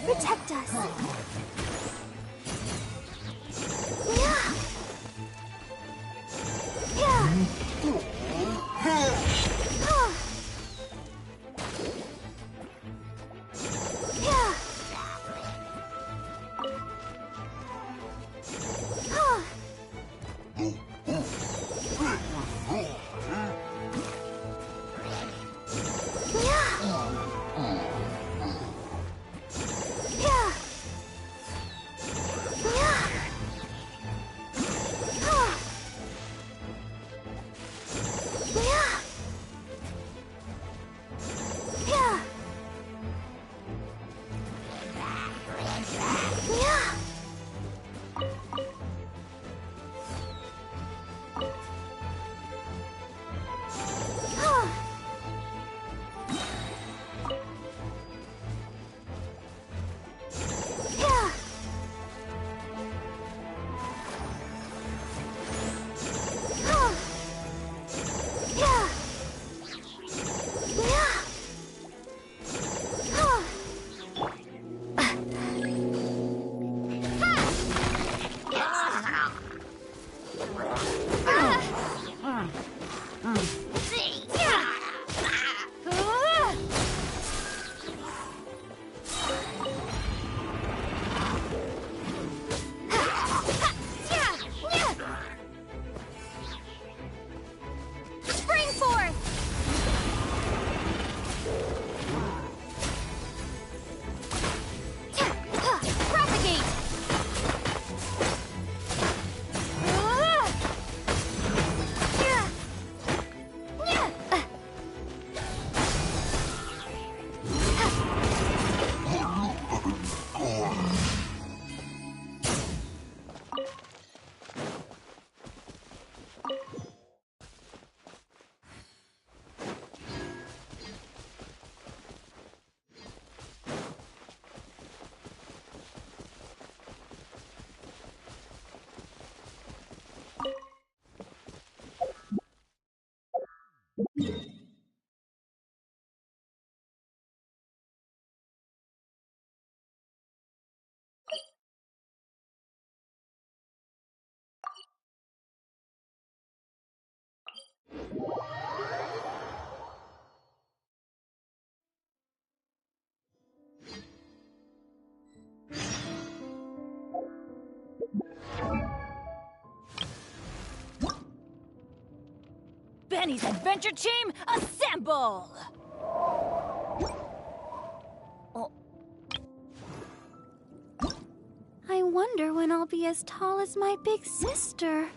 Protect us. Yeah. Benny's Adventure Team, assemble! Oh. I wonder when I'll be as tall as my big sister.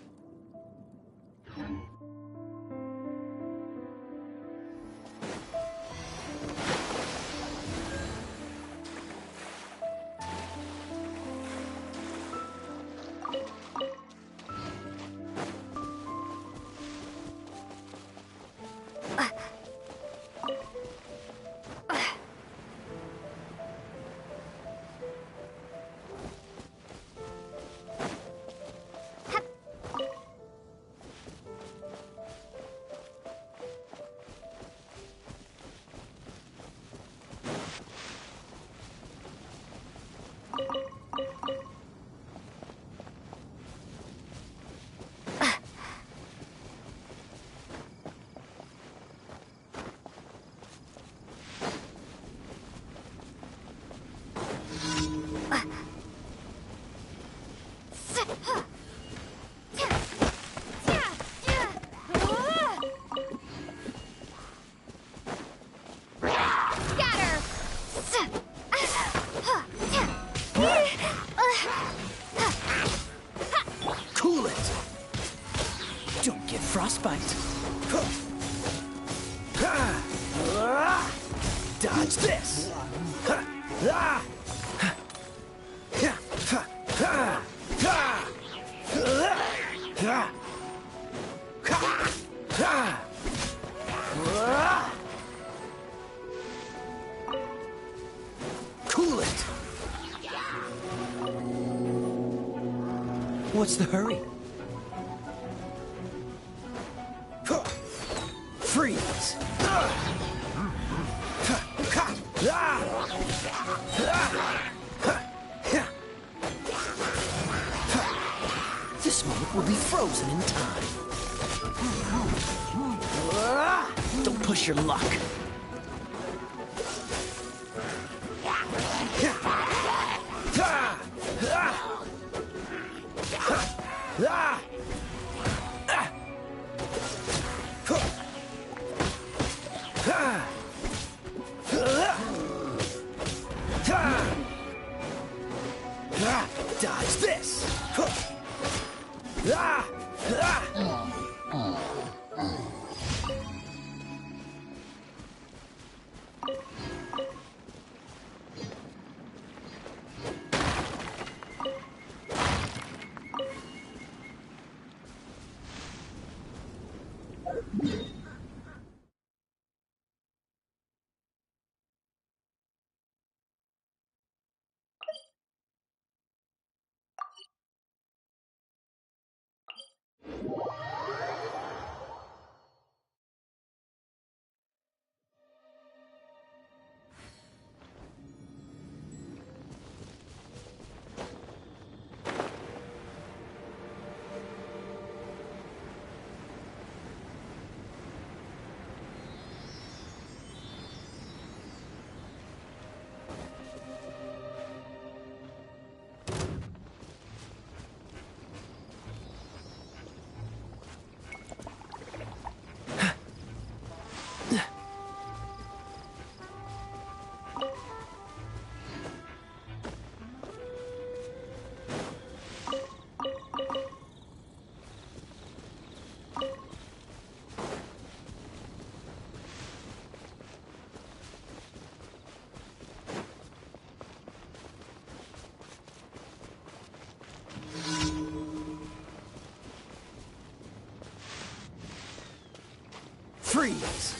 Cool it! Don't get frostbite. Dodge this! Cool it! What's the hurry? Freeze! This moment will be frozen in time. Don't push your luck. Dodge this! Freeze!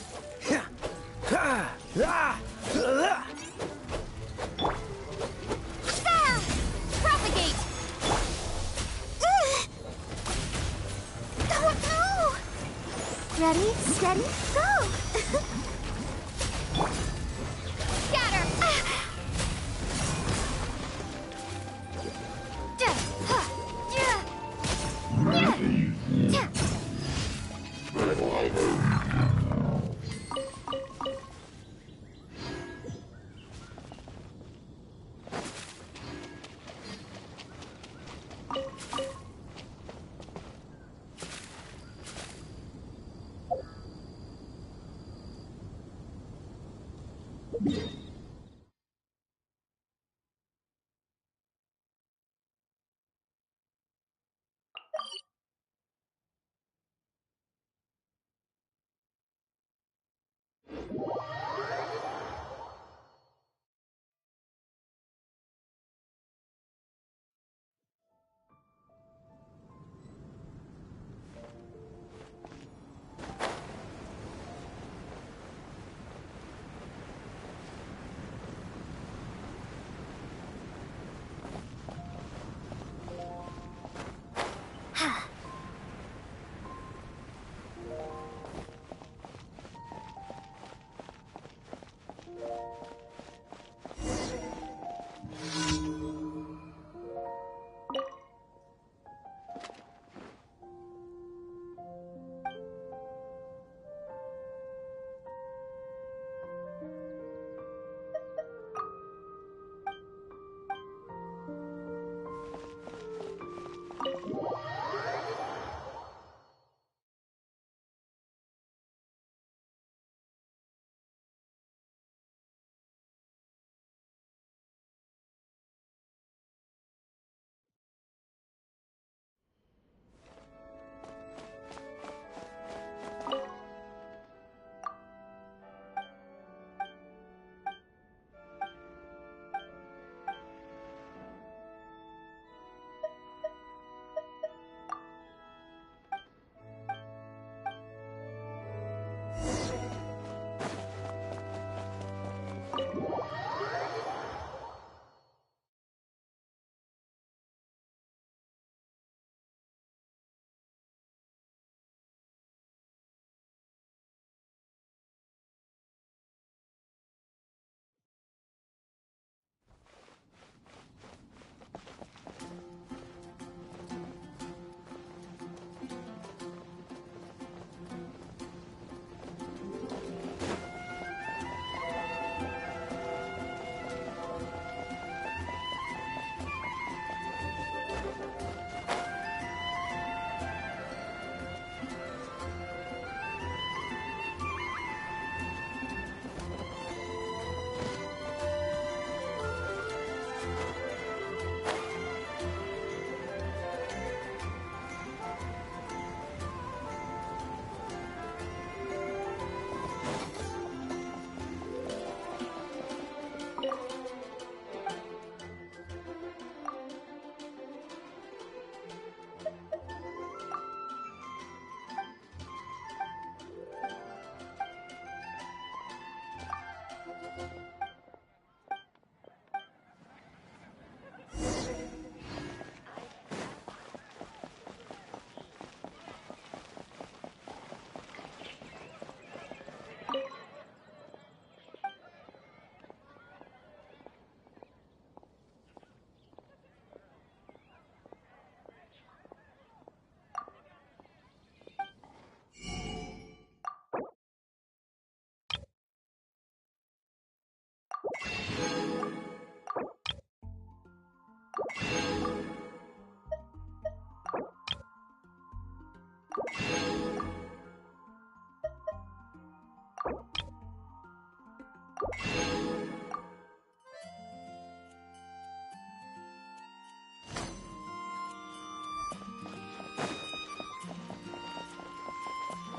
Propagate! No! Ready, steady, go! Scatter!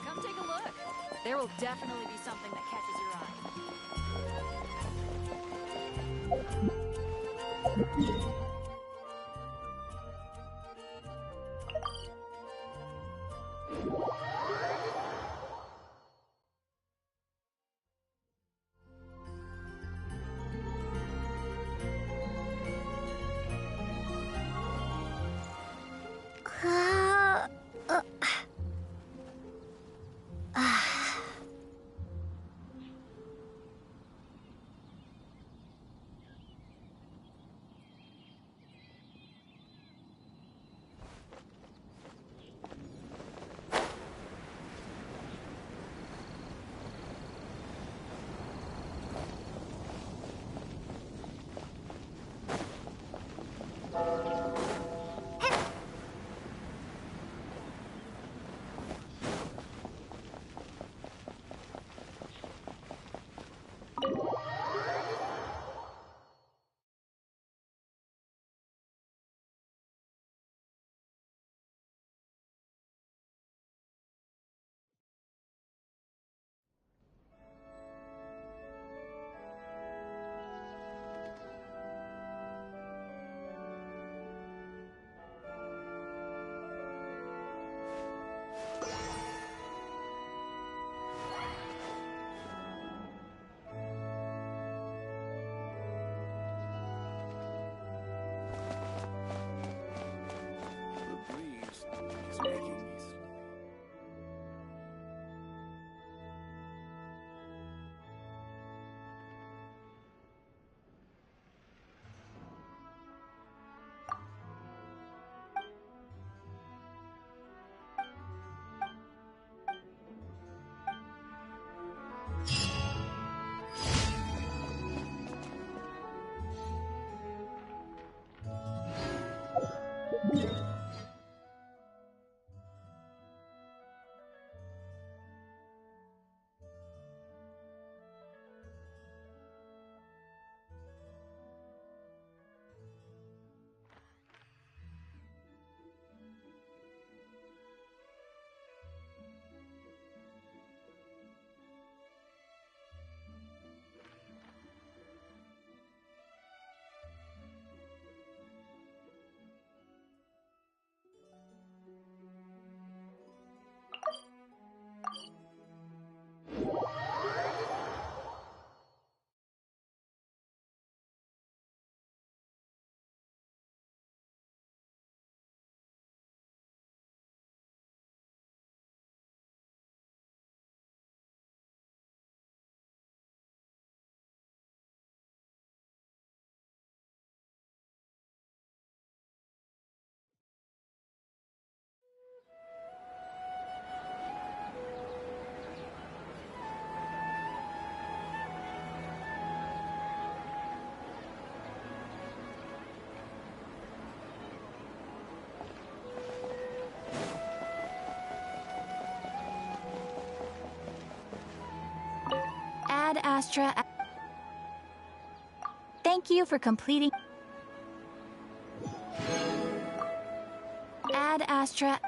Come take a look. There will definitely be something that catches your eye. The breeze is making me sleepy. Ad Astra. Thank you for completing. Ad Astra.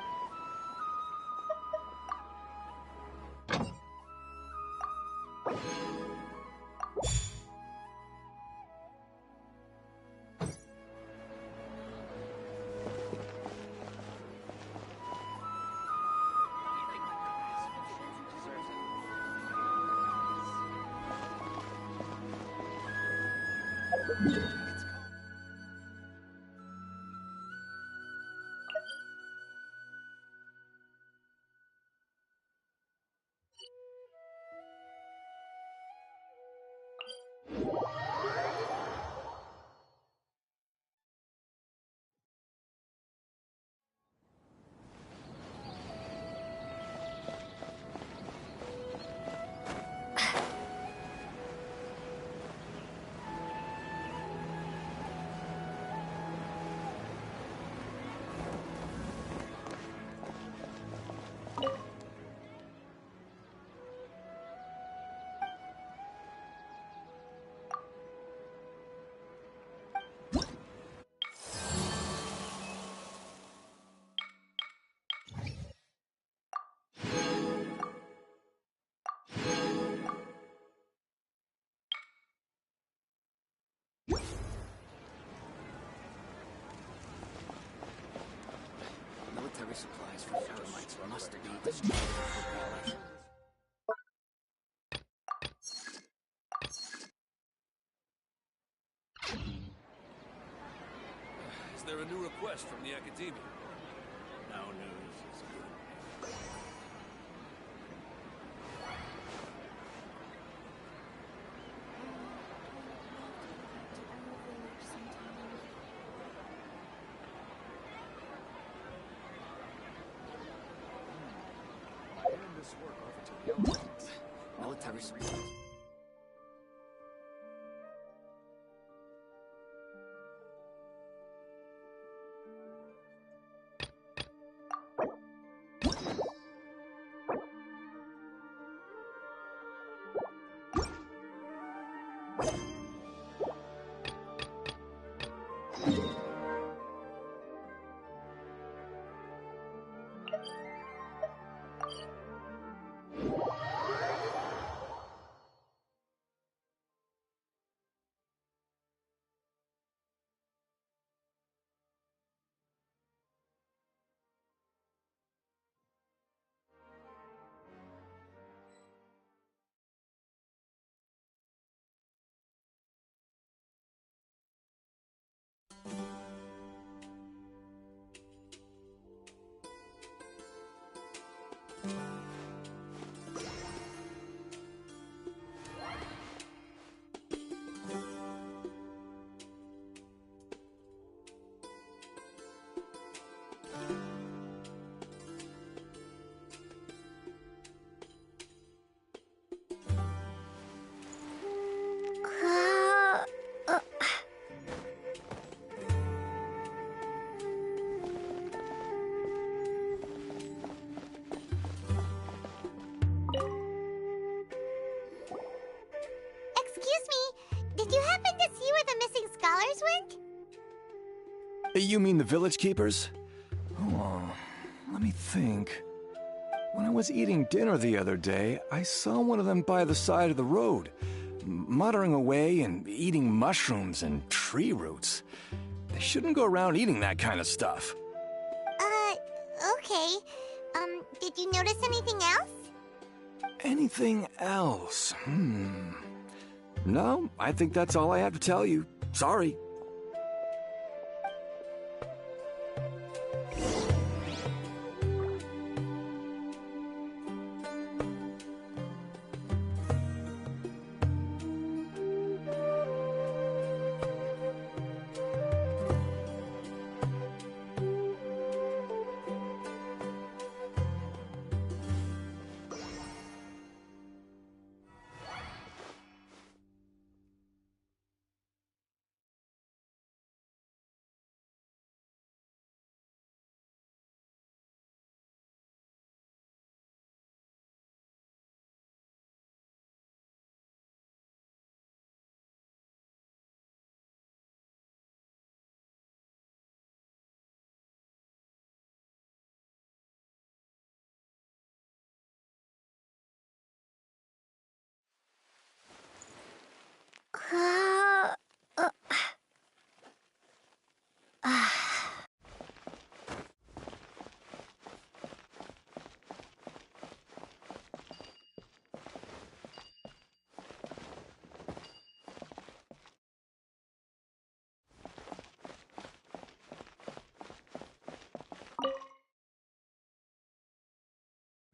Military supplies for thermites must be destroyed before college. Is there a new request from the Academia? No news is good. Hand this work over to the elders. Military supplies. Excuse me, did you happen to see where the missing scholars went? You mean the village keepers? Oh, let me think. When I was eating dinner the other day, I saw one of them by the side of the road, muttering away and eating mushrooms and tree roots. They shouldn't go around eating that kind of stuff. Okay. Did you notice anything else? Anything else? No, I think that's all I have to tell you. Sorry. Uh, uh,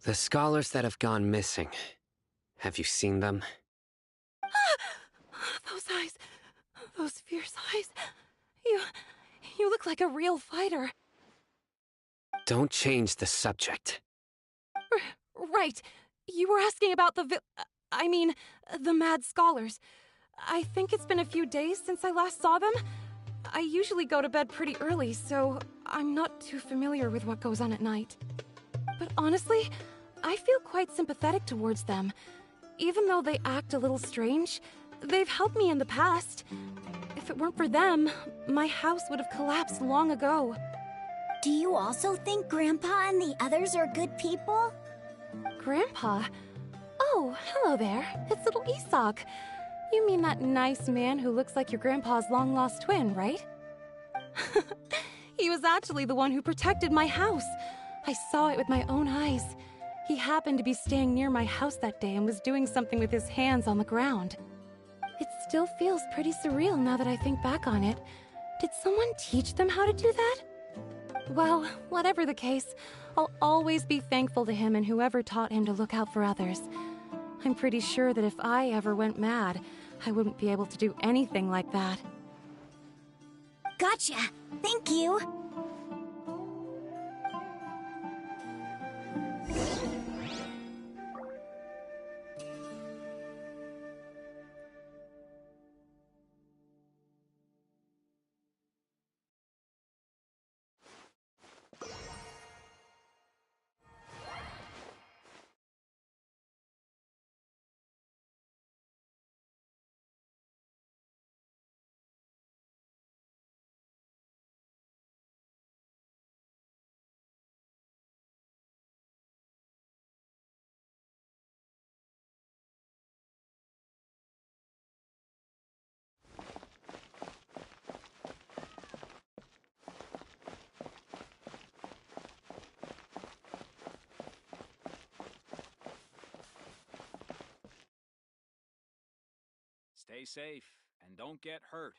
The scholars that have gone missing. Have you seen them? Those eyes. Those fierce eyes. You look like a real fighter. Don't change the subject. Right. You were asking about the mad scholars. I think it's been a few days since I last saw them. I usually go to bed pretty early, so I'm not too familiar with what goes on at night. But honestly, I feel quite sympathetic towards them. Even though they act a little strange, they've helped me in the past. If it weren't for them, my house would have collapsed long ago. Do you also think Grandpa and the others are good people? Grandpa? Oh, hello there. It's little Isak. You mean that nice man who looks like your grandpa's long-lost twin, right? He was actually the one who protected my house. I saw it with my own eyes. He happened to be staying near my house that day and was doing something with his hands on the ground. It still feels pretty surreal now that I think back on it. Did someone teach them how to do that? Well, whatever the case, I'll always be thankful to him and whoever taught him to look out for others. I'm pretty sure that if I ever went mad, I wouldn't be able to do anything like that. Gotcha! Thank you! Stay safe and don't get hurt.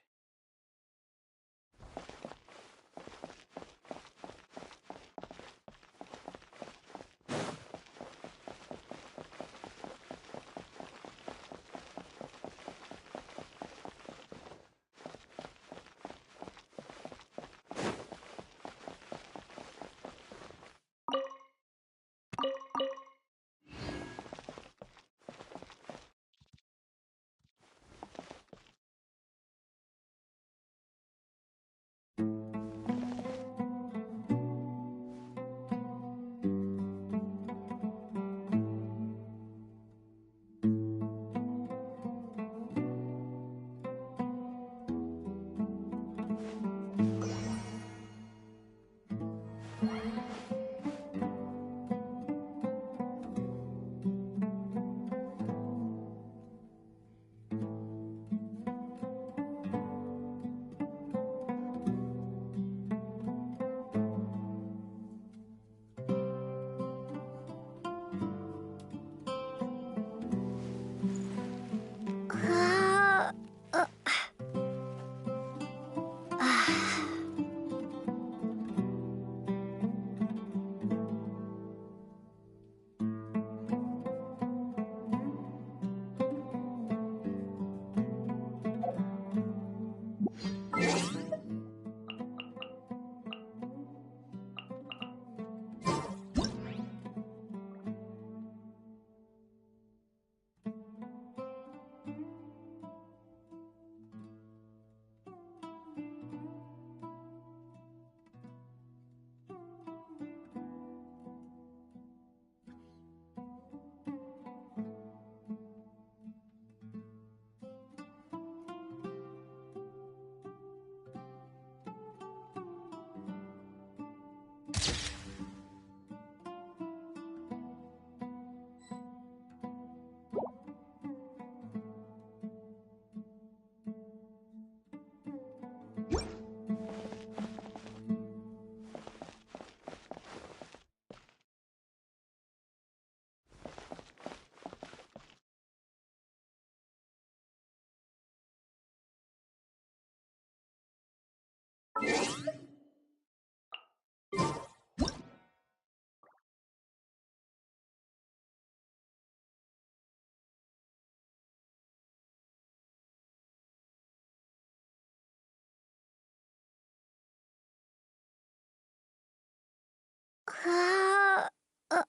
Uh, uh,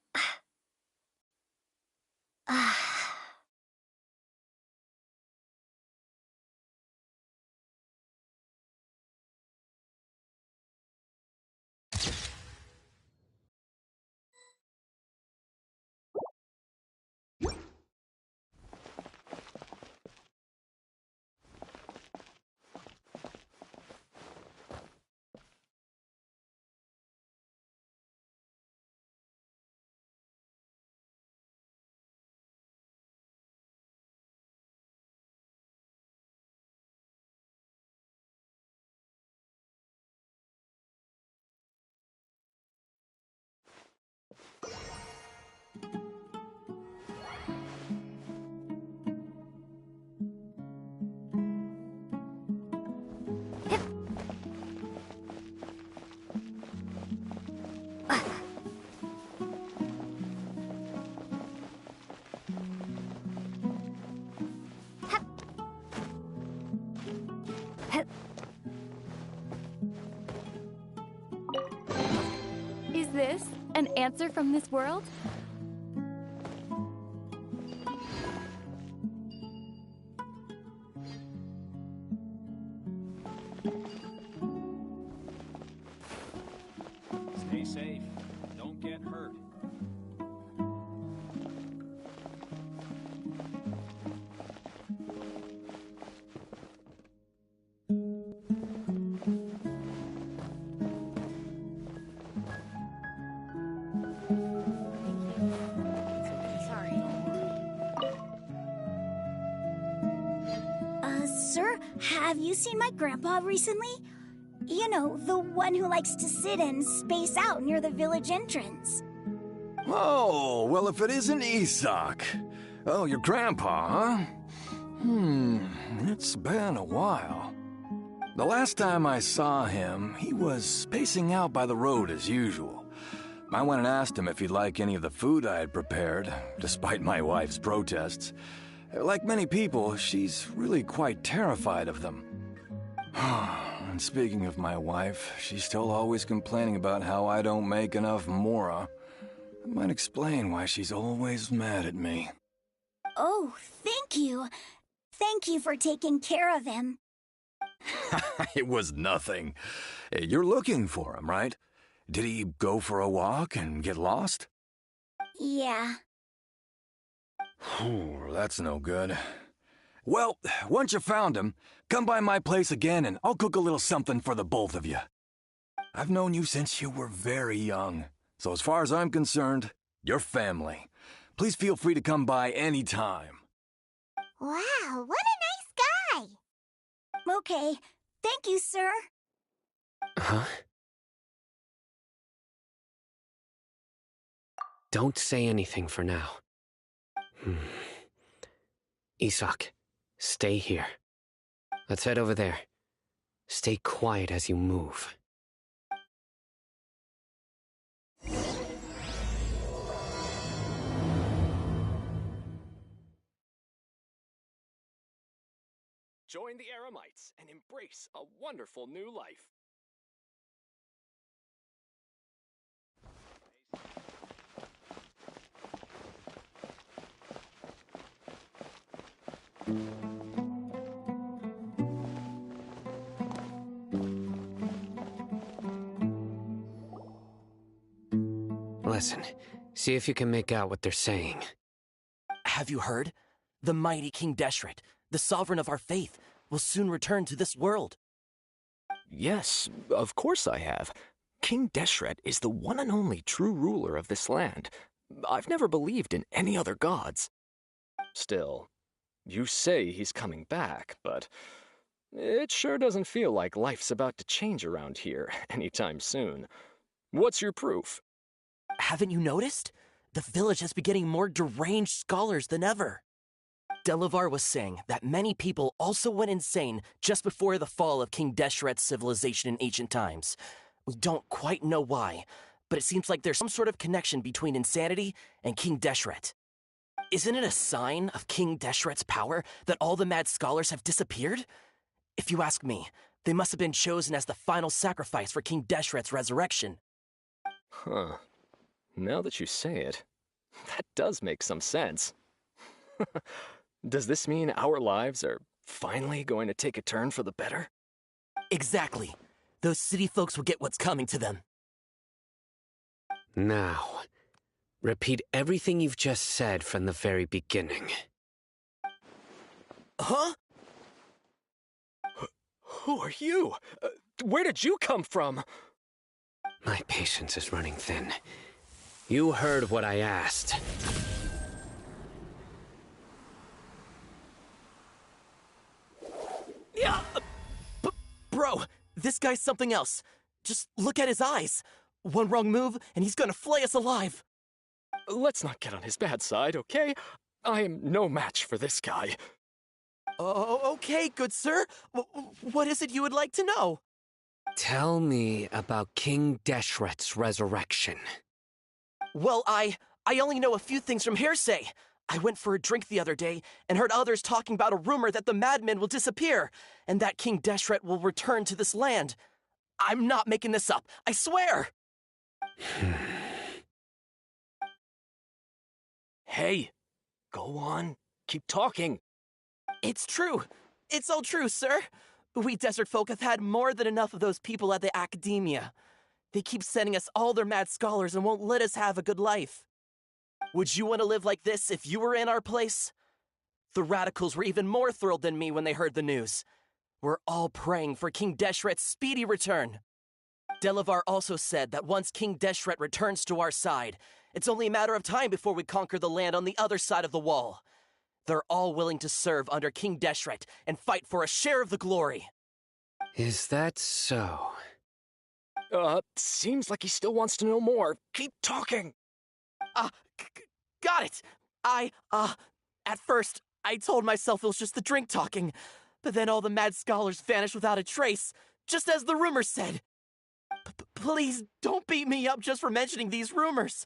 uh. Is this an answer from this world? Stay safe. Don't get hurt. Sir, have you seen my grandpa recently? You know, the one who likes to sit and space out near the village entrance. Oh, well, if it isn't Isak. Oh, your grandpa, huh? It's been a while. The last time I saw him, he was spacing out by the road as usual. I went and asked him if he'd like any of the food I had prepared, despite my wife's protests. Like many people, she's really quite terrified of them. And speaking of my wife, she's still always complaining about how I don't make enough mora. That might explain why she's always mad at me. Oh, thank you. Thank you for taking care of him. It was nothing. You're looking for him, right? Did he go for a walk and get lost? Yeah. That's no good. Well, once you found him, come by my place again and I'll cook a little something for the both of you. I've known you since you were very young, so as far as I'm concerned, you're family. Please feel free to come by any time. Wow, what a nice guy! Okay, thank you, sir. Huh? Don't say anything for now. Isak, stay here. Let's head over there. Stay quiet as you move. Join the Eremites and embrace a wonderful new life. Listen, see if you can make out what they're saying. Have you heard? The mighty King Deshret, the sovereign of our faith, will soon return to this world. Yes, of course I have. King Deshret is the one and only true ruler of this land. I've never believed in any other gods. Still, you say he's coming back, but it sure doesn't feel like life's about to change around here anytime soon. What's your proof? Haven't you noticed? The village has been getting more deranged scholars than ever. Delavar was saying that many people also went insane just before the fall of King Deshret's civilization in ancient times. We don't quite know why, but it seems like there's some sort of connection between insanity and King Deshret. Isn't it a sign of King Deshret's power that all the mad scholars have disappeared? If you ask me, they must have been chosen as the final sacrifice for King Deshret's resurrection. Huh. Now that you say it, that does make some sense. Does this mean our lives are finally going to take a turn for the better? Exactly. Those city folks will get what's coming to them. Now, repeat everything you've just said from the very beginning. Huh? Who are you? Where did you come from? My patience is running thin. You heard what I asked. Yeah, bro, this guy's something else. Just look at his eyes. One wrong move, and he's gonna flay us alive. Let's not get on his bad side, okay? I am no match for this guy. Oh, okay, good sir. What is it you would like to know? Tell me about King Deshret's resurrection. Well, I only know a few things from hearsay. I went for a drink the other day and heard others talking about a rumor that the madmen will disappear and that King Deshret will return to this land. I'm not making this up, I swear! Hey, go on. Keep talking. It's true. It's all true, sir. We desert folk have had more than enough of those people at the academia. They keep sending us all their mad scholars and won't let us have a good life. Would you want to live like this if you were in our place? The radicals were even more thrilled than me when they heard the news. We're all praying for King Deshret's speedy return. Delavar also said that once King Deshret returns to our side, it's only a matter of time before we conquer the land on the other side of the wall. They're all willing to serve under King Deshret and fight for a share of the glory. Is that so? Seems like he still wants to know more. Keep talking. Got it. At first, I told myself it was just the drink talking, but then all the mad scholars vanished without a trace, just as the rumors said. Please don't beat me up just for mentioning these rumors.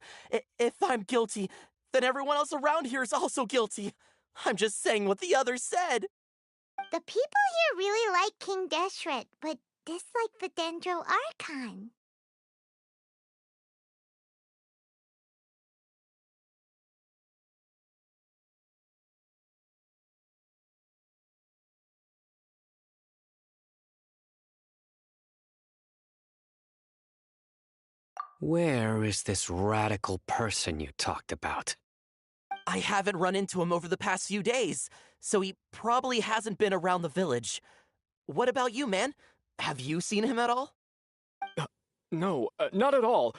If I'm guilty, then everyone else around here is also guilty. I'm just saying what the others said. The people here really like King Deshret, but dislike the Dendro Archon. Where is this radical person you talked about? I haven't run into him over the past few days, so he probably hasn't been around the village. What about you, man? Have you seen him at all? No, not at all.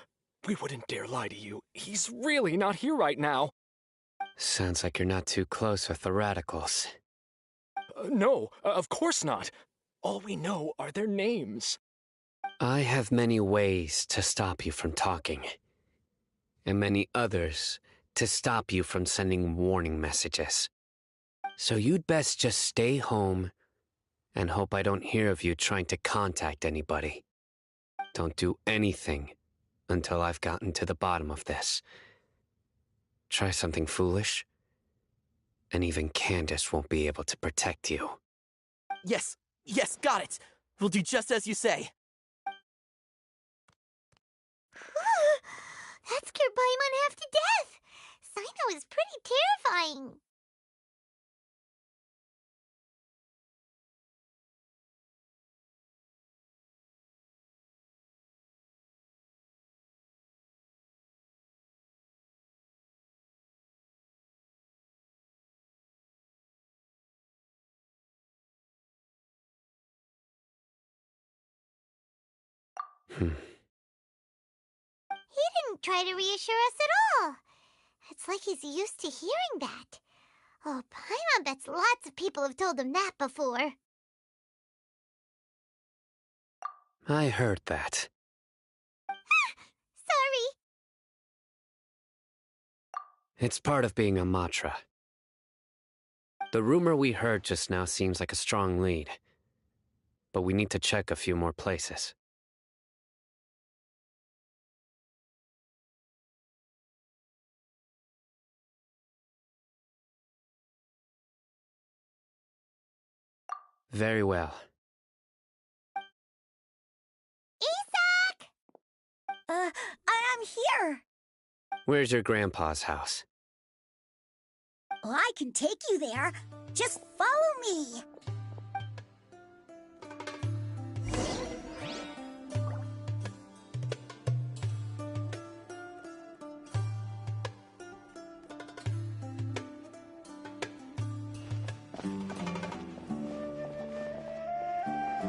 We wouldn't dare lie to you. He's really not here right now. Sounds like you're not too close with the radicals. No, of course not. All we know are their names. I have many ways to stop you from talking, and many others to stop you from sending warning messages. So you'd best just stay home and hope I don't hear of you trying to contact anybody. Don't do anything until I've gotten to the bottom of this. Try something foolish, and even Candace won't be able to protect you. Yes, got it. We'll do just as you say. That scared Paimon half to death. Sino is pretty terrifying. He didn't try to reassure us at all. It's like he's used to hearing that. Oh, Paimon bets lots of people have told him that before. I heard that. Sorry. It's part of being a Matra. The rumor we heard just now seems like a strong lead. But we need to check a few more places. Very well. Isak! I'm here. Where's your grandpa's house? Well, I can take you there. Just follow me.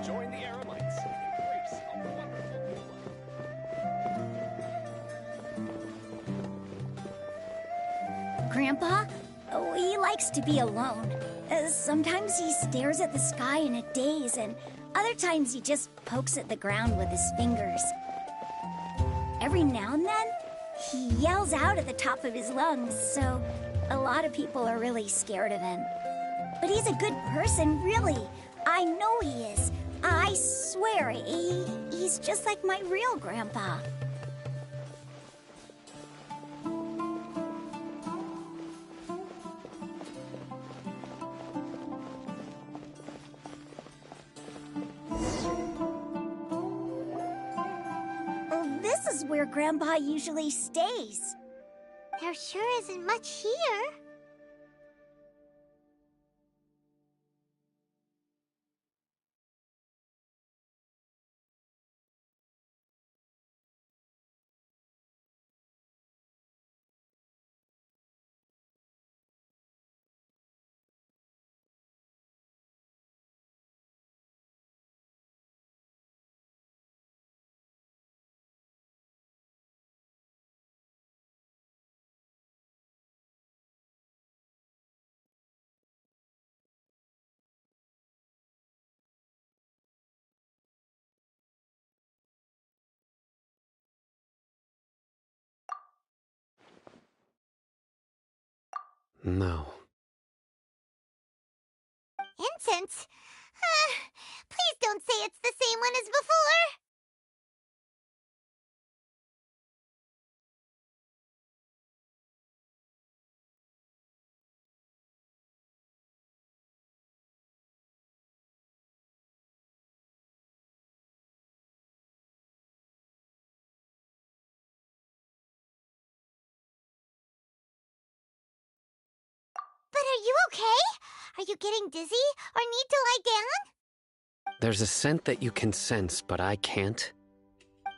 Join the Eremites. Embrace a wonderful new life. Grandpa? Oh, he likes to be alone. Sometimes he stares at the sky in a daze, and other times he just pokes at the ground with his fingers. Every now and then, he yells out at the top of his lungs, so a lot of people are really scared of him. But he's a good person, really. I know he is. I swear, he's just like my real grandpa. This is where Grandpa usually stays. There sure isn't much here. No. Incense? Please don't say it's the same one as before. But are you okay? Are you getting dizzy or need to lie down? There's a scent that you can sense, but I can't.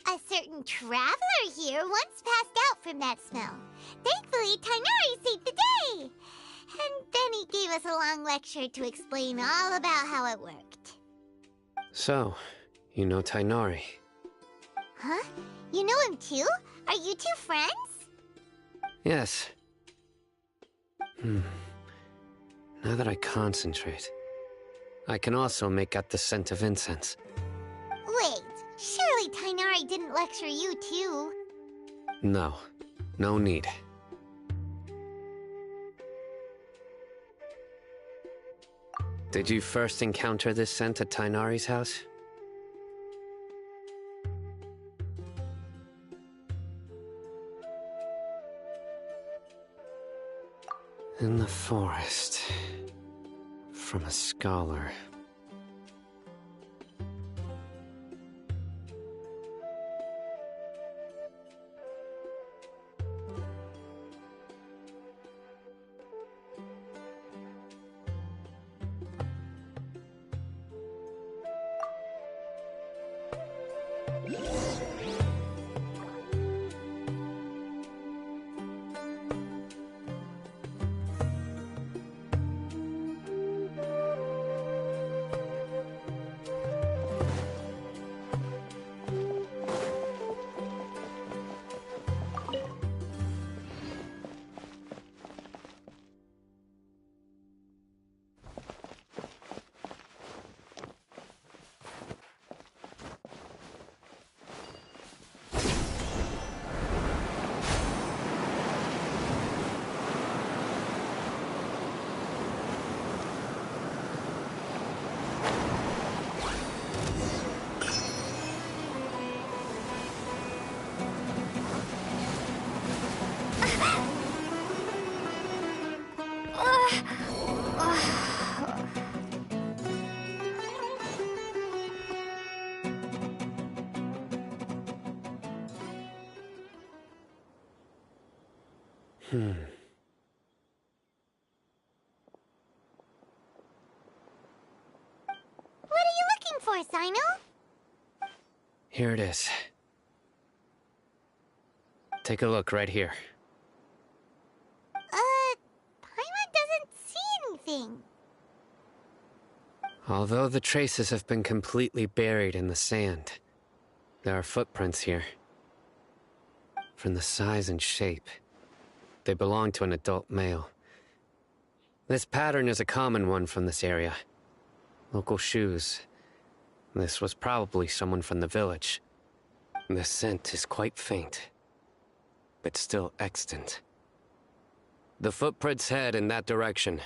A certain traveler here once passed out from that smell. Thankfully, Tighnari saved the day. And then he gave us a long lecture to explain all about how it worked. So, you know Tighnari. Huh? You know him too? Are you two friends? Yes. Now that I concentrate, I can also make out the scent of incense. Wait, surely Tighnari didn't lecture you too? No. No need. Did you first encounter this scent at Tighnari's house? In the forest. From a scholar. What are you looking for, Sino? Here it is. Take a look right here. Paimon doesn't see anything. Although the traces have been completely buried in the sand, there are footprints here. From the size and shape, they belong to an adult male. This pattern is a common one from this area. Local shoes. This was probably someone from the village. The scent is quite faint, but still extant. The footprints head in that direction.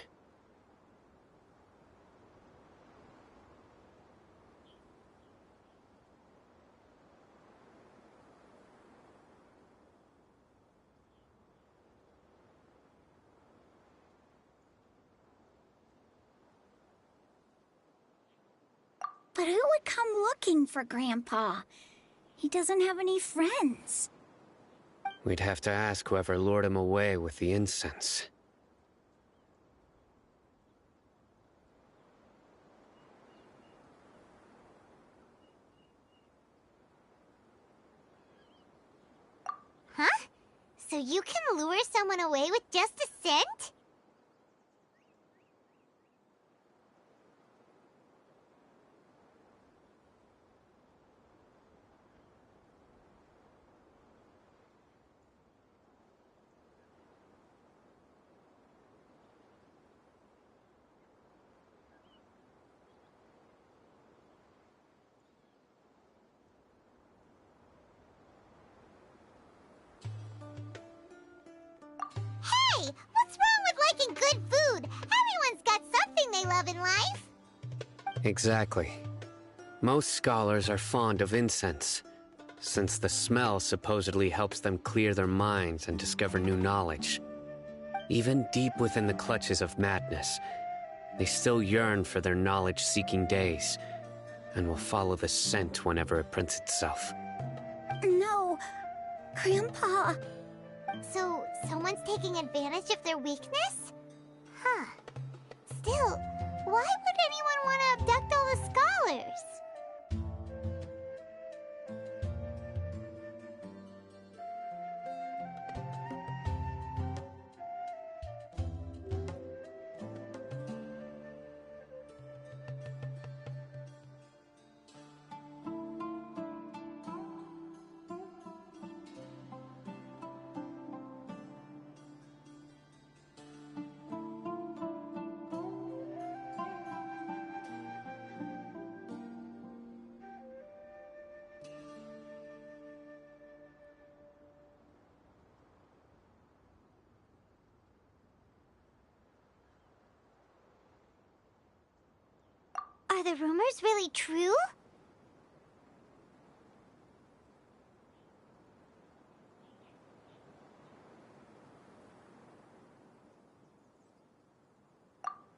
But who would come looking for Grandpa? He doesn't have any friends. We'd have to ask whoever lured him away with the incense. Huh? So you can lure someone away with just a scent? Hey, what's wrong with liking good food? Everyone's got something they love in life. Exactly. Most scholars are fond of incense, since the smell supposedly helps them clear their minds and discover new knowledge. Even deep within the clutches of madness, they still yearn for their knowledge-seeking days, and will follow the scent whenever it prints itself. No, Grandpa. So, someone's taking advantage of their weakness? Huh. Still, why would anyone want to abduct all the scholars? Are the rumors really true?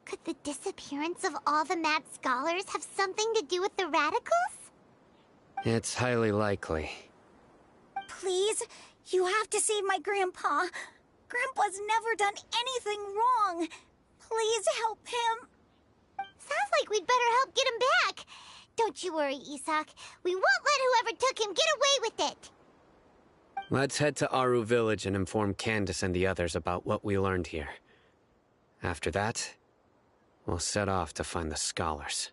Could the disappearance of all the mad scholars have something to do with the radicals? It's highly likely. Please, you have to save my Grandpa. Grandpa's never done anything wrong. Please help him. Sounds like we'd better help get him back. Don't you worry, Isak. We won't let whoever took him get away with it. Let's head to Aru Village and inform Candace and the others about what we learned here. After that, we'll set off to find the scholars.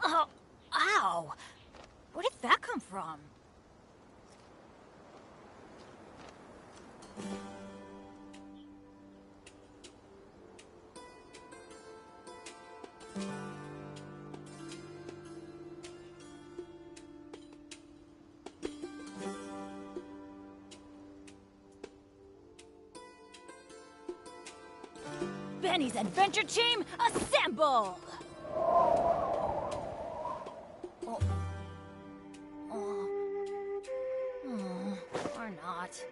Oh, ow! Where did that come from? Benny's Adventure Team, assemble! Oh. Oh. Oh. not.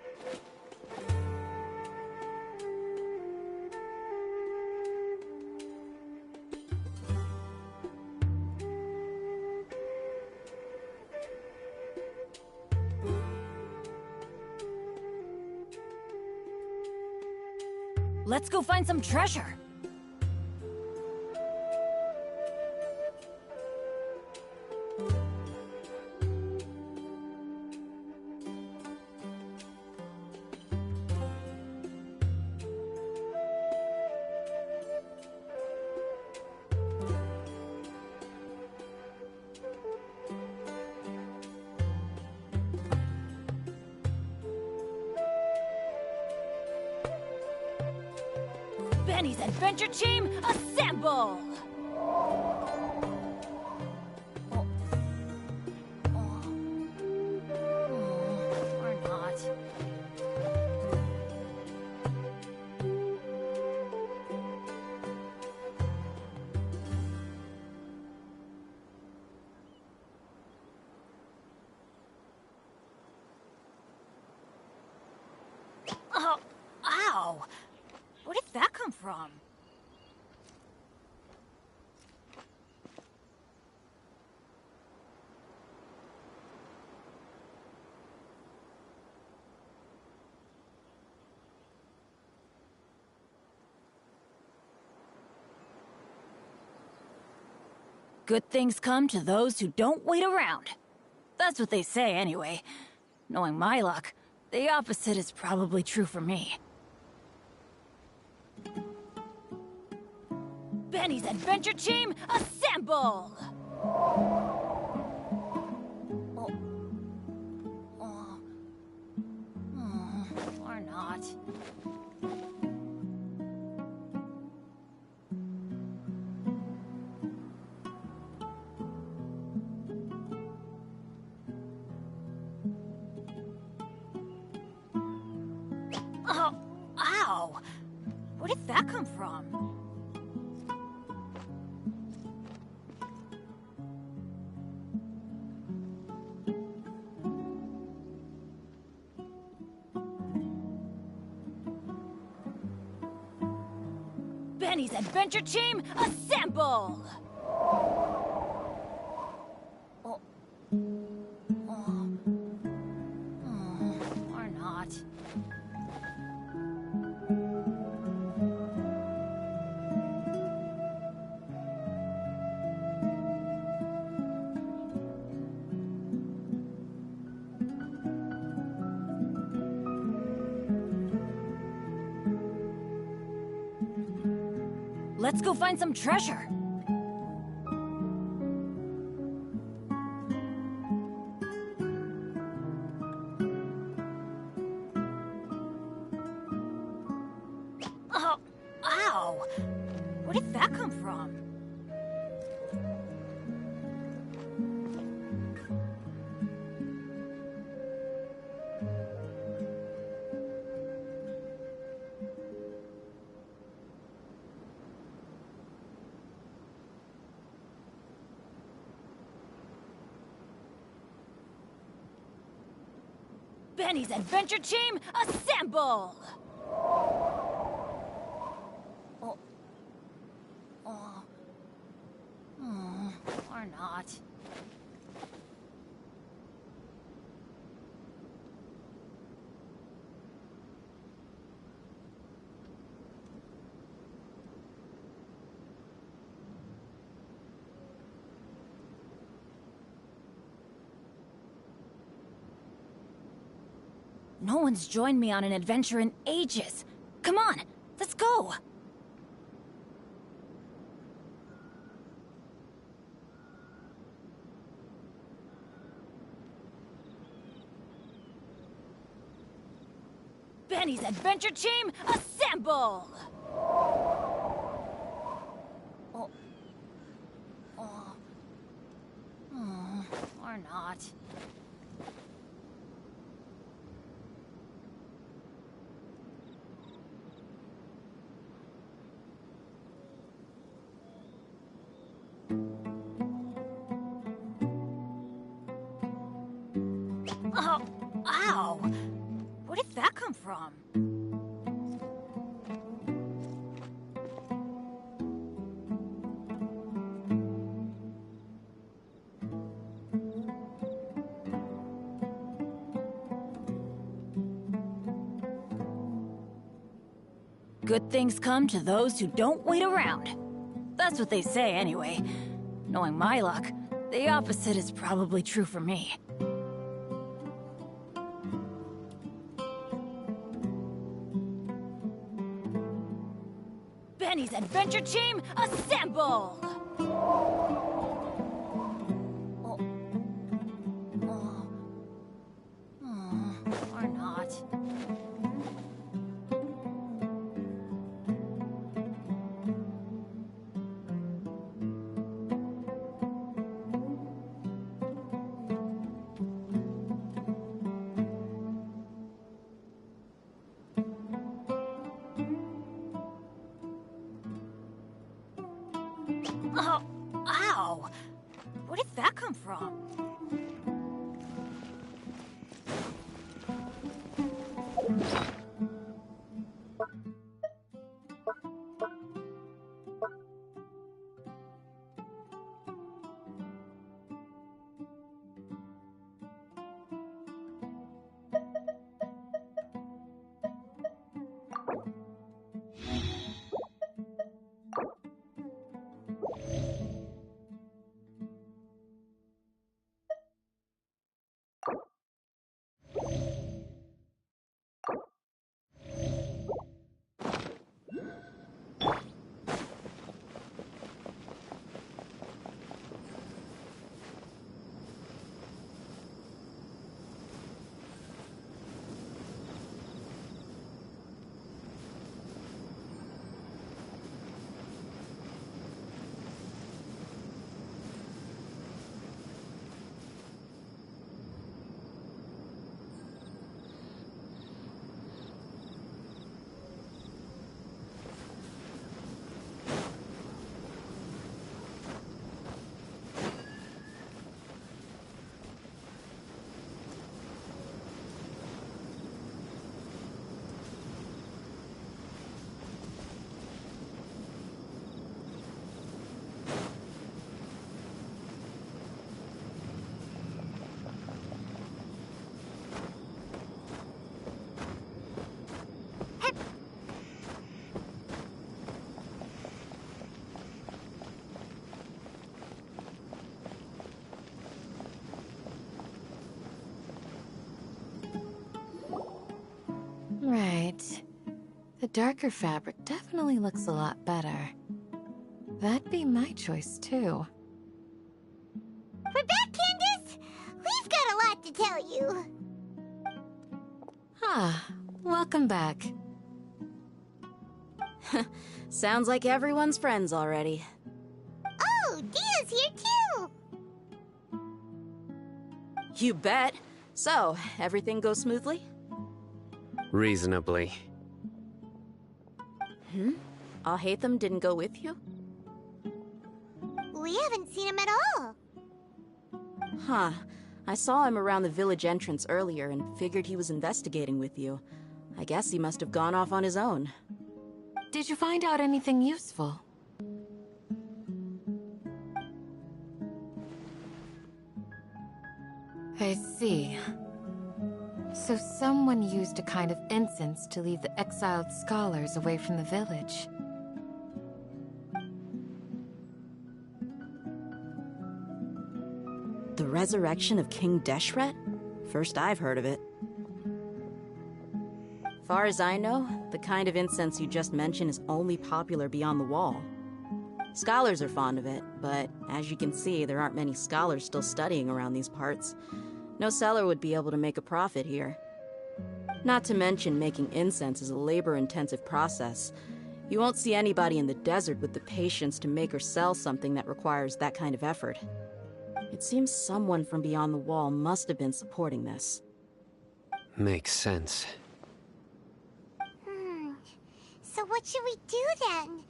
Let's go find some treasure. Benny's Adventure Team, assemble! Or not. Oh, ow! Where did that come from? Good things come to those who don't wait around. That's what they say anyway. Knowing my luck, the opposite is probably true for me. Benny's Adventure Team, assemble! Or not. Oh, ow! Where did that come from? Benny's Adventure Team, assemble! Or not. Let's go find some treasure. Oh, ow! Where did that come from? Benny's Adventure Team, assemble! Or not. No one's joined me on an adventure in ages. Come on, let's go! Benny's Adventure Team, assemble! Or not. Oh, ow! Where Where did that come from? Good things come to those who don't wait around. That's what they say anyway. Knowing my luck, the opposite is probably true for me. Benny's adventure team, assemble! Or not. Oh, ow! Where did that come from? Right. The darker fabric definitely looks a lot better. That'd be my choice, too. We're back, Candace! We've got a lot to tell you. Ah, welcome back. Sounds like everyone's friends already. Oh, Dia's here too! You bet. So, everything goes smoothly? Reasonably. Alhaitham didn't go with you? We haven't seen him at all. Huh. I saw him around the village entrance earlier and figured he was investigating with you. I guess he must have gone off on his own. Did you find out anything useful? I see. So someone used a kind of incense to lead the exiled scholars away from the village. The resurrection of King Deshret? First I've heard of it. Far as I know, the kind of incense you just mentioned is only popular beyond the wall. Scholars are fond of it, but as you can see, there aren't many scholars still studying around these parts. No seller would be able to make a profit here. Not to mention, making incense is a labor-intensive process. You won't see anybody in the desert with the patience to make or sell something that requires that kind of effort. It seems someone from beyond the wall must have been supporting this. Makes sense. So what should we do then?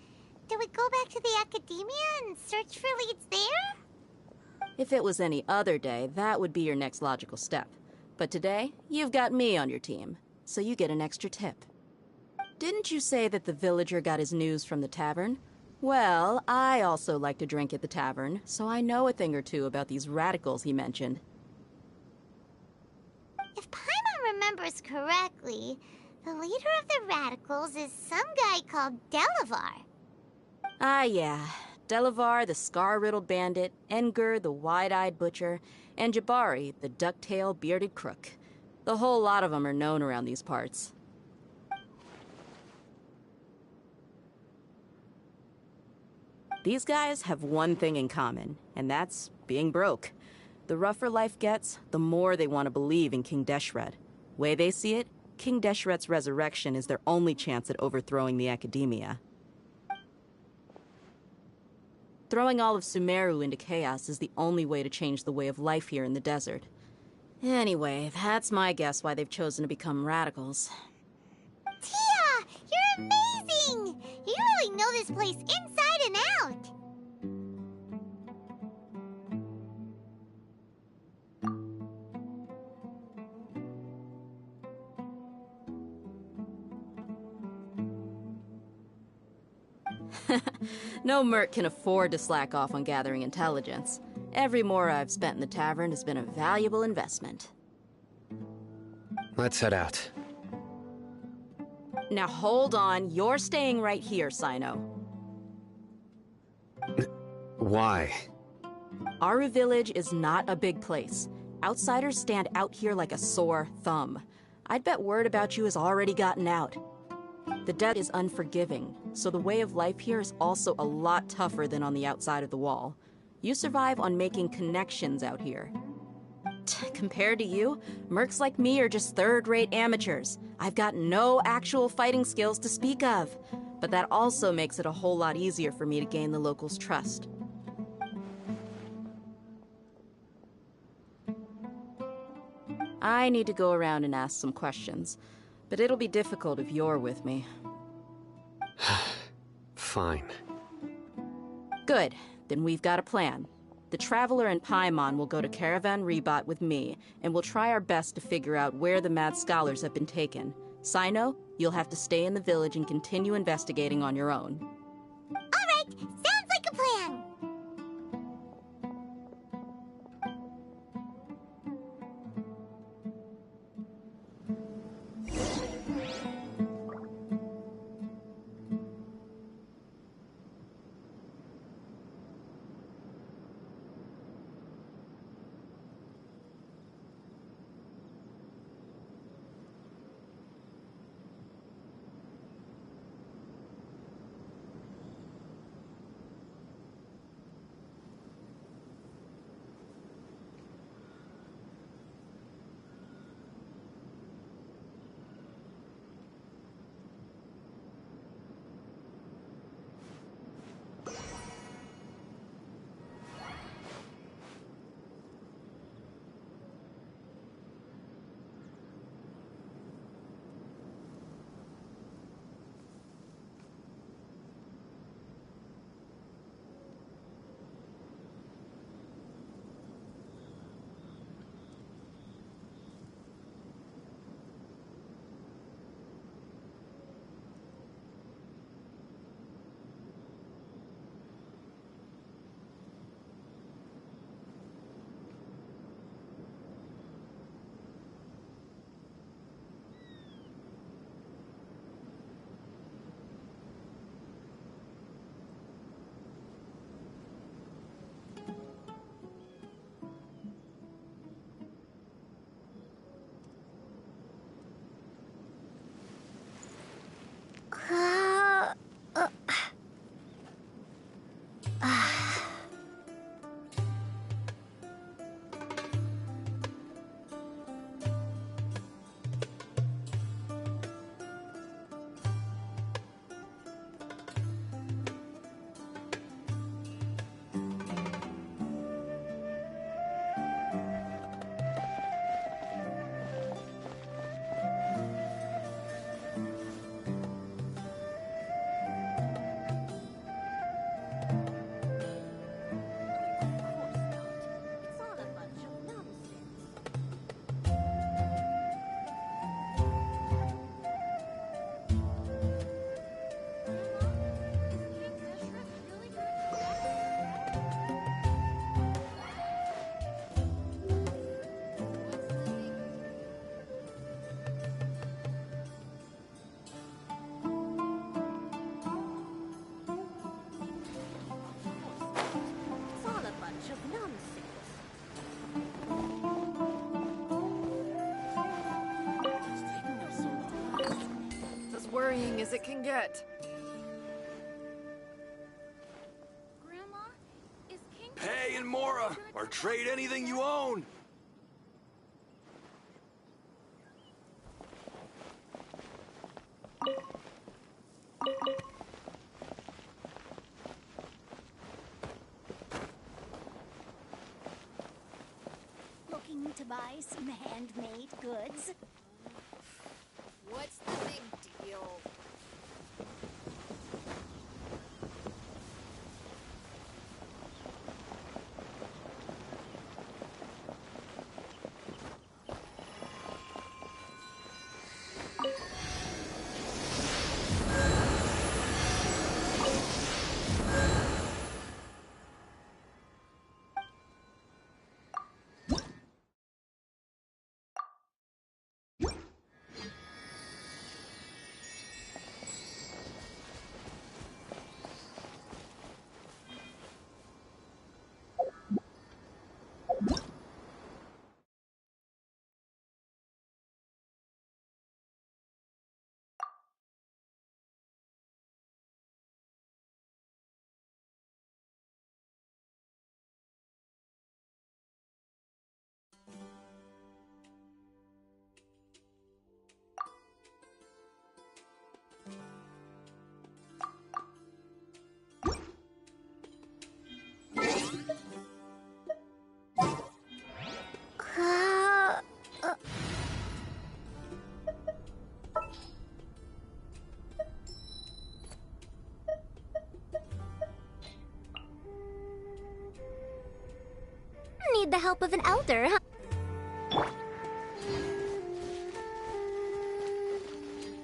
Do we go back to the academia and search for leads there? If it was any other day, that would be your next logical step. But today, you've got me on your team. so you get an extra tip. Didn't you say that the villager got his news from the tavern? Well, I also like to drink at the tavern, so I know a thing or two about these radicals he mentioned. If Paimon remembers correctly, the leader of the radicals is some guy called Delavar. Ah, yeah. Delavar, the scar-riddled bandit, Engur, the wide-eyed butcher, and Jabari, the duck-tailed bearded crook. The whole lot of them are known around these parts. These guys have one thing in common, and that's being broke. The rougher life gets, the more they want to believe in King Deshret. Way they see it, King Deshret's resurrection is their only chance at overthrowing the Academia. Throwing all of Sumeru into chaos is the only way to change the way of life here in the desert. Anyway, that's my guess why they've chosen to become radicals. Tia! You're amazing! You really know this place inside and out! No merc can afford to slack off on gathering intelligence. Every mora I've spent in the tavern has been a valuable investment. Let's head out. Now hold on, you're staying right here, Sino. Why? Aru Village is not a big place. Outsiders stand out here like a sore thumb. I'd bet word about you has already gotten out. The desert is unforgiving, so the way of life here is also a lot tougher than on the outside of the wall. You survive on making connections out here. Compared to you, mercs like me are just third-rate amateurs. I've got no actual fighting skills to speak of, but that also makes it a whole lot easier for me to gain the locals' trust. I need to go around and ask some questions, but it'll be difficult if you're with me. Fine. Good. Then we've got a plan. The Traveler and Paimon will go to Caravan Rebat with me, and we'll try our best to figure out where the Mad Scholars have been taken. Sino, you'll have to stay in the village and continue investigating on your own. Alright, sounds like a plan! as it can get. Grandma, is King... Pay and Mora, or trade anything you own. Looking to buy some handmade goods? What's the big deal? Need the help of an elder, huh?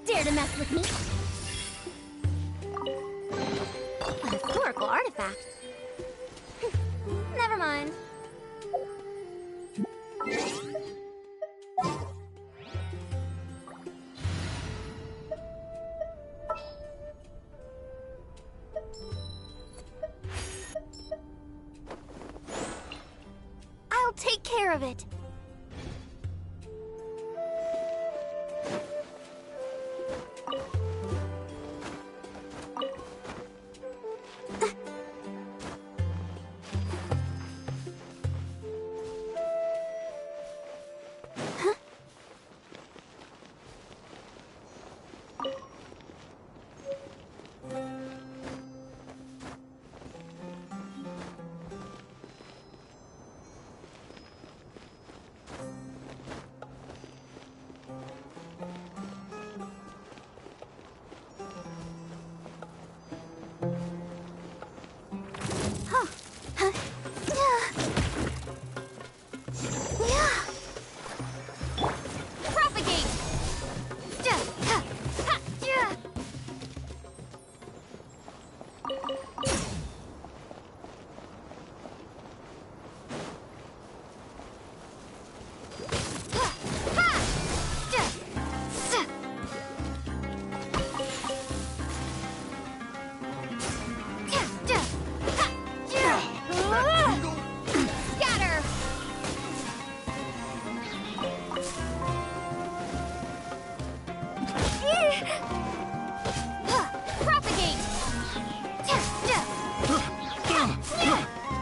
Dare to mess with me? A historical artifact. Never mind. I'll take care of it.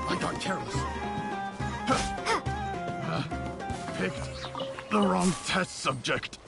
I got careless. Picked the wrong test subject.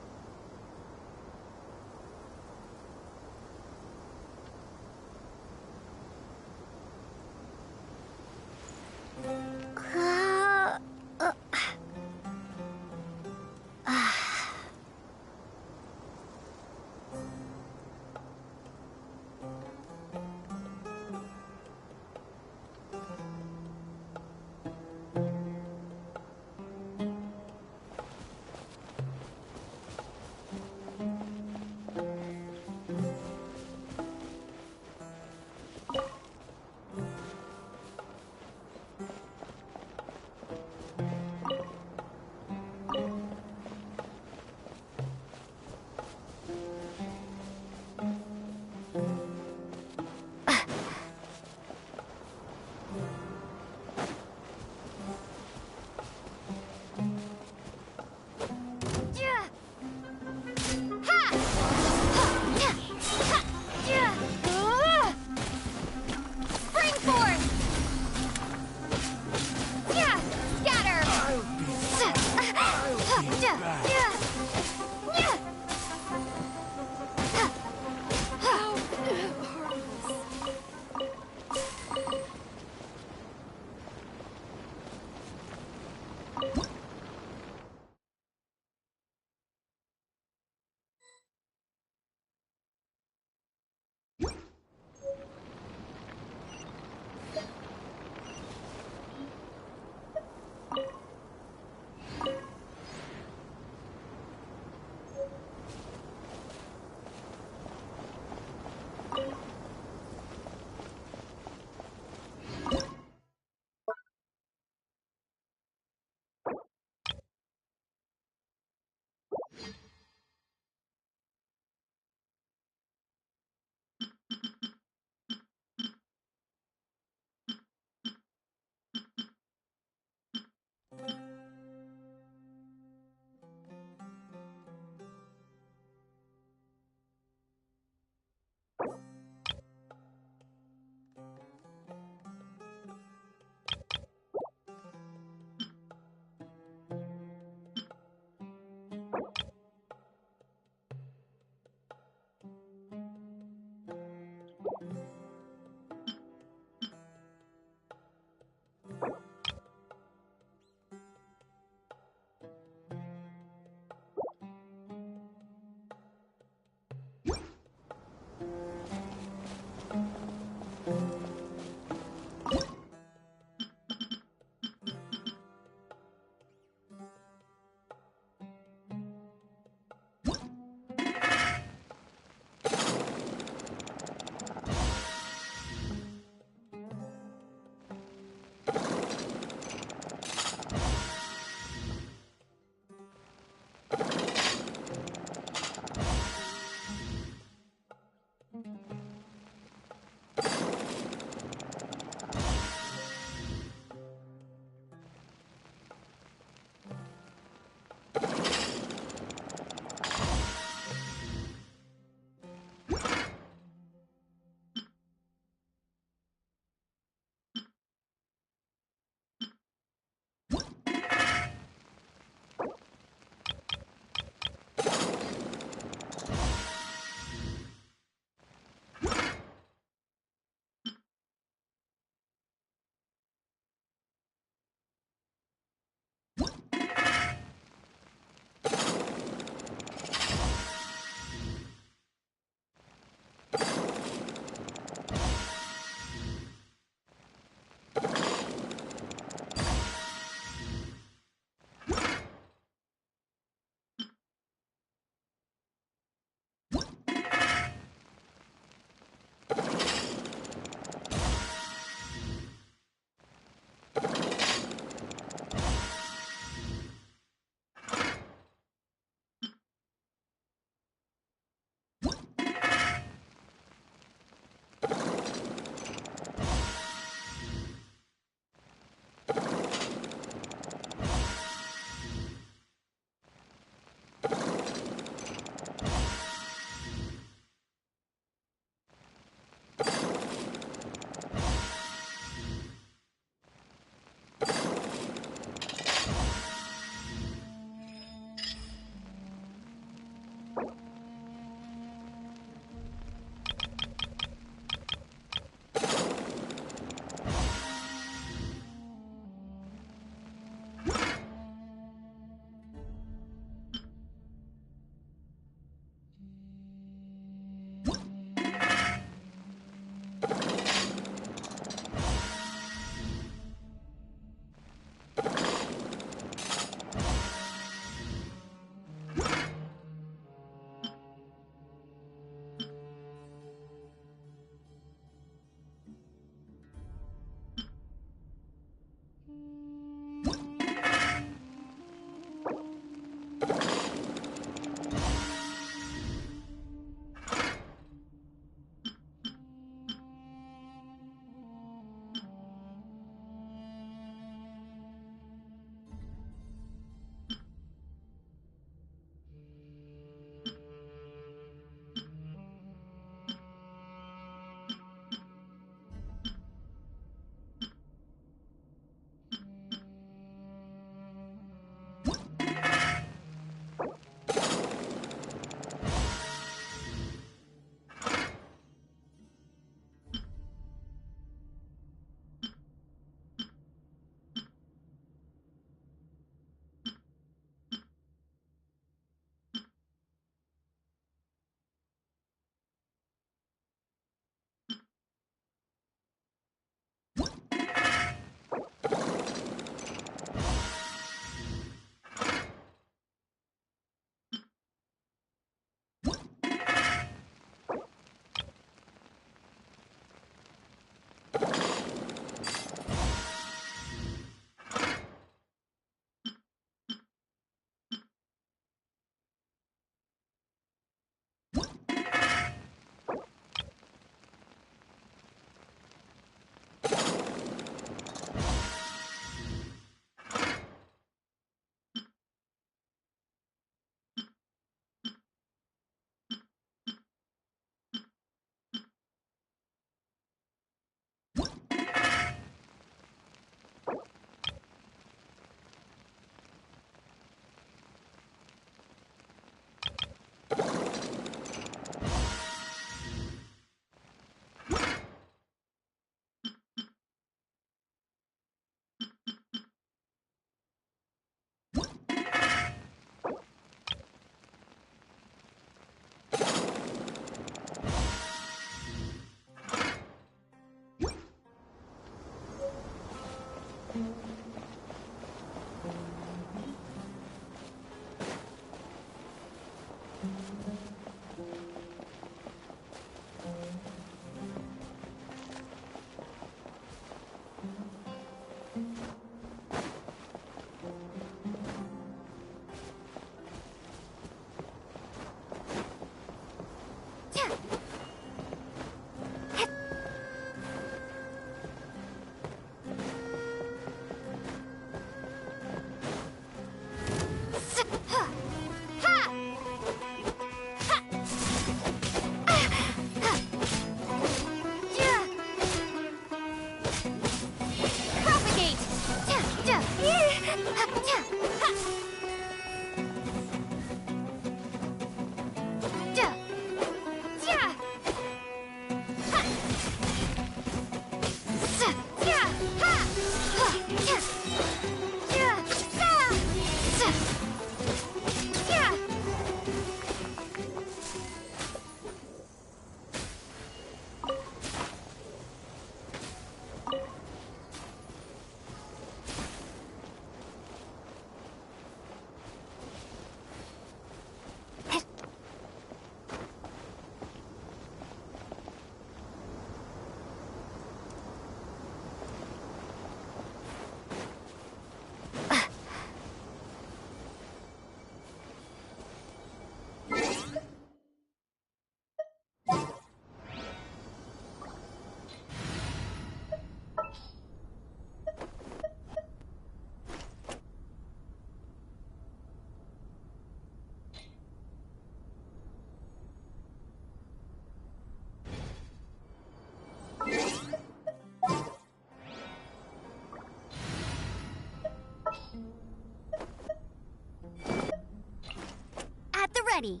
ready.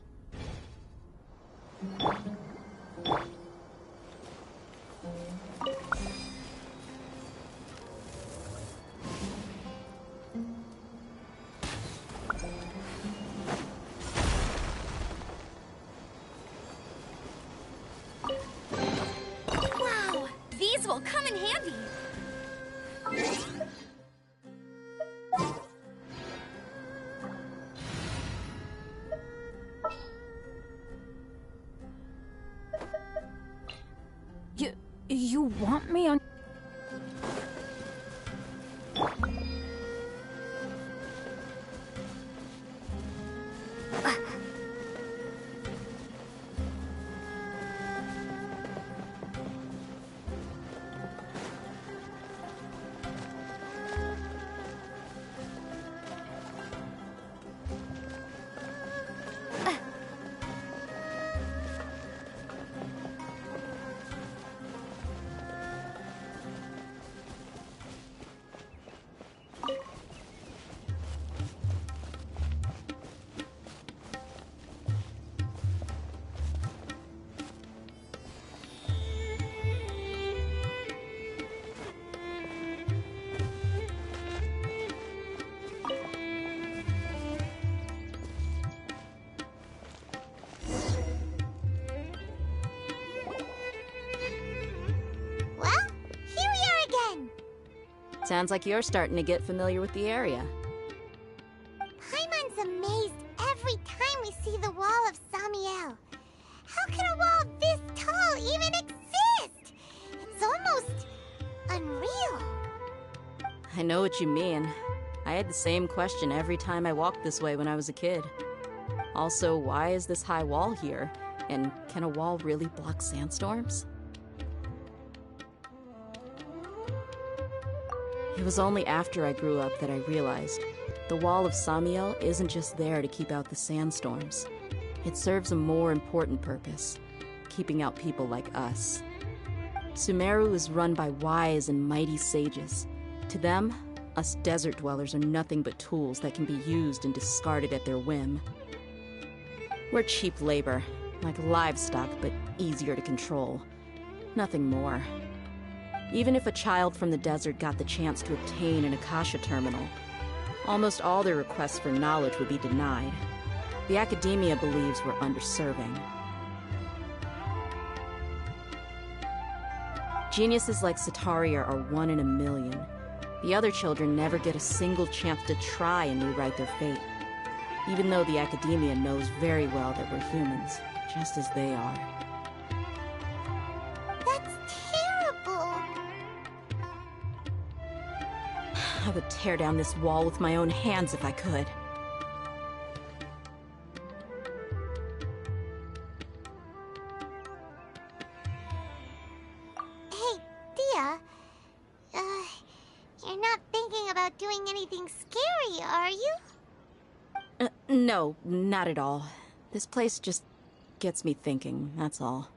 Wow, these will come in handy. You want me on... Sounds like you're starting to get familiar with the area. Paimon's amazed every time we see the wall of Samiel. How can a wall this tall even exist? It's almost unreal. I know what you mean. I had the same question every time I walked this way when I was a kid. Also, why is this high wall here? And can a wall really block sandstorms? It was only after I grew up that I realized the Wall of Samiel isn't just there to keep out the sandstorms. It serves a more important purpose, keeping out people like us. Sumeru is run by wise and mighty sages. To them, us desert dwellers are nothing but tools that can be used and discarded at their whim. We're cheap labor, like livestock, but easier to control. Nothing more. Even if a child from the desert got the chance to obtain an Akasha terminal, almost all their requests for knowledge would be denied. The academia believes we're underserving. Geniuses like Sataria are 1 in a million. The other children never get a single chance to try and rewrite their fate, even though the academia knows very well that we're humans, just as they are. I would tear down this wall with my own hands if I could. Hey, Dia. You're not thinking about doing anything scary, are you? No, not at all. This place just gets me thinking, that's all.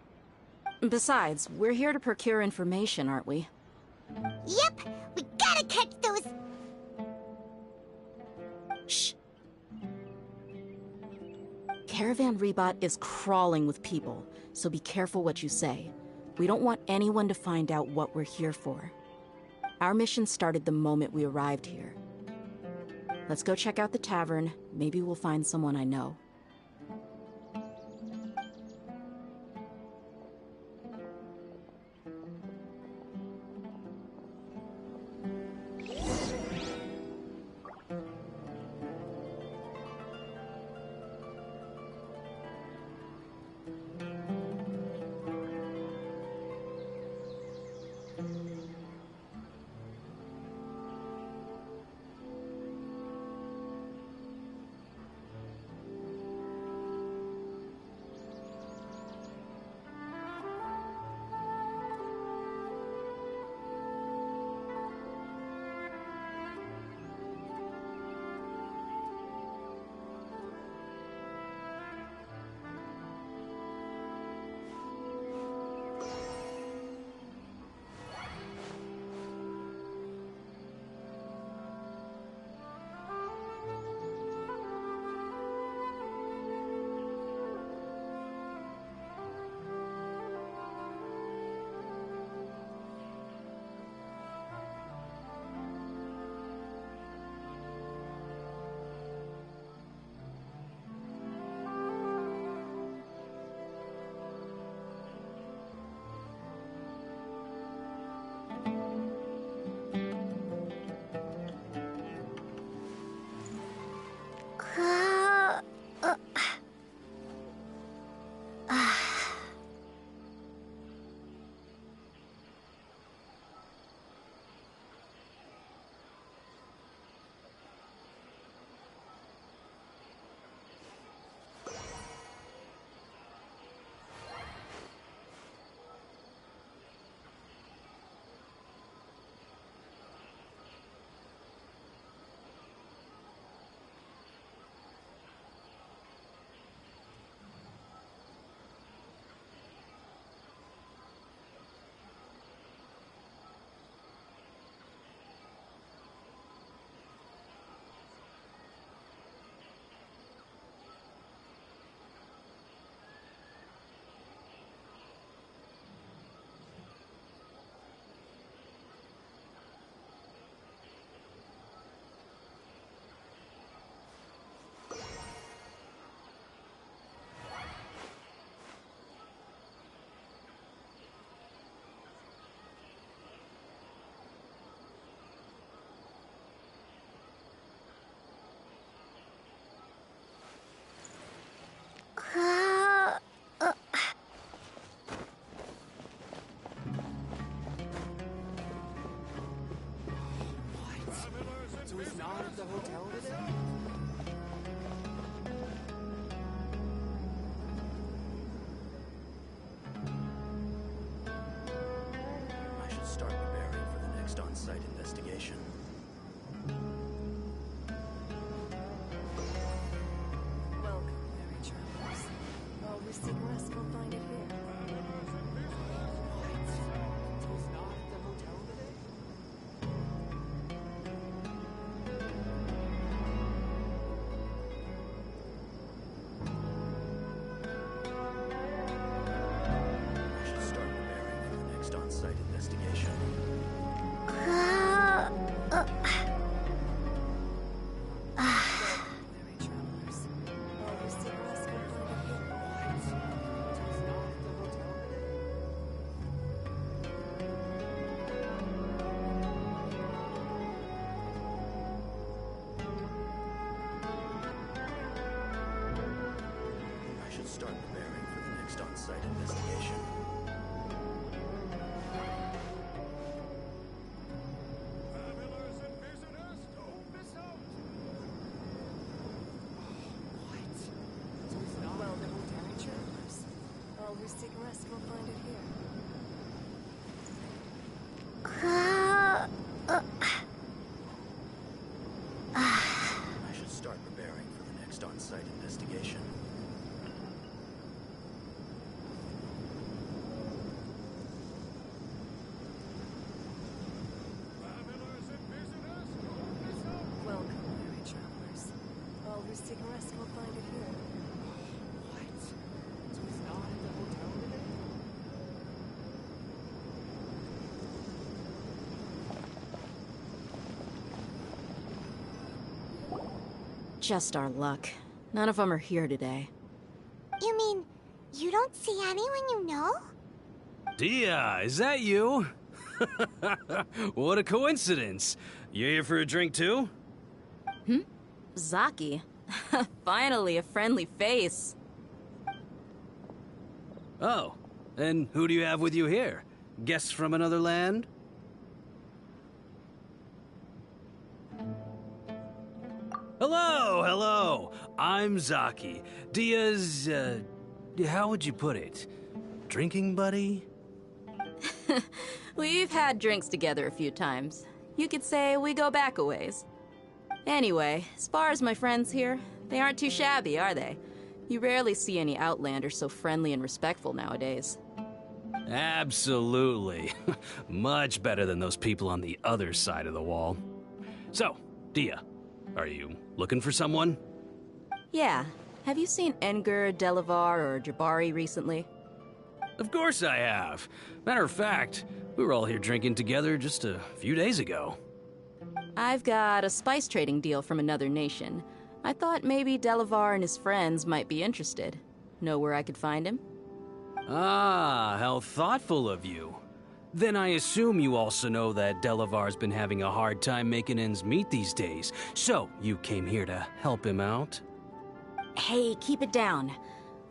Besides, we're here to procure information, aren't we? Yep, we gotta catch those... Shh. Caravan Rebot is crawling with people, so be careful what you say. We don't want anyone to find out what we're here for. Our mission started the moment we arrived here. Let's go check out the tavern. Maybe we'll find someone I know. next on-site investigation. Welcome, weary travelers. All who seek rest will find it here. I should start preparing for the next on-site investigation. Weary travelers. All who seek rest will find it here. I should start preparing for the next on-site investigation. Welcome, weary travelers. All who seek rest will find it here. I should start preparing for the next on-site investigation. Welcome, weary travelers. All who seek rest will find it here. Just our luck. None of them are here today. You mean you don't see anyone you know? Dia, is that you? What a coincidence. You here for a drink too? Zaki. Finally, a friendly face. Oh, and who do you have with you here? Guests from another land? Hello, hello. I'm Zaki. Dia's, how would you put it? Drinking buddy? We've had drinks together a few times. You could say we go back a ways. Anyway, as far as my friends here, they aren't too shabby, are they? You rarely see any Outlanders so friendly and respectful nowadays. Absolutely. Much better than those people on the other side of the wall. So, Dia, are you looking for someone? Yeah. Have you seen Engur, Delavar, or Jabari recently? Of course I have. Matter of fact, we were all here drinking together just a few days ago. I've got a spice trading deal from another nation. I thought maybe Delavar and his friends might be interested. Know where I could find him? Ah, how thoughtful of you. Then I assume you also know that Delavar's been having a hard time making ends meet these days, so you came here to help him out? Hey, keep it down.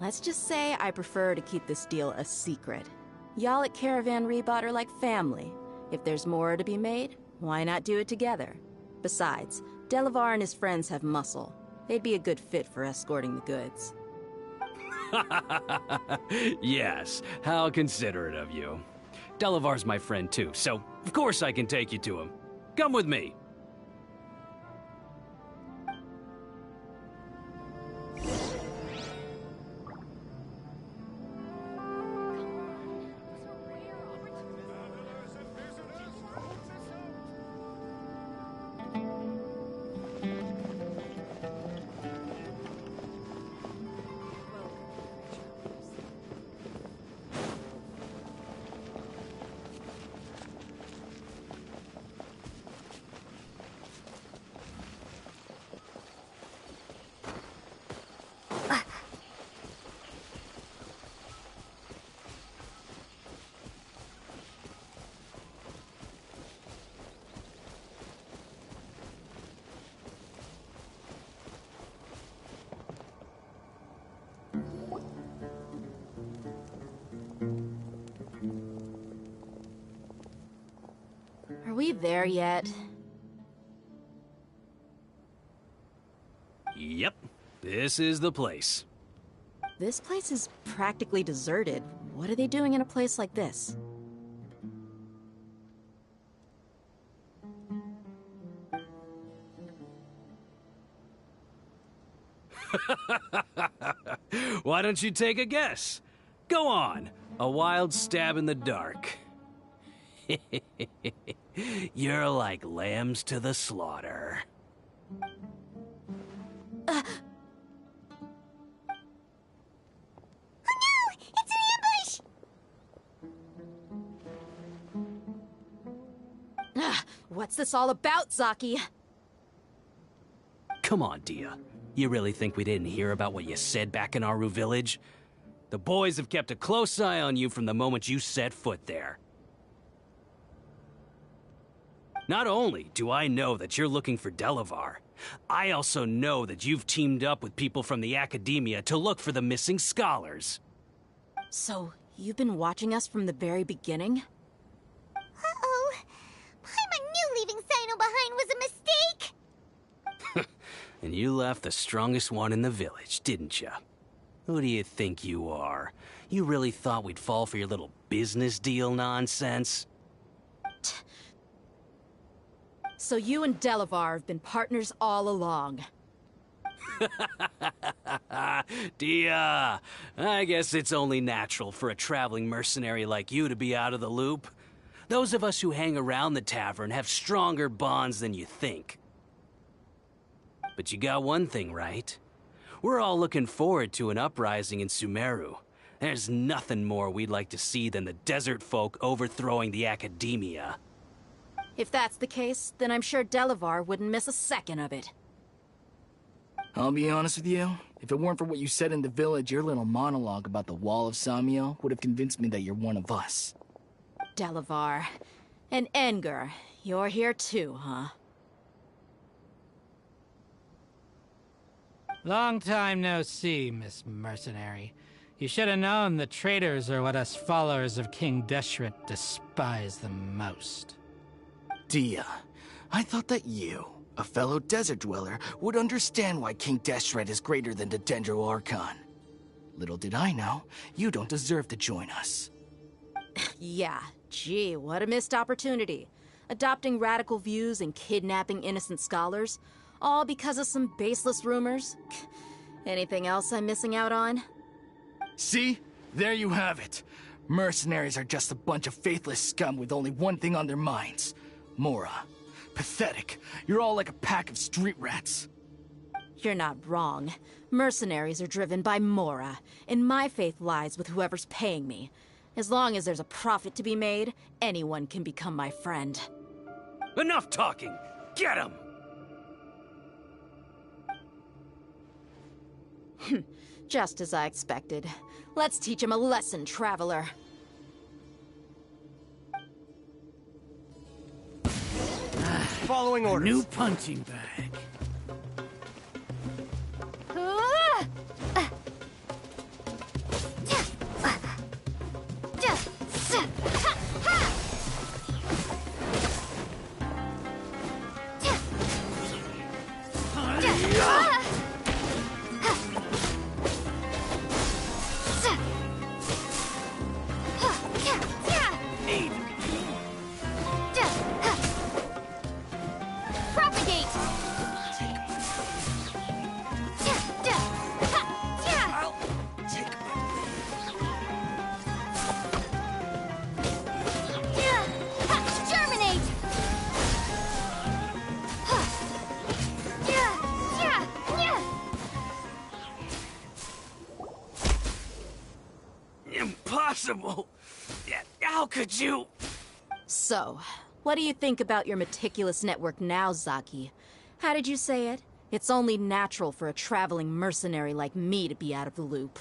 Let's just say I prefer to keep this deal a secret. Y'all at Caravan Rebot are like family. If there's more to be made, why not do it together? Besides, Delavar and his friends have muscle. They'd be a good fit for escorting the goods. Yes, how considerate of you. Delavar's my friend too, so of course I can take you to him. Come with me. Are we there yet? Yep, this is the place. This place is practically deserted. What are they doing in a place like this? Why don't you take a guess? Go on, a wild stab in the dark. You're like lambs to the slaughter. What's this all about, Zaki? Come on, Dia. You really think we didn't hear about what you said back in Aru village? The boys have kept a close eye on you from the moment you set foot there. Not only do I know that you're looking for Delavar, I also know that you've teamed up with people from the Academia to look for the missing scholars. So, you've been watching us from the very beginning? Uh-oh. Paimon knew leaving Sino behind was a mistake! And you left the strongest one in the village, didn't you? Who do you think you are? You really thought we'd fall for your little business deal nonsense? So you and Delavar have been partners all along. Dia, I guess it's only natural for a traveling mercenary like you to be out of the loop. Those of us who hang around the tavern have stronger bonds than you think. But you got one thing right. We're all looking forward to an uprising in Sumeru. There's nothing more we'd like to see than the desert folk overthrowing the Academia. If that's the case, then I'm sure Delavar wouldn't miss a second of it. I'll be honest with you. If it weren't for what you said in the village, your little monologue about the Wall of Samiel would have convinced me that you're one of us. Delavar. And Engar, you're here too, huh? Long time no see, Miss Mercenary. You should have known the traitors are what us followers of King Deshret despise the most. Dia, I thought that you, a fellow desert dweller, would understand why King Deshret is greater than the Dendro Archon. Little did I know, you don't deserve to join us. Yeah, gee, what a missed opportunity. Adopting radical views and kidnapping innocent scholars, all because of some baseless rumors. Anything else I'm missing out on? See? There you have it. Mercenaries are just a bunch of faithless scum with only one thing on their minds. Mora. Pathetic. You're all like a pack of street rats. You're not wrong. Mercenaries are driven by Mora, and my faith lies with whoever's paying me. As long as there's a profit to be made, anyone can become my friend. Enough talking! Get him! Just as I expected. Let's teach him a lesson, traveler. Following orders. New punching bag. Impossible! How could you? So, what do you think about your meticulous network now, Zaki? How did you say it? It's only natural for a traveling mercenary like me to be out of the loop.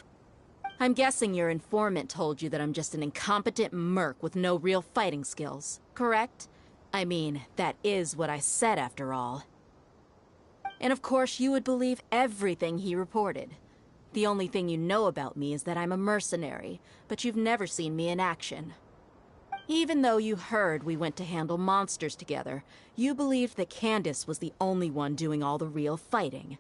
I'm guessing your informant told you that I'm just an incompetent merc with no real fighting skills, correct? I mean, that is what I said after all. And of course you would believe everything he reported. The only thing you know about me is that I'm a mercenary, but you've never seen me in action. Even though you heard we went to handle monsters together, you believed that Candace was the only one doing all the real fighting.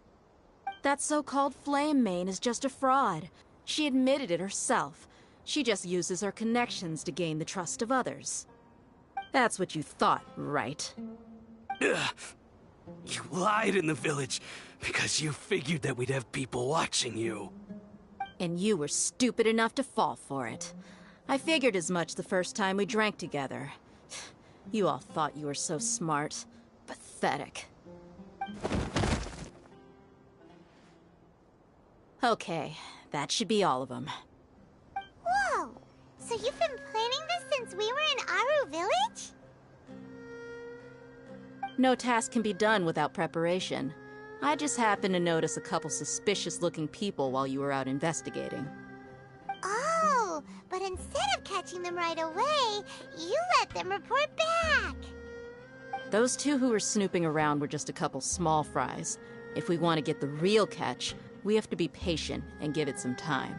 That so-called Flame Mane is just a fraud. She admitted it herself. She just uses her connections to gain the trust of others. That's what you thought, right? Ugh. You lied in the village. Because you figured that we'd have people watching you. And you were stupid enough to fall for it. I figured as much the first time we drank together. You all thought you were so smart. Pathetic. Okay, that should be all of them. Whoa! So you've been planning this since we were in Aru Village? No task can be done without preparation. I just happened to notice a couple suspicious-looking people while you were out investigating. Oh, but instead of catching them right away, you let them report back. Those two who were snooping around were just a couple small fries. If we want to get the real catch, we have to be patient and give it some time.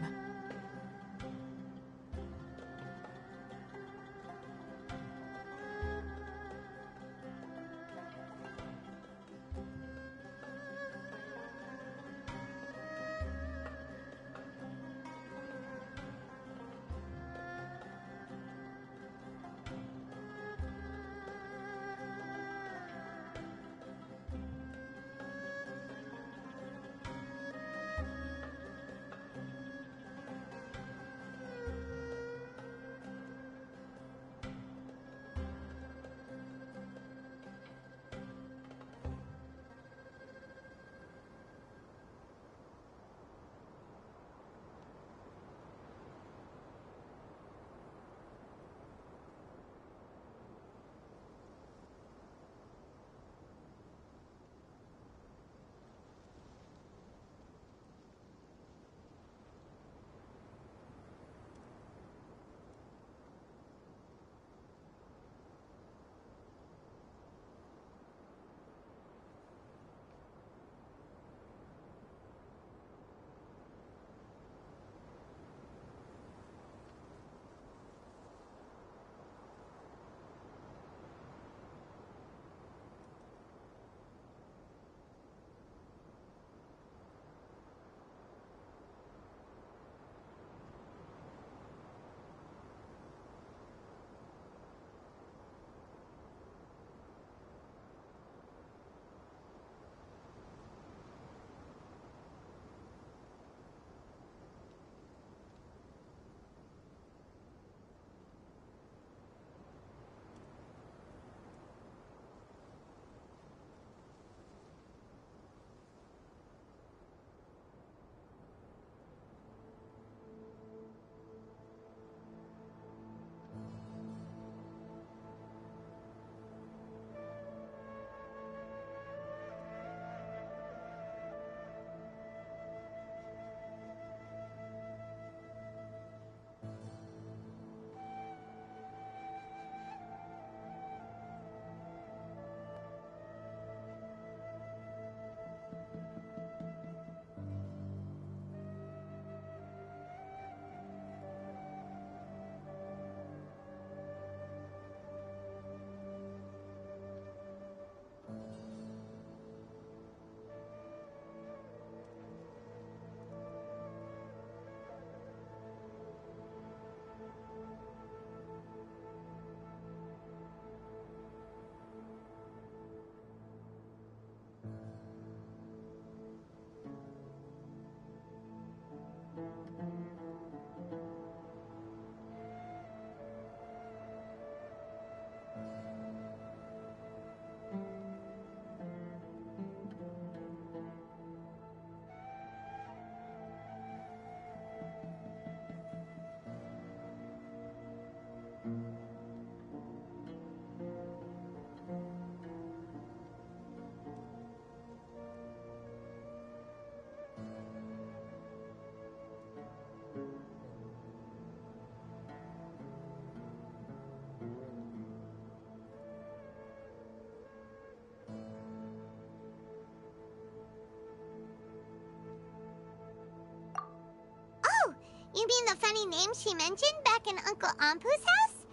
You mean the funny name she mentioned back in Uncle Ampu's house?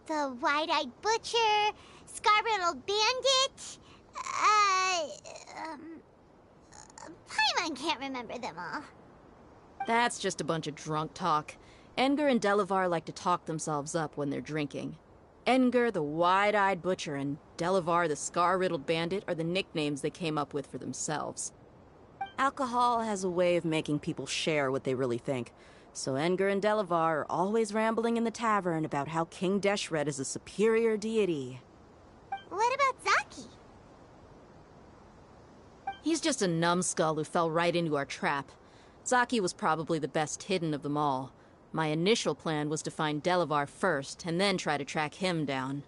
The wide-eyed butcher, scar-riddled bandit, Paimon can't remember them all. That's just a bunch of drunk talk. Edgar and Delavar like to talk themselves up when they're drinking. Edgar, the wide-eyed butcher, and Delavar, the scar-riddled bandit, are the nicknames they came up with for themselves. Alcohol has a way of making people share what they really think. So Edgar and Delavar are always rambling in the tavern about how King Deshret is a superior deity. What about Zaki? He's just a numbskull who fell right into our trap. Zaki was probably the best hidden of them all. My initial plan was to find Delavar first, and then try to track him down.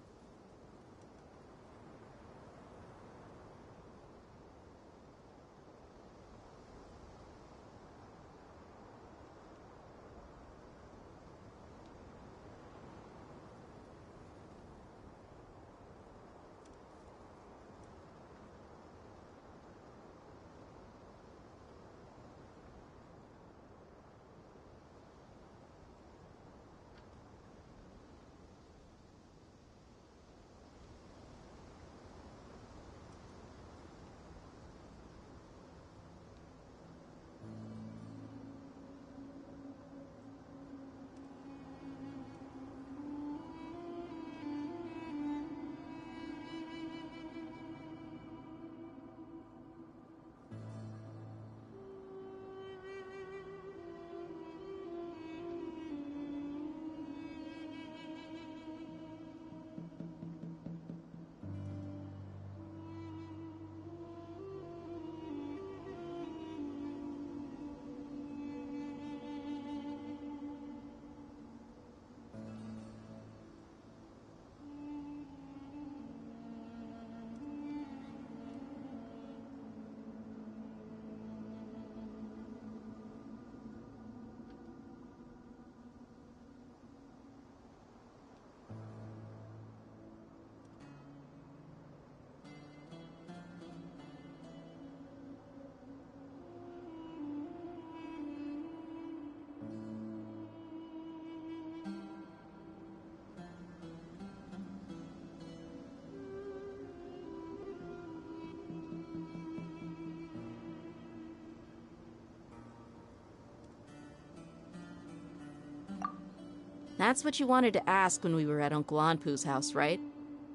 That's what you wanted to ask when we were at Uncle Anpu's house, right?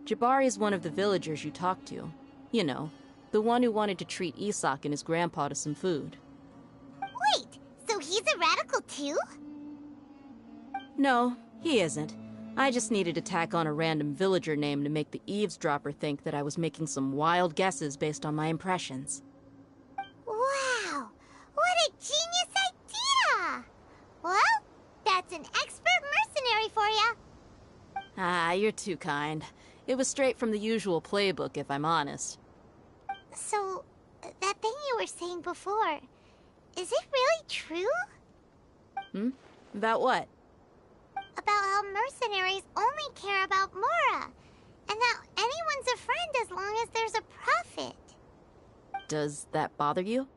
Jabari is one of the villagers you talked to. You know, the one who wanted to treat Isak and his grandpa to some food. Wait, so he's a radical too? No, he isn't. I just needed to tack on a random villager name to make the eavesdropper think that I was making some wild guesses based on my impressions. Wow, what a genius idea! Well, that's an expert mercenary for ya. Ah, you're too kind. It was straight from the usual playbook, if I'm honest. So, that thing you were saying before, is it really true? About what? About how mercenaries only care about Mora, and that anyone's a friend as long as there's a profit. Does that bother you?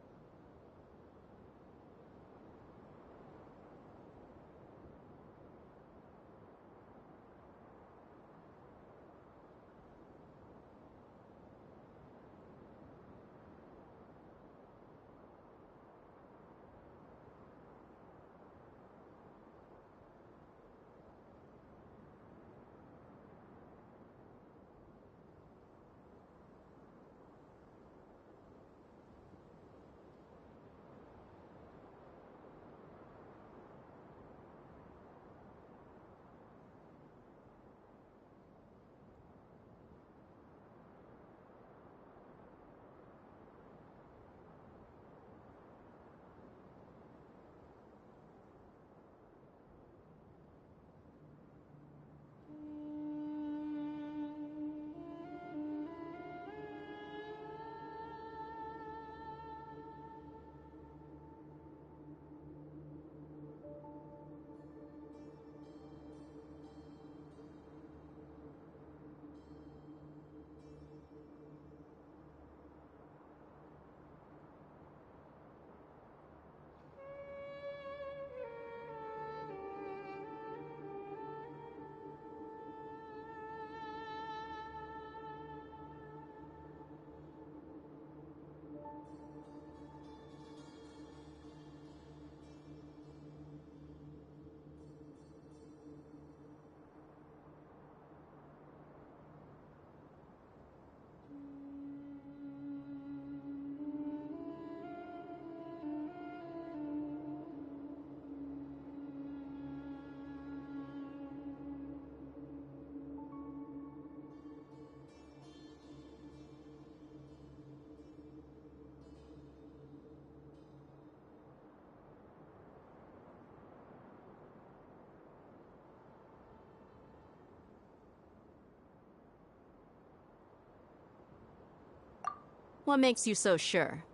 What makes you so sure?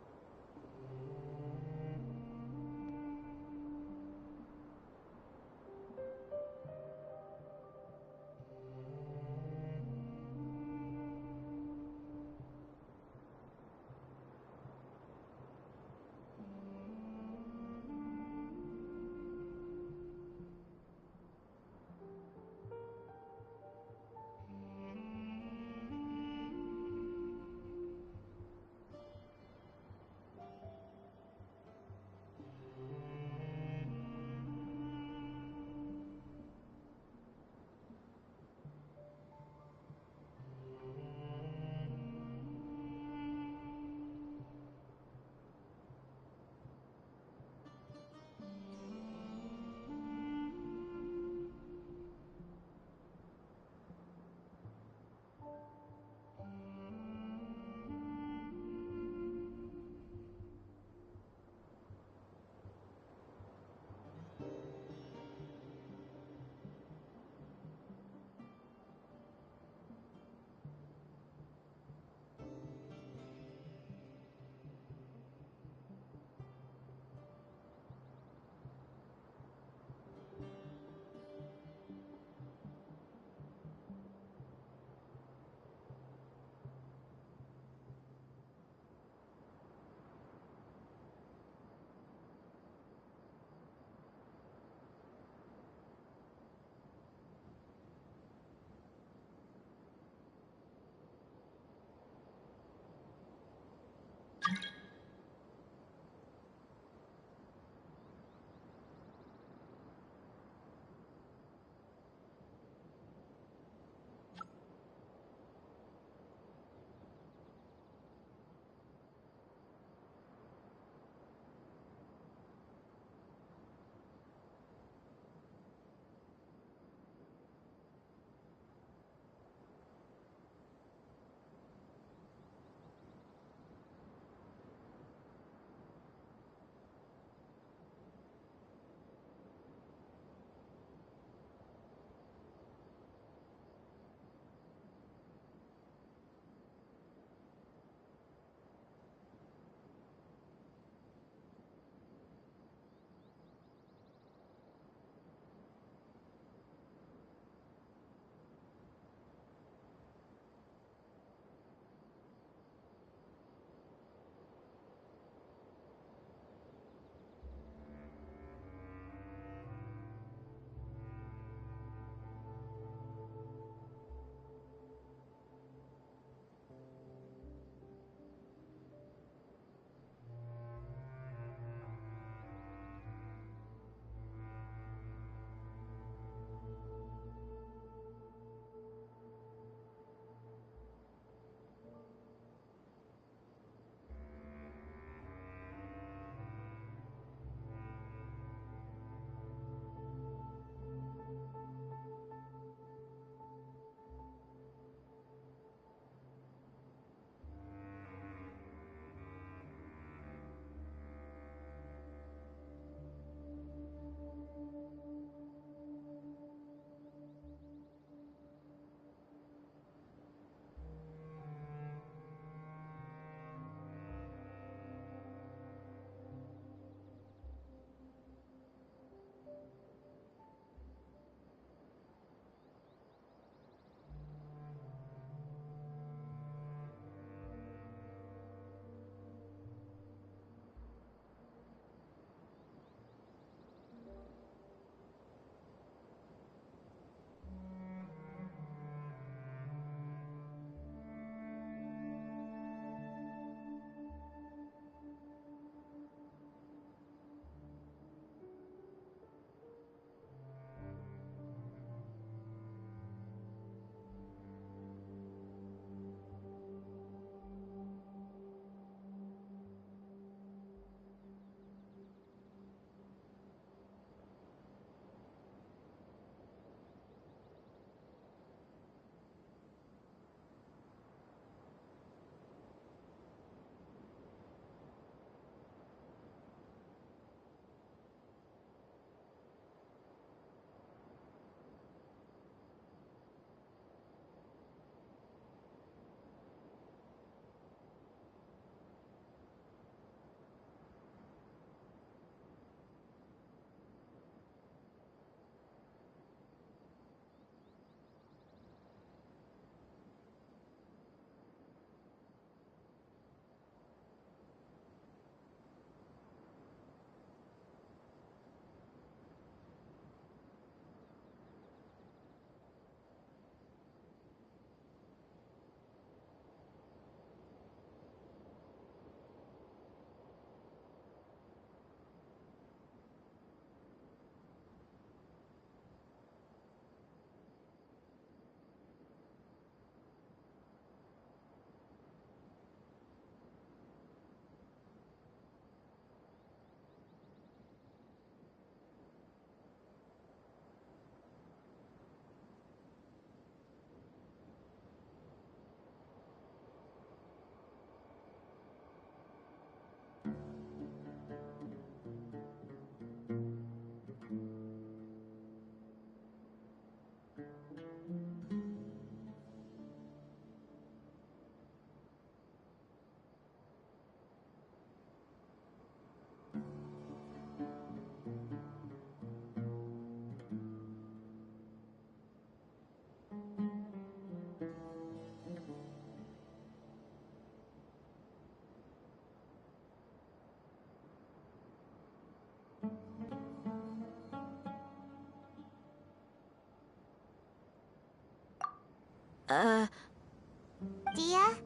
Dia,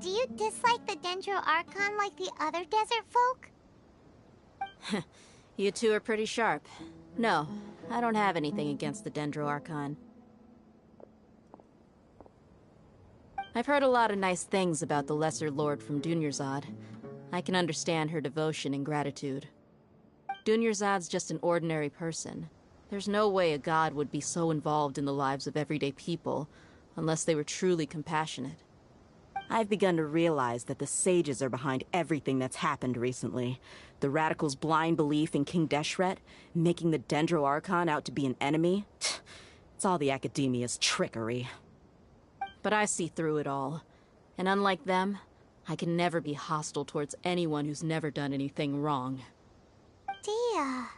do you dislike the Dendro Archon like the other desert folk? You two are pretty sharp. No, I don't have anything against the Dendro Archon. I've heard a lot of nice things about the Lesser Lord from Dunyarzad. I can understand her devotion and gratitude. Dunyarzad's just an ordinary person. There's no way a god would be so involved in the lives of everyday people, unless they were truly compassionate. I've begun to realize that the sages are behind everything that's happened recently. The radicals' blind belief in King Deshret, making the Dendro Archon out to be an enemy. It's all the Academia's trickery. But I see through it all. And unlike them, I can never be hostile towards anyone who's never done anything wrong. Dia.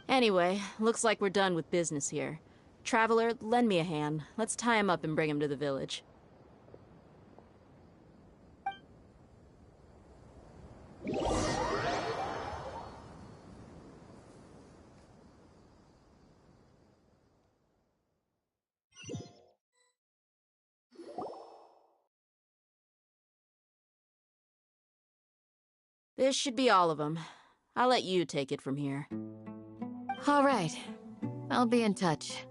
Anyway, looks like we're done with business here. Traveler, lend me a hand. Let's tie him up and bring him to the village. This should be all of them. I'll let you take it from here. All right. I'll be in touch.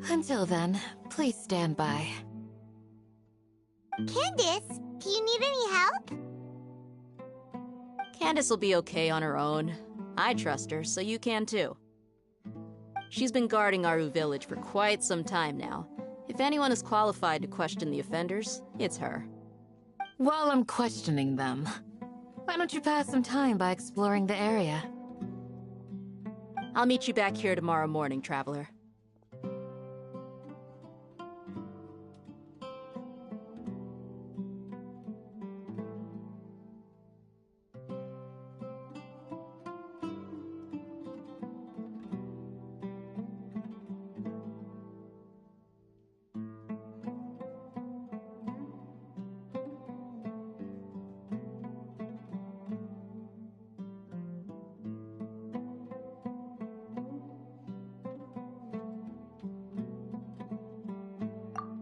Until then, please stand by. Candace, do you need any help? Candace will be okay on her own. I trust her, so you can too. She's been guarding Aru village for quite some time now. If anyone is qualified to question the offenders, it's her. While I'm questioning them, why don't you pass some time by exploring the area? I'll meet you back here tomorrow morning, Traveler.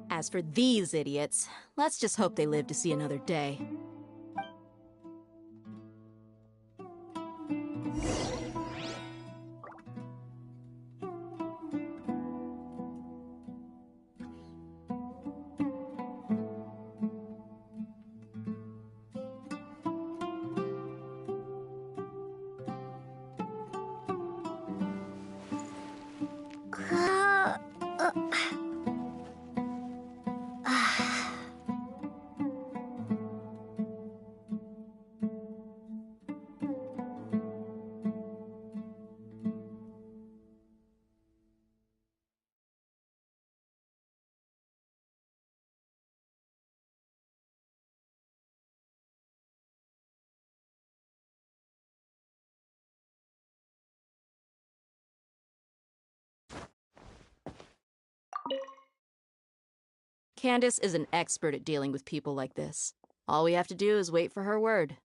As for these idiots, let's just hope they live to see another day. Candace is an expert at dealing with people like this. All we have to do is wait for her word.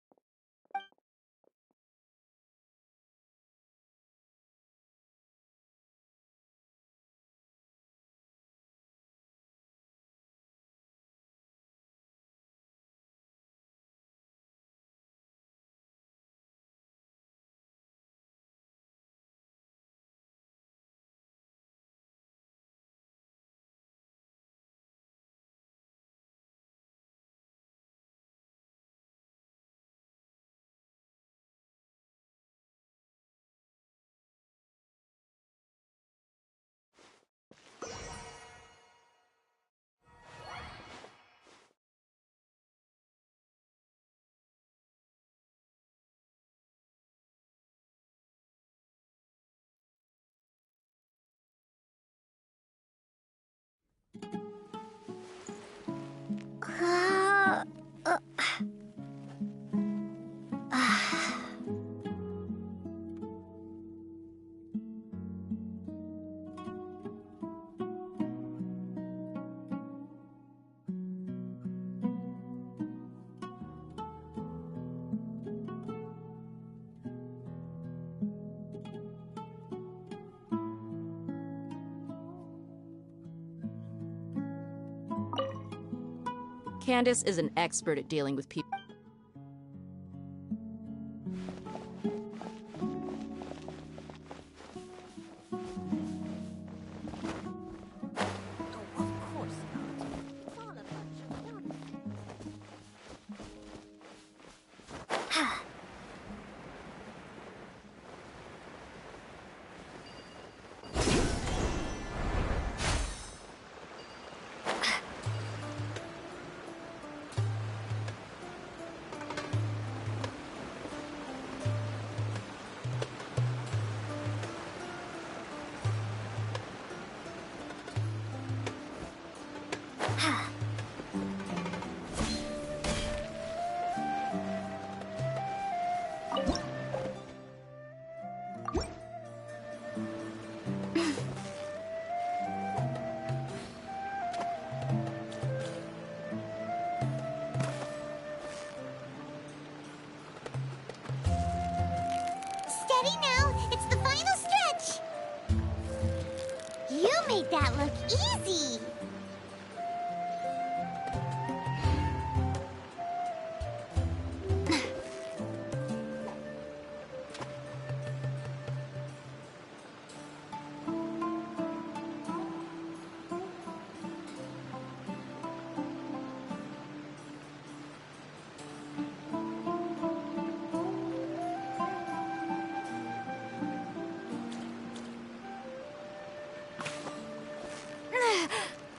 Candace is an expert at dealing with people. Steady now, it's the final stretch. You made that look easy.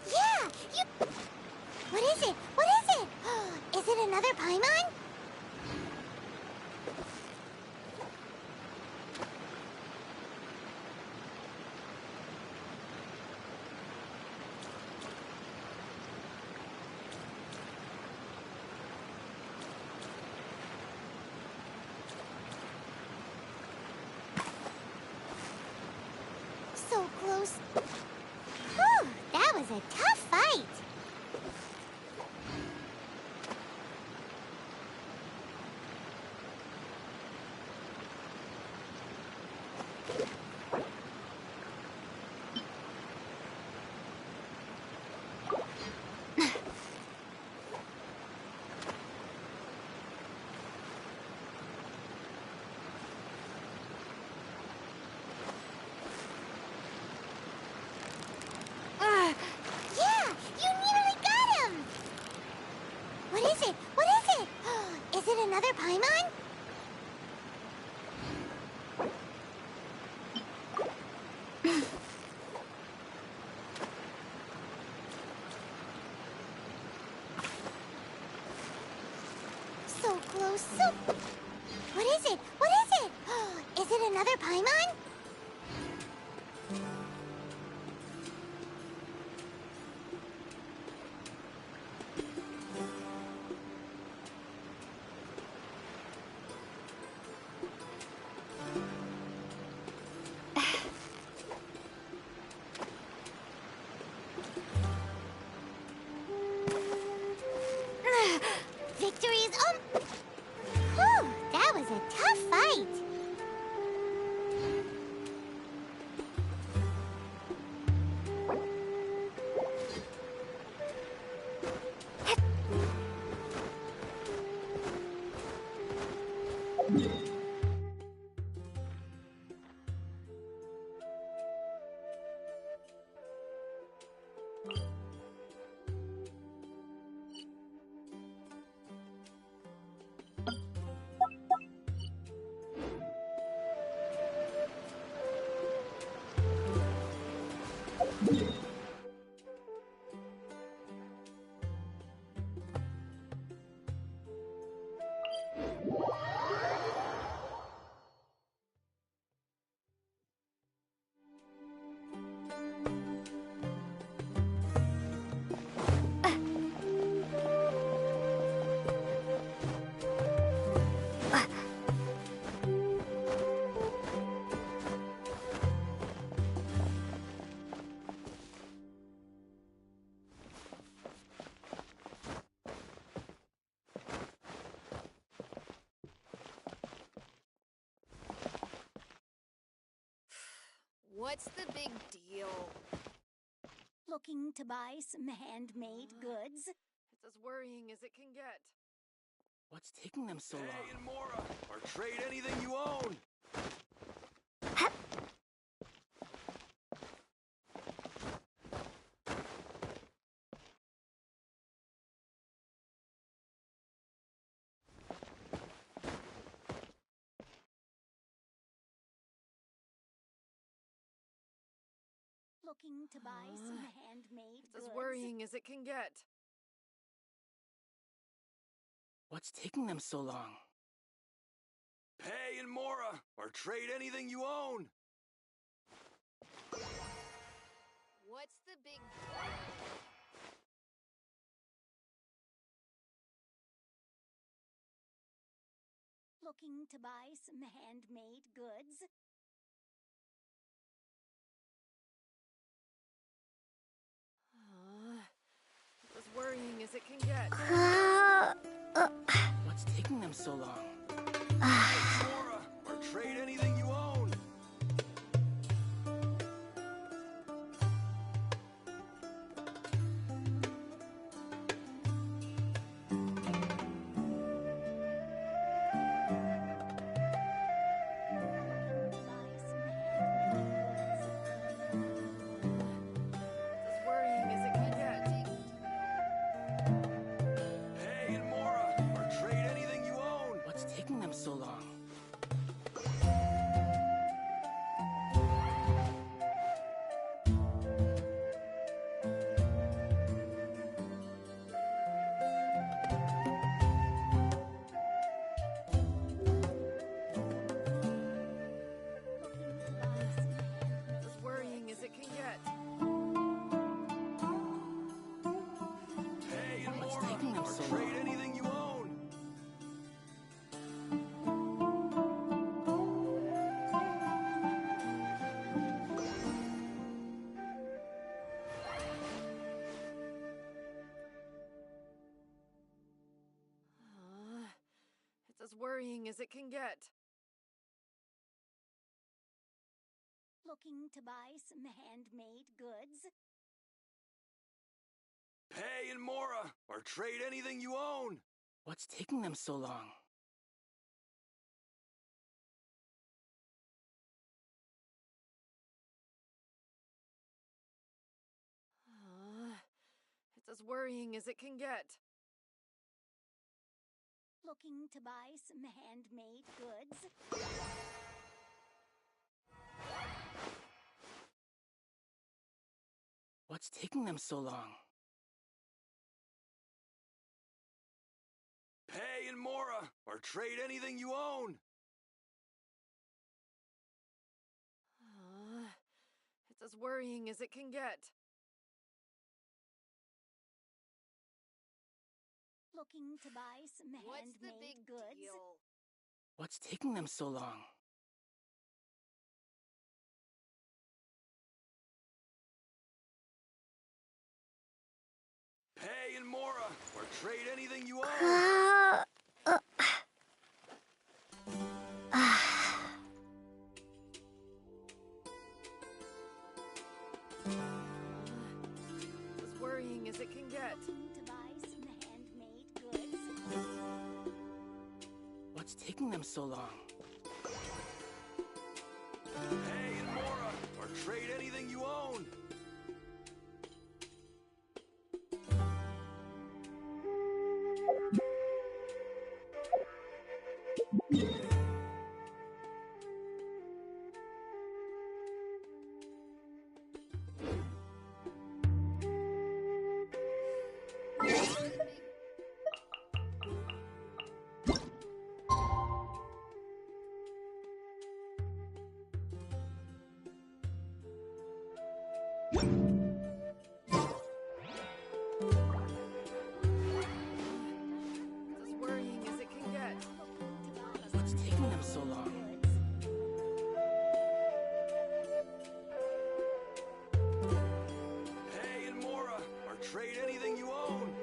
Yeah, you... What is it? What is it? Is it another Paimon? So close. Whew, that was a tough fight. Yeah, you nearly got him! What is it? What is it? Is it another Paimon? So close, so... What is it? What is it? Is it another Paimon? Victory is Whew, that was a tough fight. What's the big deal? Looking to buy some handmade goods? It's as worrying as it can get. What's taking them so long? Hey, and Mora, or trade anything you own. Looking to buy some handmade It's goods. as worrying as it can get. What's taking them so long? Pay and Mora, or trade anything you own. What's the big Looking to buy some handmade goods. It's as worrying as it can get. What's taking them so long? Mora, or trade anything you own. It's as worrying as it can get. Hey, and Mora, or trade anything you own. What's taking them so long? It's as worrying as it can get. Hey, and What's Mora, taking them or so trade long? anything you own. It's as worrying as it can get. Looking to buy some handmade goods. Pay and Mora, or trade anything you own. What's taking them so long? It's as worrying as it can get. Looking to buy some handmade goods. What's taking them so long? Pay and Mora, or trade anything you own. It's as worrying as it can get. Looking to buy some What's the handmade big goods. deal? What's taking them so long? Pay and Mora, or trade anything you own. It's as worrying as it can get. Looking to buy some handmade goods. What's taking them so long? Pay and Mora, or trade anything you own. It's as worrying as it can get. What's taking them so long? Pay and Mora, or trade anything you own.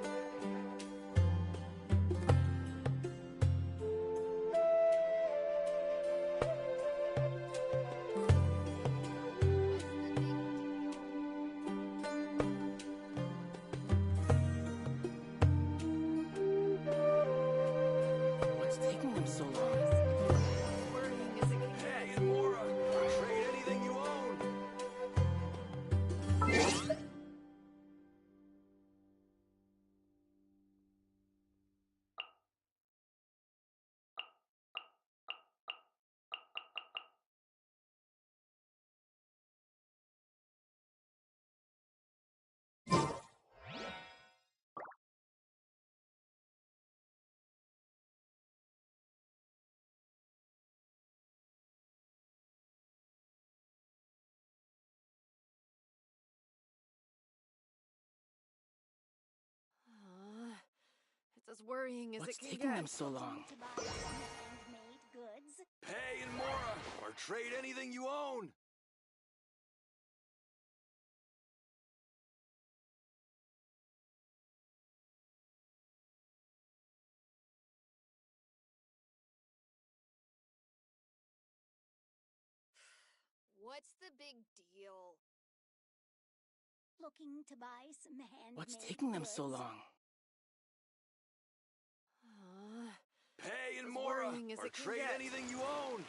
as worrying as What's it can taking get. them so long? To buy some handmade goods. Pay in Mora, or trade anything you own! What's the big deal? Looking to buy some handmade What's taking them so goods. long? Pay in As Mora, worrying as or it can trade get. anything you own!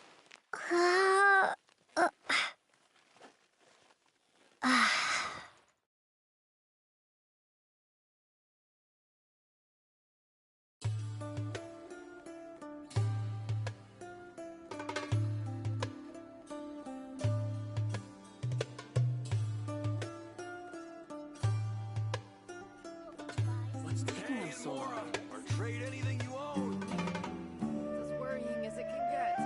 What's taking them Pay in so Mora, long? or trade anything you own! As worrying as it can get.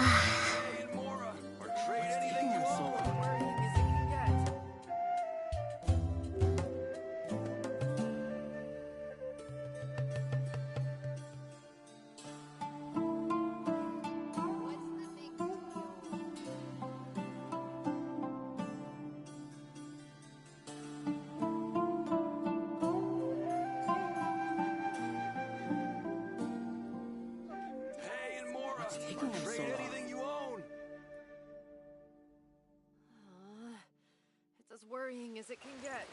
Pay in Mora, or trade What's anything taking you them so own! long? Worrying as it can get. What's the big deal? Pay in Mora, What's or taking them so trade long? anything you own! It's as worrying as it can get.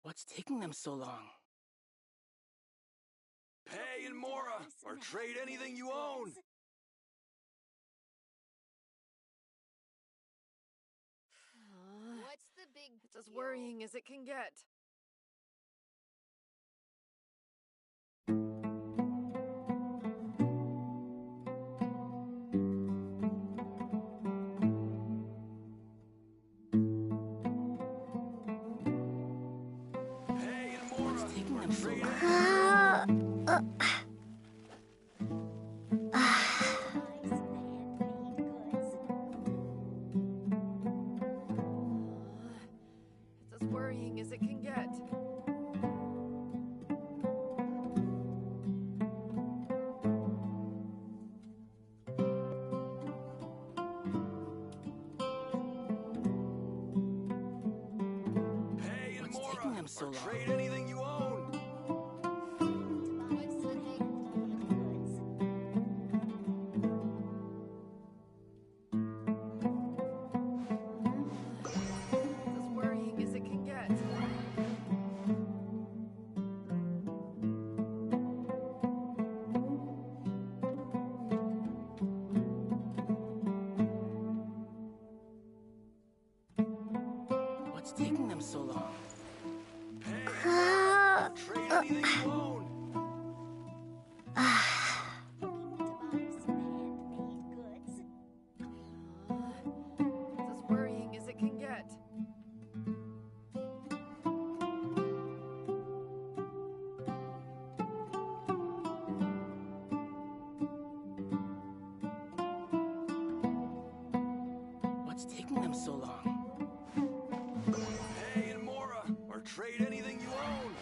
What's taking them so long? Pay in Mora, or trade anything you own! What's the big It's as worrying as it can get. Pay in Mora, What's taking or them so trade long? anything you own! It's as worrying as it can get. Pay in What's Mora, taking them so or long? trade anything you own! To buy some handmade goods. It's as worrying as it can get. What's taking them so long? Pay in Mora, or trade anything you own! Looking to buy some handmade goods. It's as worrying as it can get. What's taking them so long? Pay in Mora, or trade anything you own!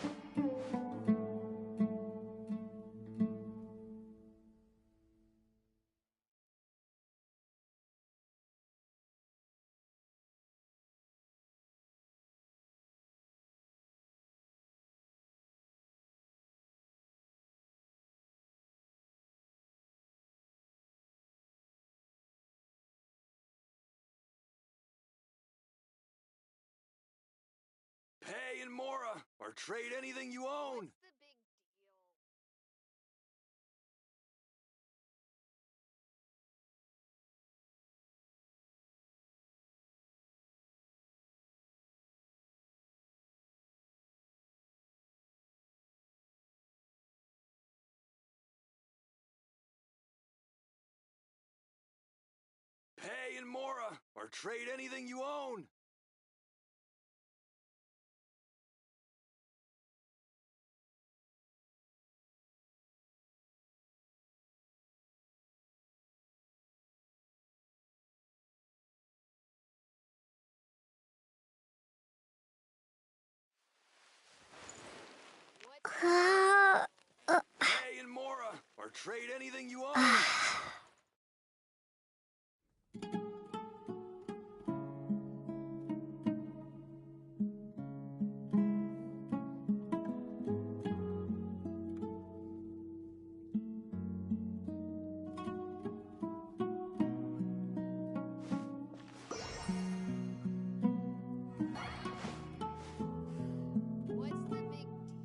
Pay in Mora, or trade anything you own! What's the big in Mora, or trade anything you own. Pay in Mora, or trade anything you own.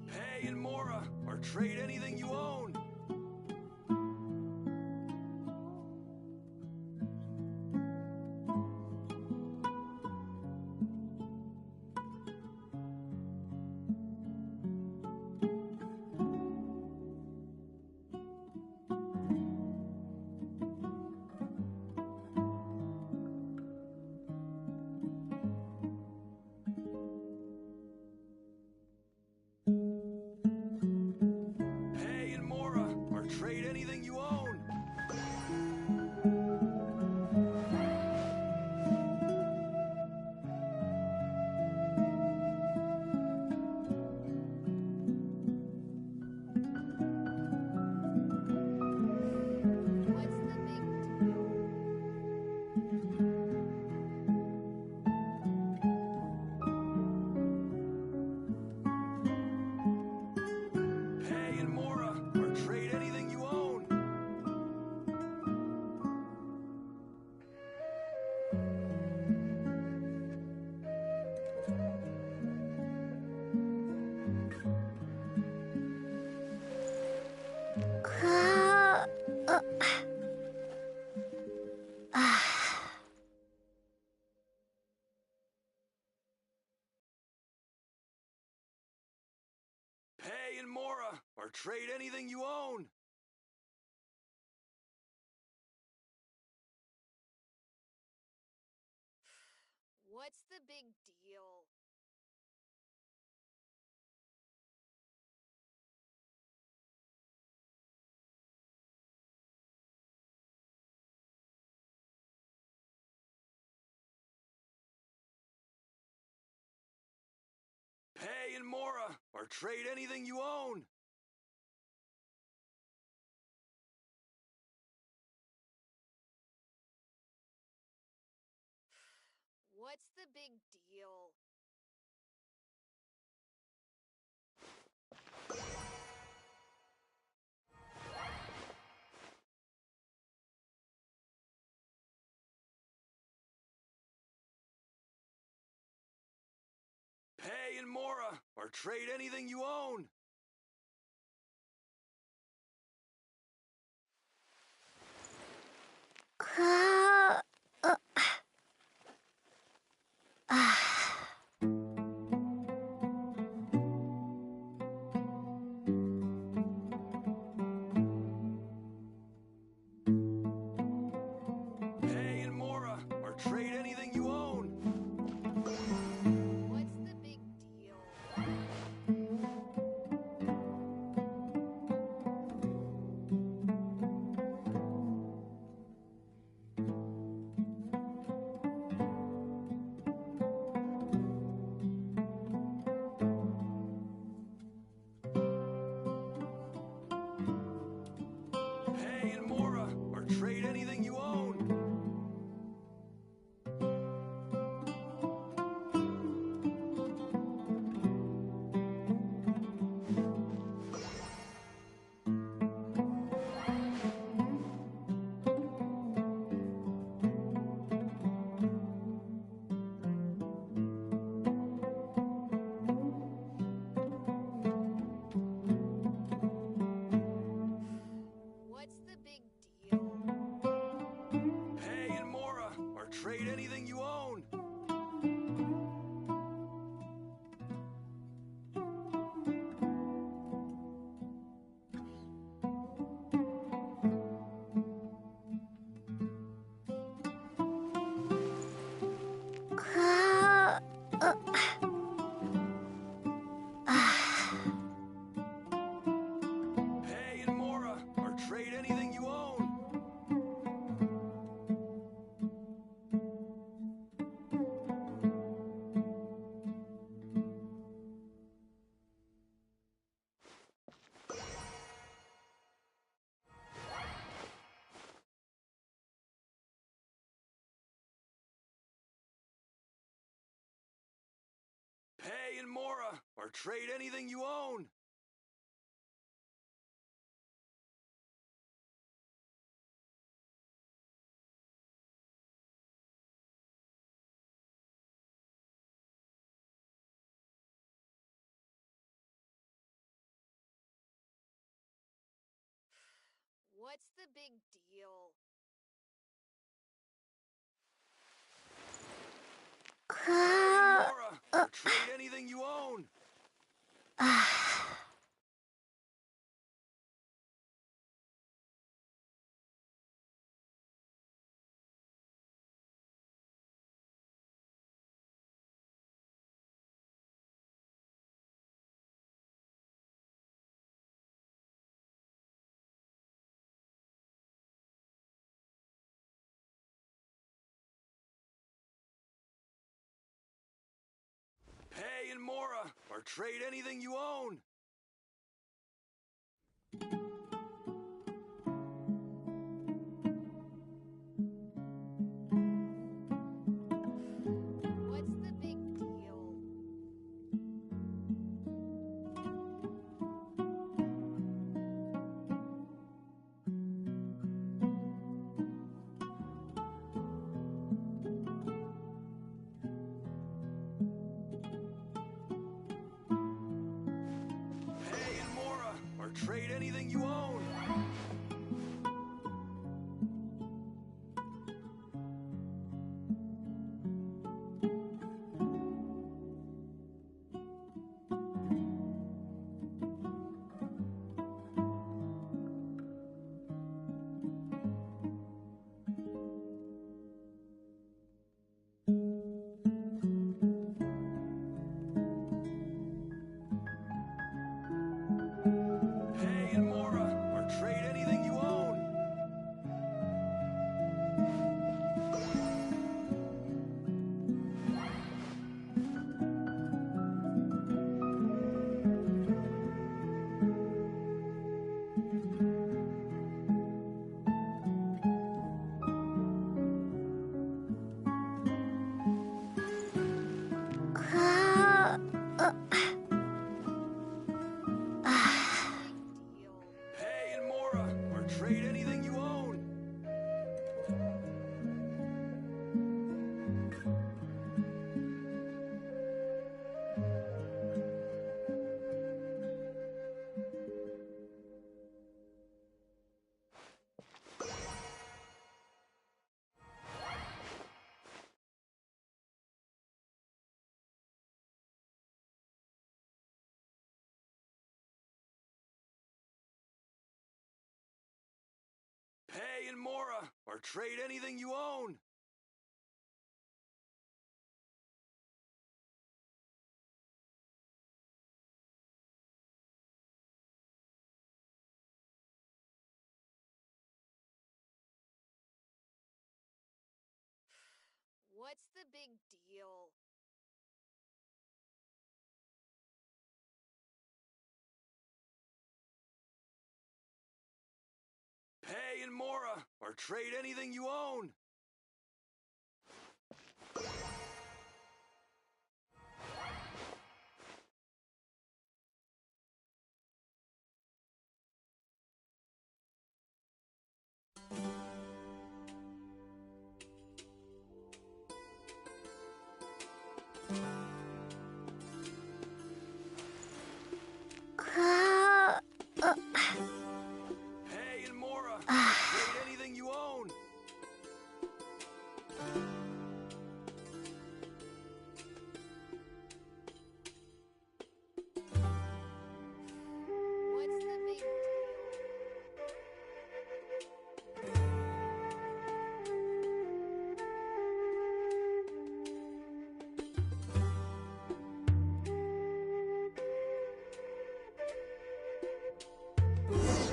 Pay in Mora, or trade anything you own. Pay in Mora, or trade anything you own. Pay in Mora, or trade anything you own. Pay in Mora, or trade anything you own. What's the big deal? Pay in Mora, or trade anything you own. What's the big deal? Pay in Mora, or trade anything you own. Pay in Mora, or trade anything you own. What's the big deal? in Mora, or trade anything you own. What's the big deal? Pay in Mora, or trade anything you own. Pay in Mora, or trade anything you own. What's the big deal? Pay in Mora, or trade anything you own. Pay in Mora, or trade anything you own. Pay in Mora, or trade anything you own. Pay in Mora, or trade anything you own. What's the big deal? Pay in Mora, or trade anything you own. Pay in Mora, or trade anything you own. What's the big deal?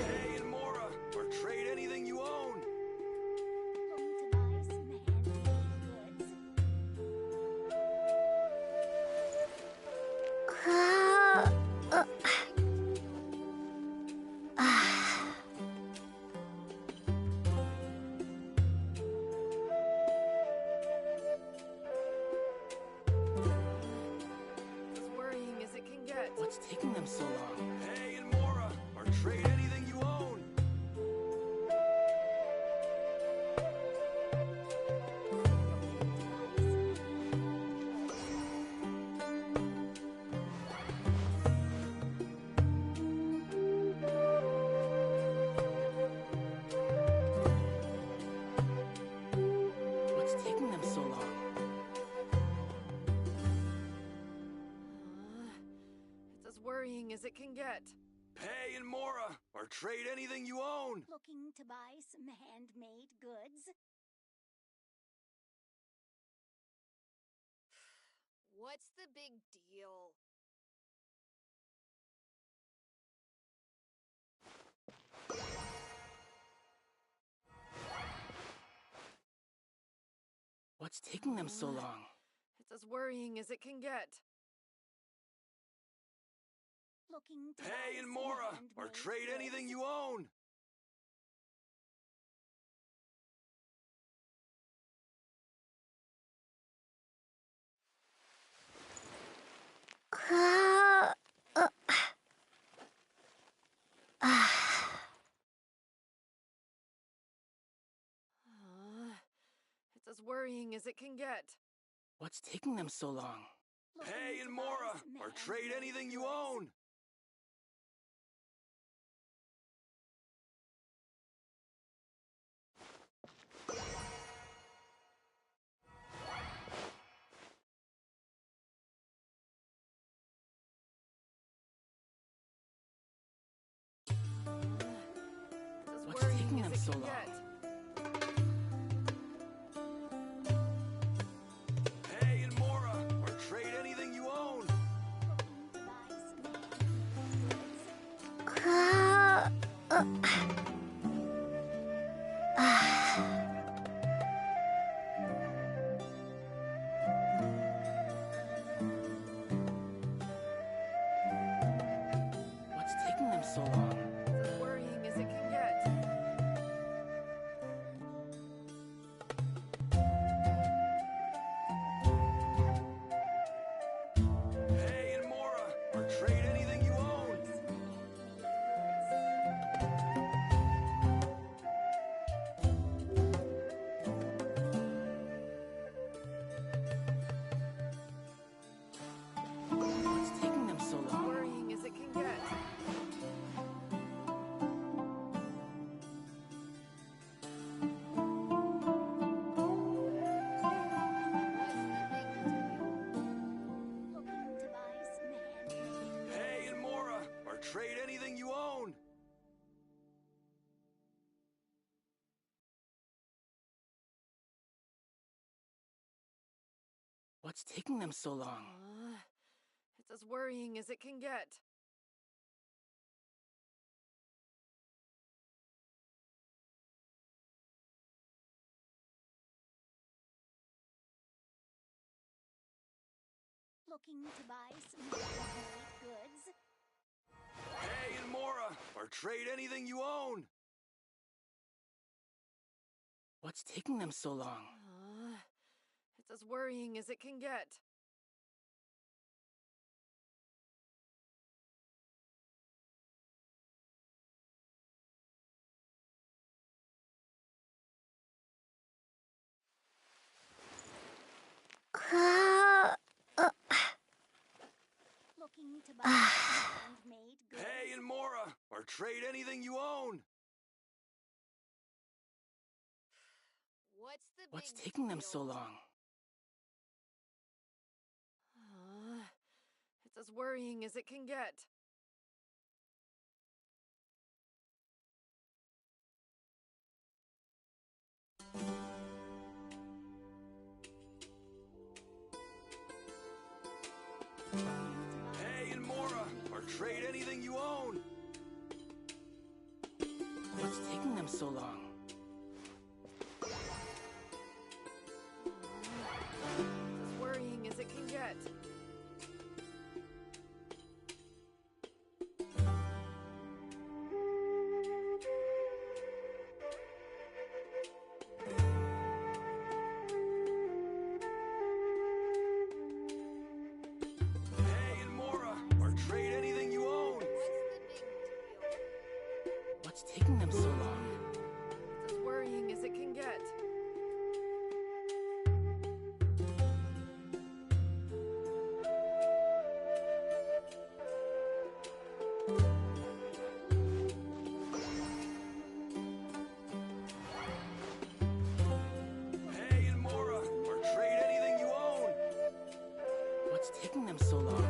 Pay in Mora, or trade anything you own. Looking to buy some handmade goods? What's the big deal? What's taking them so long? It's as worrying as it can get. Looking to Pay in Mora, or trade anything you own. It's as worrying as it can get. What's taking them so long? Pay in Mora, or trade anything you own. What's taking them so long? Pay in Mora, or trade anything you own. What's taking them so long? It's as worrying as it can get. Pay in Mora, or trade anything you own. What's taking them so long? Worrying as it can get. Looking to buy some handmade Pay in Mora, or trade anything you own. What's taking them so long? It's as worrying as it can get. Looking to buy some handmade goods? Pay in Mora, or trade anything you own. What's taking them so long? It's as worrying as it can get. Looking to buy some handmade goods? Pay in Mora, or trade anything you own. What's the What's big taking them deal? so long? It's as worrying as it can get. Pay in Mora, or trade anything you own. What's taking them so long? It's as worrying as it can get. Pay in Mora, or trade anything you own. What's taking them so long? It's as worrying as it can get. Pay in Mora, or trade anything you own. What's taking them so long?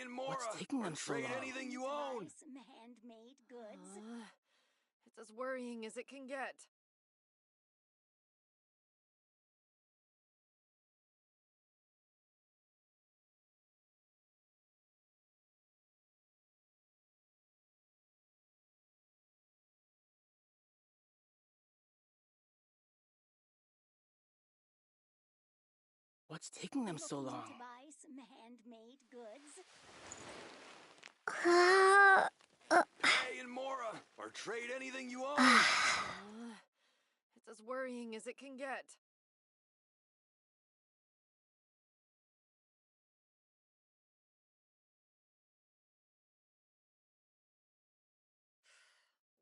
and Mora, What's taking them so trade long? anything you own. Buy some handmade goods. It's as worrying as it can get. What's taking them so Looking long? to buy some handmade goods. Pay and Mora, or trade anything you own. It's as worrying as it can get.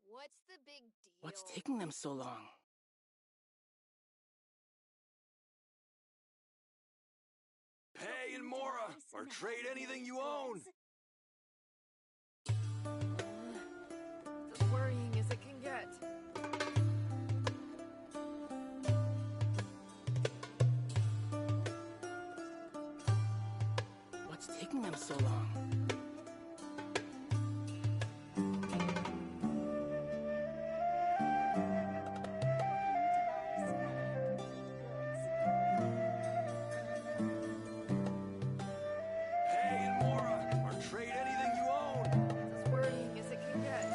What's the big deal? What's taking them so long? Pay and Mora, or trade anything you own. It's as worrying as it can get. What's taking them so long? Pay and Mora, or trade anything you own. It's as worrying as it can get.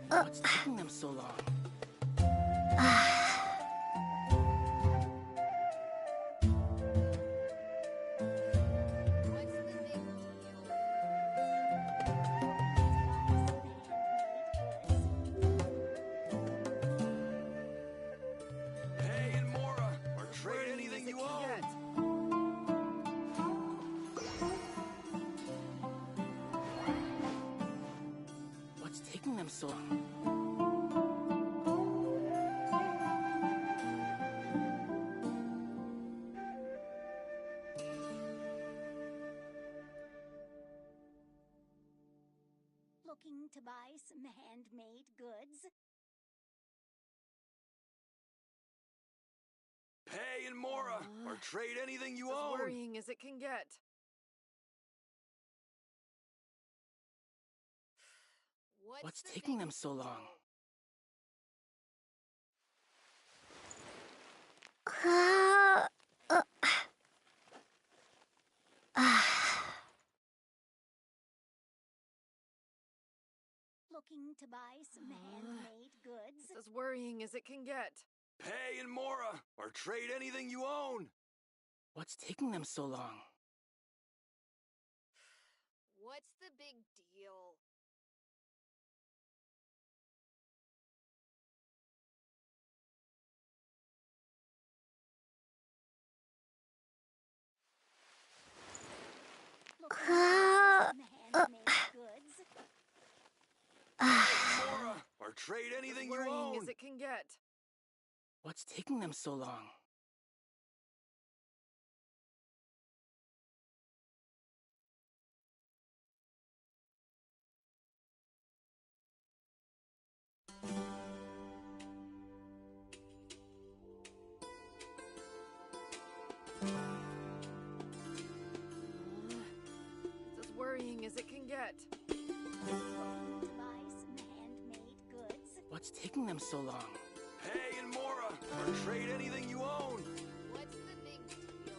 What's taking them so long? What's the big deal? Pay and Mora, or trade anything you own. What's taking them so long? Looking to buy some handmade goods. Pay and Mora, or trade anything you It's as own. worrying as it can get. What's taking them so long? Looking to buy some handmade goods. It's as worrying as it can get. Pay and Mora, or trade anything you own. What's taking them so long? What's the big deal? Looking to buy some handmade goods. Mora, or trade anything you Worrying own. as it can get. What's taking them so long? It's as worrying as it can get. Looking to buy some handmade goods. What's taking them so long? Pay and Mora, or trade anything you own. What's the big deal?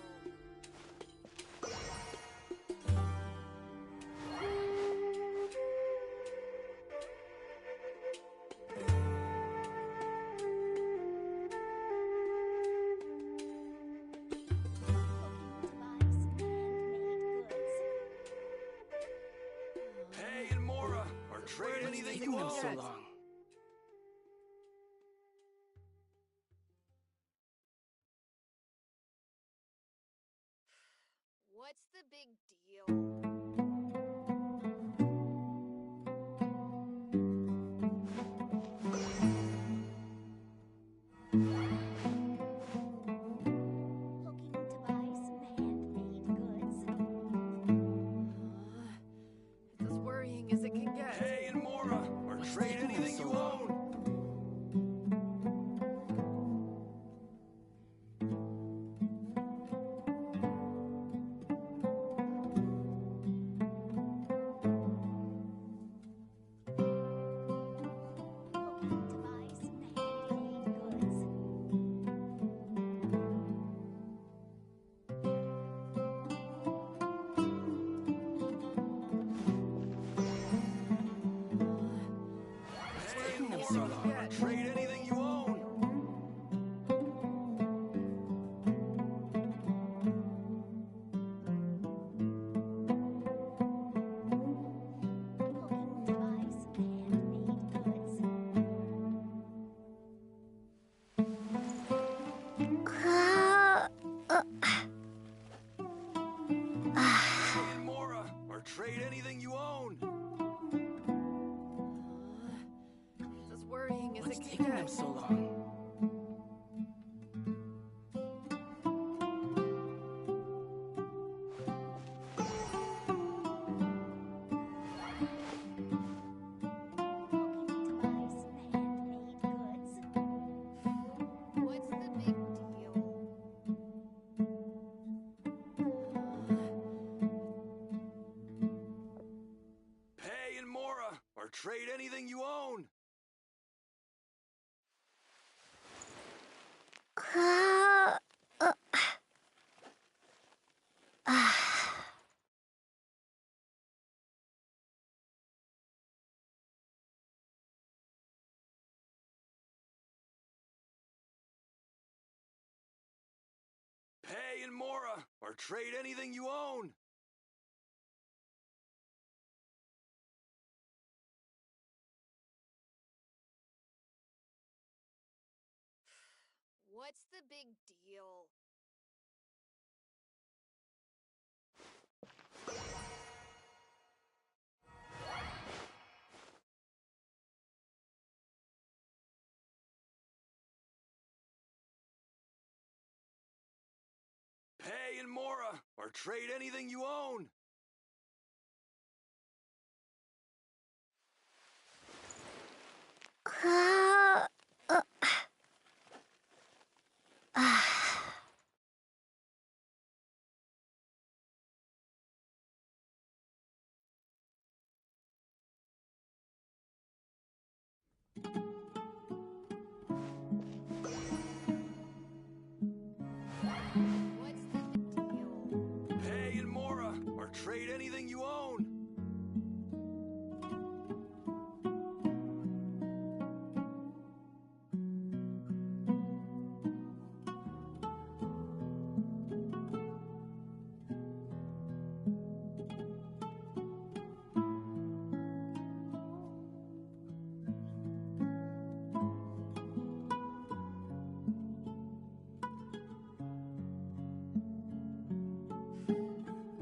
Pay and Mora, or trade anything Taking you them so own. long? What's the big deal? Looking to buy some handmade goods. It's as worrying as it can get. Pay and Mora, or trade taking them anything so you long? own. trade anything you own. This worrying What's isn't taking them so long? What's the big deal? Pay in Mora, or trade anything you own. Pay in Mora, or trade anything you own. What's the big deal? Pay in Mora, or trade anything you own. What's the big deal? Pay in Mora, or trade anything you own.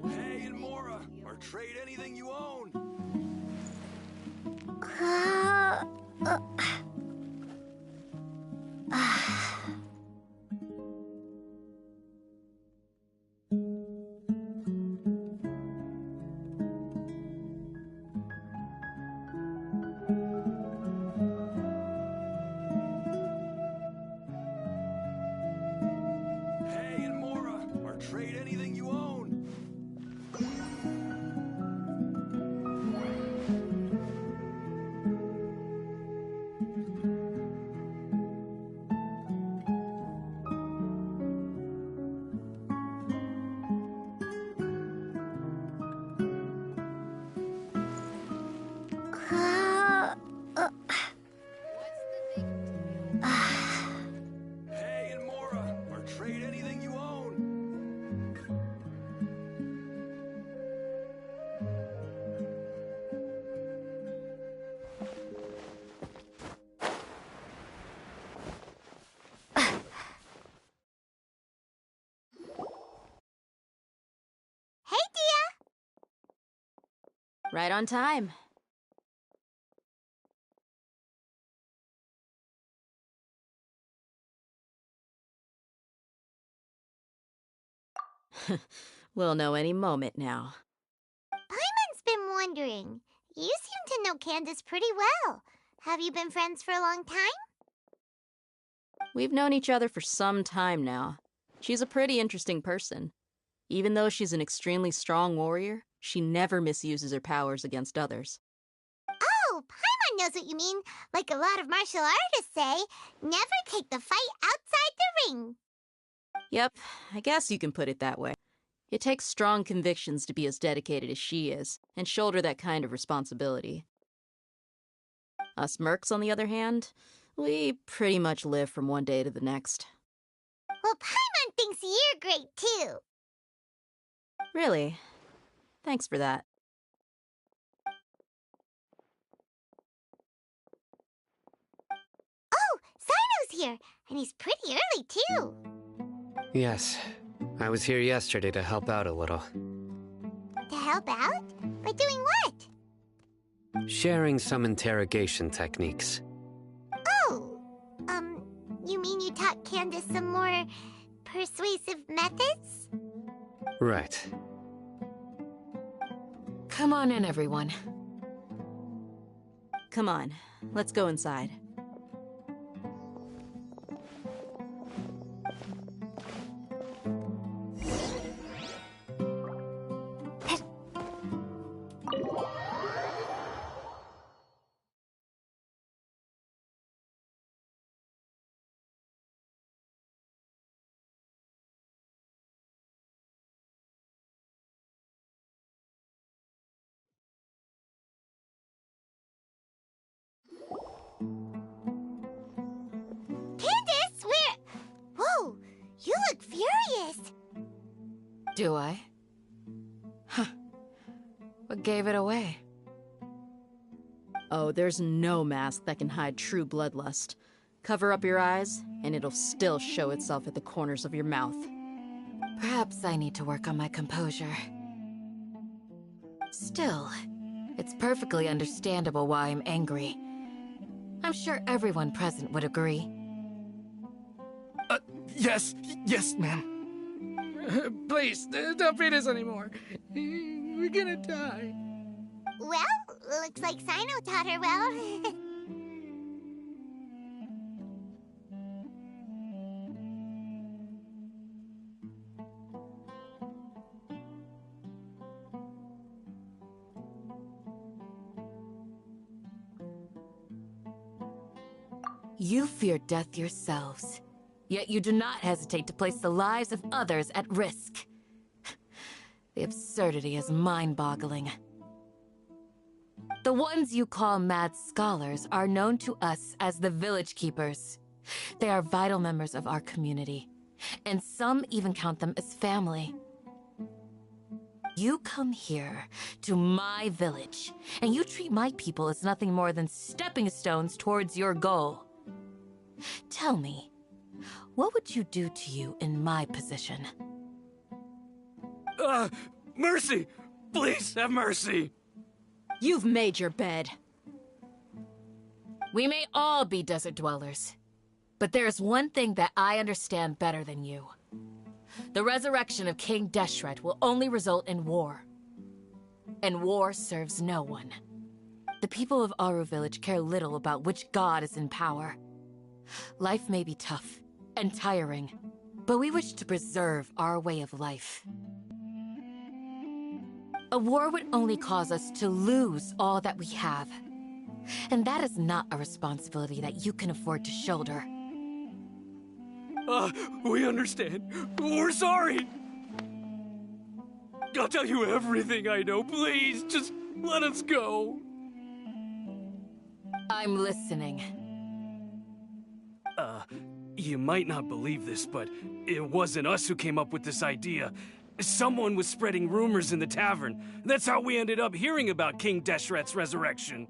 Pay in Mora, or trade anything you own. Pay in Mora, or trade anything you own. Pay in Mora, or trade anything you own. Hey, Dia! Right on time. We'll know any moment now. Paimon's been wondering. You seem to know Candace pretty well. Have you been friends for a long time? We've known each other for some time now. She's a pretty interesting person. Even though she's an extremely strong warrior, she never misuses her powers against others. Oh, Paimon knows what you mean. Like a lot of martial artists say, never take the fight outside the ring. Yep, I guess you can put it that way. It takes strong convictions to be as dedicated as she is, and shoulder that kind of responsibility. Us mercs, on the other hand, we pretty much live from one day to the next. Well, Paimon thinks you're great, too. Really? Thanks for that. Oh, Sino's here, and he's pretty early, too. Yes, I was here yesterday to help out a little. to help out? By doing what? Sharing some interrogation techniques. Oh, you mean you taught Candace some more persuasive methods? Right. Come on in, everyone. Come on, let's go inside. Candace, where... Whoa, you look furious. Do I? Huh. What gave it away? Oh, there's no mask that can hide true bloodlust. Cover up your eyes, and it'll still show itself at the corners of your mouth. Perhaps I need to work on my composure. Still, it's perfectly understandable why I'm angry. I'm sure everyone present would agree. Yes, ma'am. Please, don't beat us anymore. We're gonna die. Well, looks like Sino taught her well. You fear death yourselves, yet you do not hesitate to place the lives of others at risk. The absurdity is mind-boggling. The ones you call mad scholars are known to us as the Village Keepers. They are vital members of our community, and some even count them as family. You come here, to my village, and you treat my people as nothing more than stepping stones towards your goal. Tell me, what would you do to you in my position? Mercy! Please, have mercy! You've made your bed. We may all be desert dwellers, but there's one thing that I understand better than you. The resurrection of King Deshret will only result in war. And war serves no one. The people of Aru Village care little about which god is in power. Life may be tough and tiring, but we wish to preserve our way of life. A war would only cause us to lose all that we have. And that is not a responsibility that you can afford to shoulder. We understand. We're sorry. I'll tell you everything I know. Please, just let us go. I'm listening. You might not believe this, but it wasn't us who came up with this idea. Someone was spreading rumors in the tavern. That's how we ended up hearing about King Deshret's resurrection.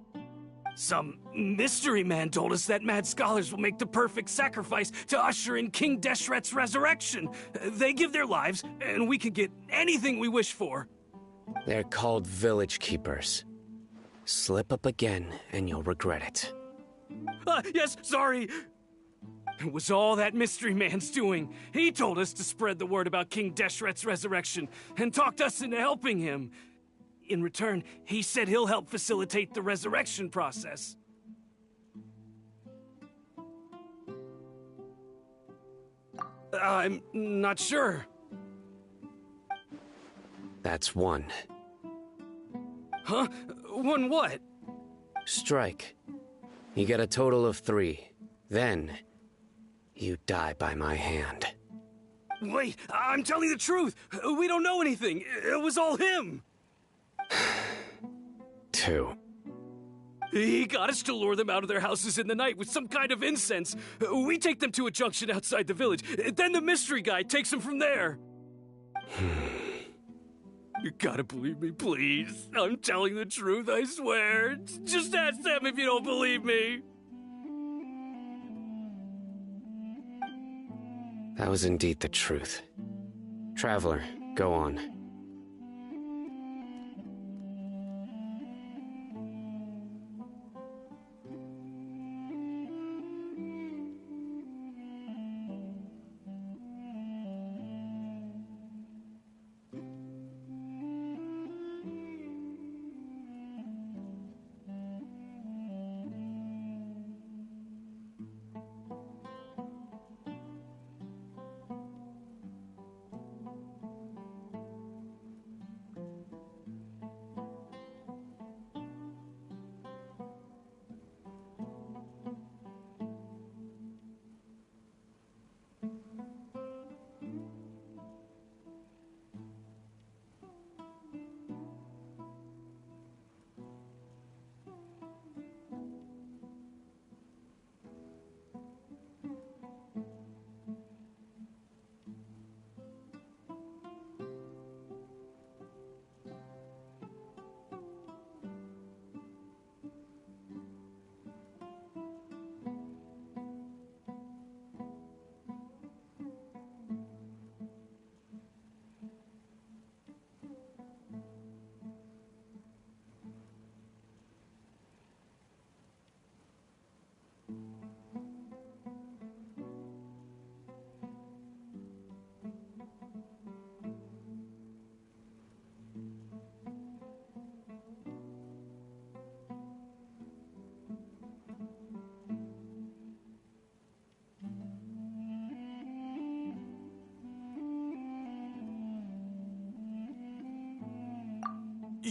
Some mystery man told us that mad scholars will make the perfect sacrifice to usher in King Deshret's resurrection. They give their lives, and we can get anything we wish for. They're called Village Keepers. Slip up again, and you'll regret it. Yes, sorry. It was all that mystery man's doing. He told us to spread the word about King Deshret's resurrection, and talked us into helping him. In return, he said he'll help facilitate the resurrection process. I'm not sure. That's one. Huh? One what? Strike. You get a total of 3. Then, you die by my hand. Wait, I'm telling the truth. We don't know anything. It was all him. 2. He got us to lure them out of their houses in the night with some kind of incense. We take them to a junction outside the village. Then the mystery guy takes them from there. You gotta believe me, please. I'm telling the truth, I swear. Just ask them if you don't believe me. That was indeed the truth. Traveler, go on.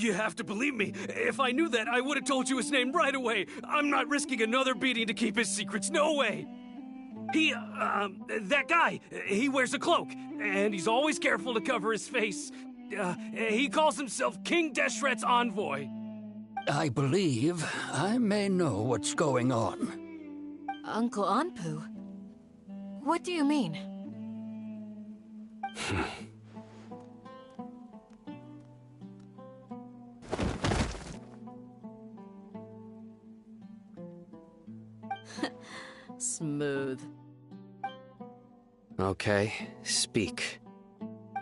You have to believe me. If I knew that, I would have told you his name right away. I'm not risking another beating to keep his secrets. No way. That guy, he wears a cloak, and he's always careful to cover his face. He calls himself King Deshret's envoy. I believe I may know what's going on. Uncle Anpu? What do you mean? Smooth. Okay, speak.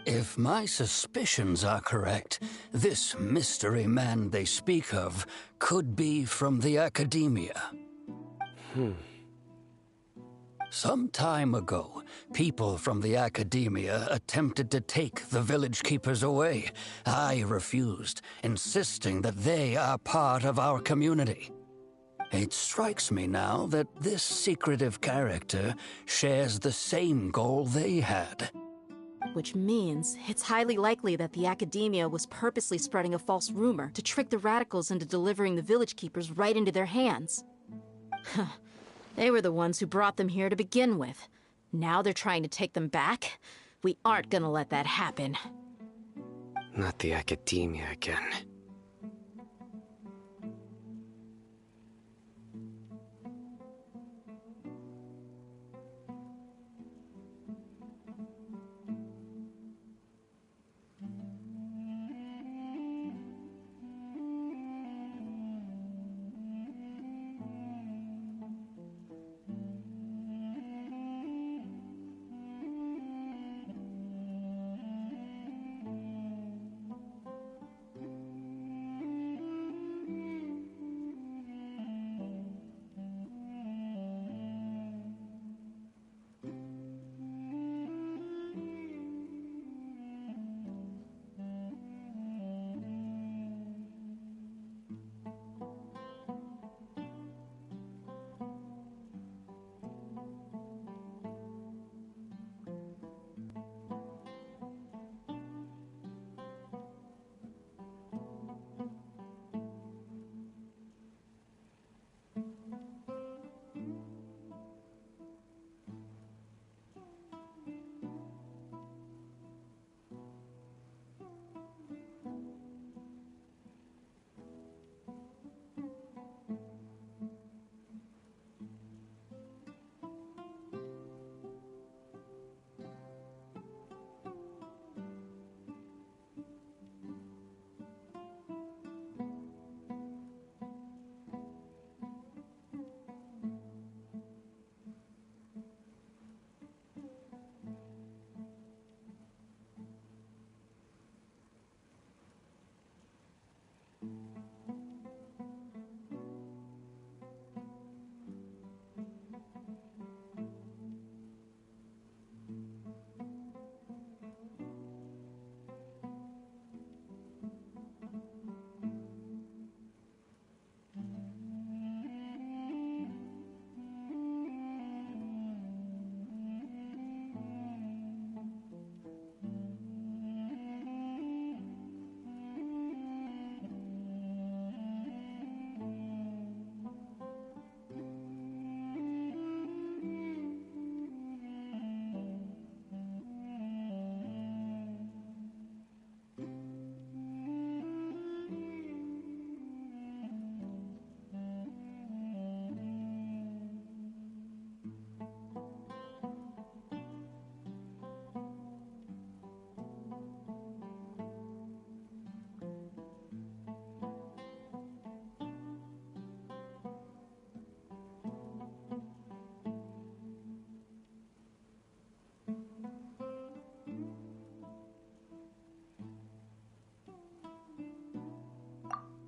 If my suspicions are correct, this mystery man they speak of could be from the Academia. Some time ago, people from the Academia attempted to take the village keepers away. I refused, insisting that they are part of our community. It strikes me now that this secretive character shares the same goal they had. Which means it's highly likely that the Academia was purposely spreading a false rumor to trick the radicals into delivering the village keepers right into their hands. They were the ones who brought them here to begin with. Now they're trying to take them back? We aren't gonna let that happen. Not the Academia again.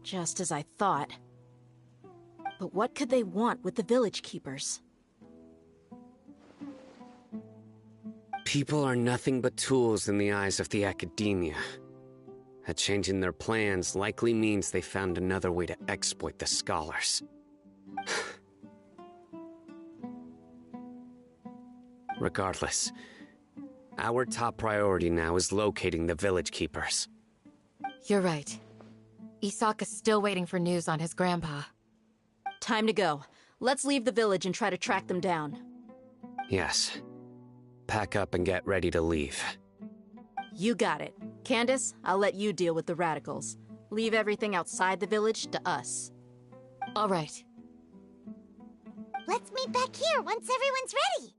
Just as I thought. But what could they want with the village keepers? People are nothing but tools in the eyes of the Academia. A change in their plans likely means they found another way to exploit the scholars. Regardless, our top priority now is locating the village keepers. You're right. Isaka's still waiting for news on his grandpa. Time to go. Let's leave the village and try to track them down. Yes. Pack up and get ready to leave. You got it. Candace, I'll let you deal with the radicals. Leave everything outside the village to us. All right. Let's meet back here once everyone's ready.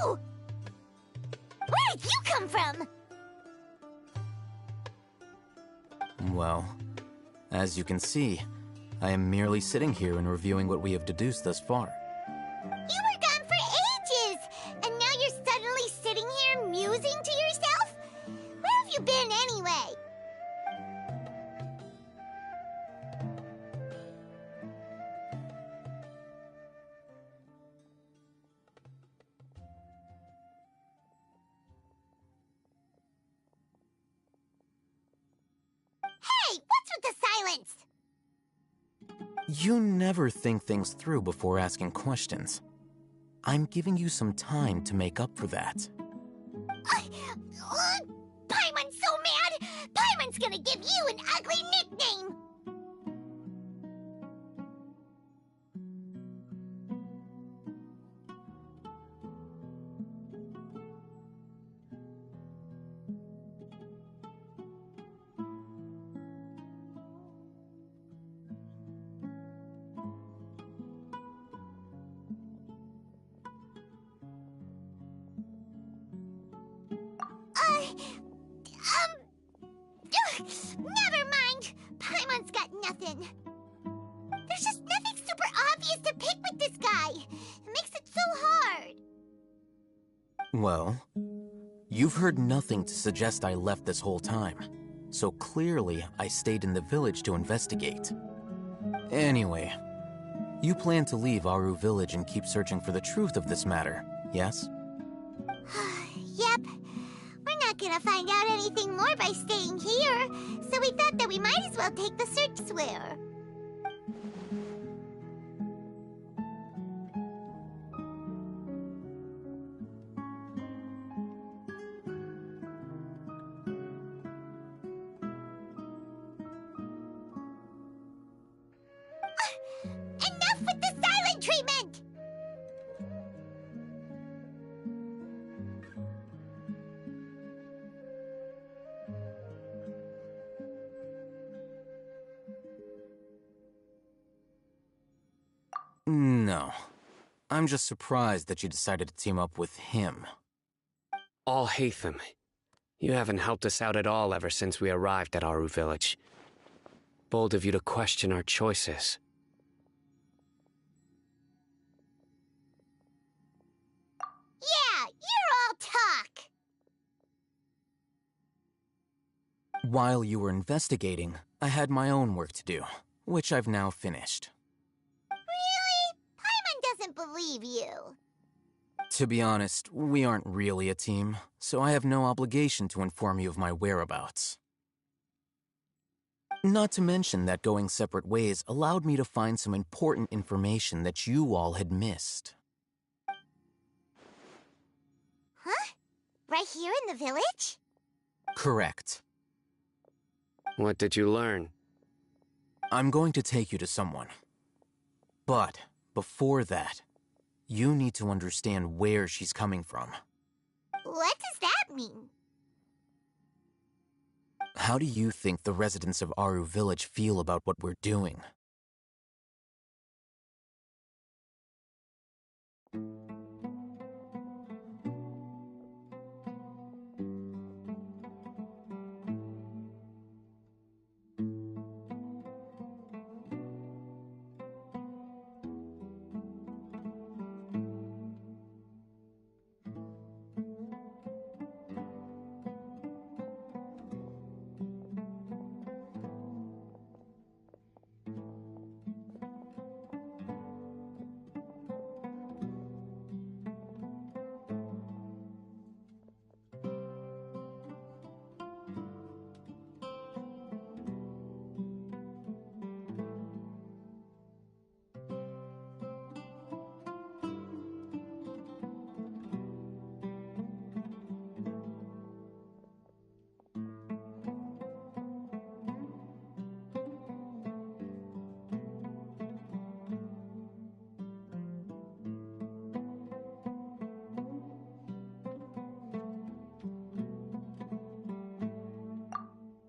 you? Where did you come from? Well, as you can see, I am merely sitting here and reviewing what we have deduced thus far. You were gone for ages, and now you're suddenly sitting here musing to yourself? Where have you been anyway? Hey, what's with the silence? You never think things through before asking questions. I'm giving you some time to make up for that. Paimon's so mad! Paimon's gonna give you an ugly nickname! Never mind. Paimon's got nothing. There's just nothing super obvious to pick with this guy. It makes it so hard. Well, you've heard nothing to suggest I left this whole time, so clearly I stayed in the village to investigate. Anyway, you plan to leave Aru Village and keep searching for the truth of this matter, yes? Yep. We're not gonna find out anything more by staying here, so we thought that we might as well take the search swear. Enough with the silent treatment! No. I'm just surprised that you decided to team up with him. Alhaitham, you haven't helped us out at all ever since we arrived at Aru Village. Bold of you to question our choices. Yeah, you're all talk! While you were investigating, I had my own work to do, which I've now finished. Really? Paimon doesn't believe you. To be honest, we aren't really a team, so I have no obligation to inform you of my whereabouts. Not to mention that going separate ways allowed me to find some important information that you all had missed. Huh? Right here in the village? Correct. What did you learn? I'm going to take you to someone. But before that, you need to understand where she's coming from. What does that mean? How do you think the residents of Aru Village feel about what we're doing?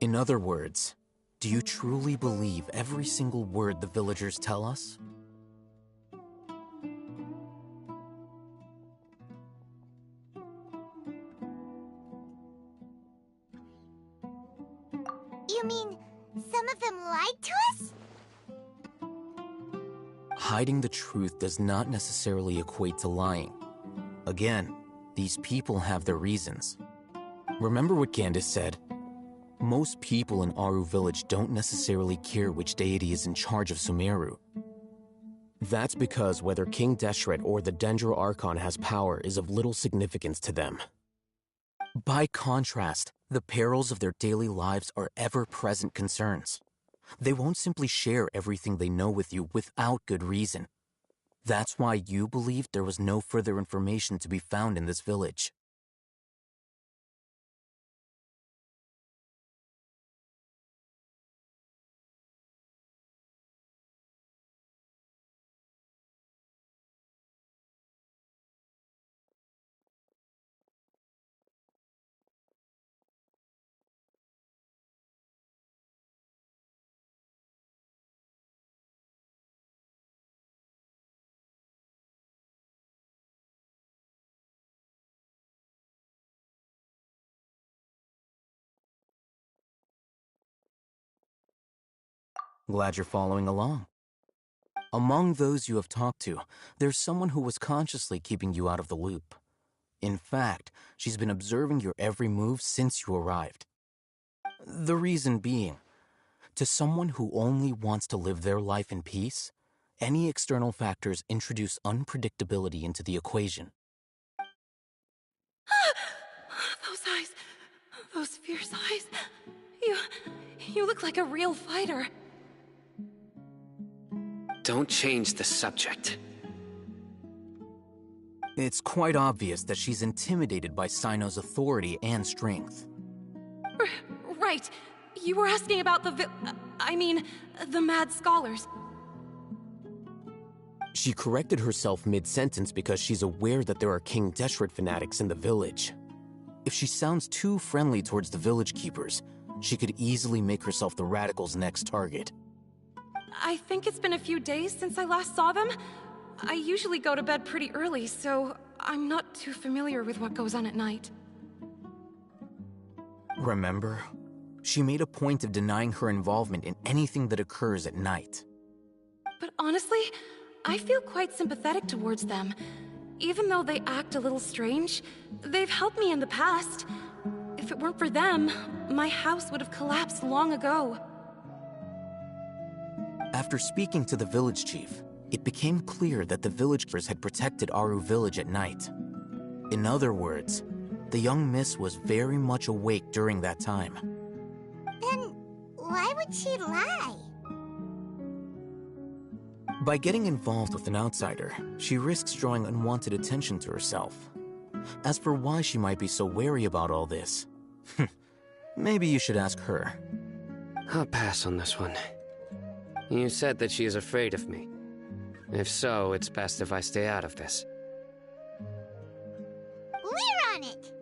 In other words, do you truly believe every single word the villagers tell us? You mean some of them lied to us? Hiding the truth does not necessarily equate to lying. Again, these people have their reasons. Remember what Candace said? Most people in Aru Village don't necessarily care which deity is in charge of Sumeru. That's because whether King Deshret or the Dendro Archon has power is of little significance to them. By contrast, the perils of their daily lives are ever-present concerns. They won't simply share everything they know with you without good reason. That's why you believed there was no further information to be found in this village. Glad you're following along. Among those you have talked to, there's someone who was consciously keeping you out of the loop. In fact, she's been observing your every move since you arrived. The reason being, to someone who only wants to live their life in peace, any external factors introduce unpredictability into the equation. Those eyes. Those fierce eyes. You look like a real fighter. Don't change the subject. It's quite obvious that she's intimidated by Sino's authority and strength. Right. You were asking about the mad scholars. She corrected herself mid-sentence because she's aware that there are King Deshret fanatics in the village. If she sounds too friendly towards the village keepers, she could easily make herself the radicals' next target. I think it's been a few days since I last saw them. I usually go to bed pretty early, so I'm not too familiar with what goes on at night. Remember? She made a point of denying her involvement in anything that occurs at night. But honestly, I feel quite sympathetic towards them. Even though they act a little strange, they've helped me in the past. If it weren't for them, my house would have collapsed long ago. After speaking to the village chief, it became clear that the villagers had protected Aru Village at night. In other words, the young miss was very much awake during that time. Then why would she lie? By getting involved with an outsider, she risks drawing unwanted attention to herself. As for why she might be so wary about all this, maybe you should ask her. I'll pass on this one. You said that she is afraid of me. If so, it's best if I stay out of this. We're on it!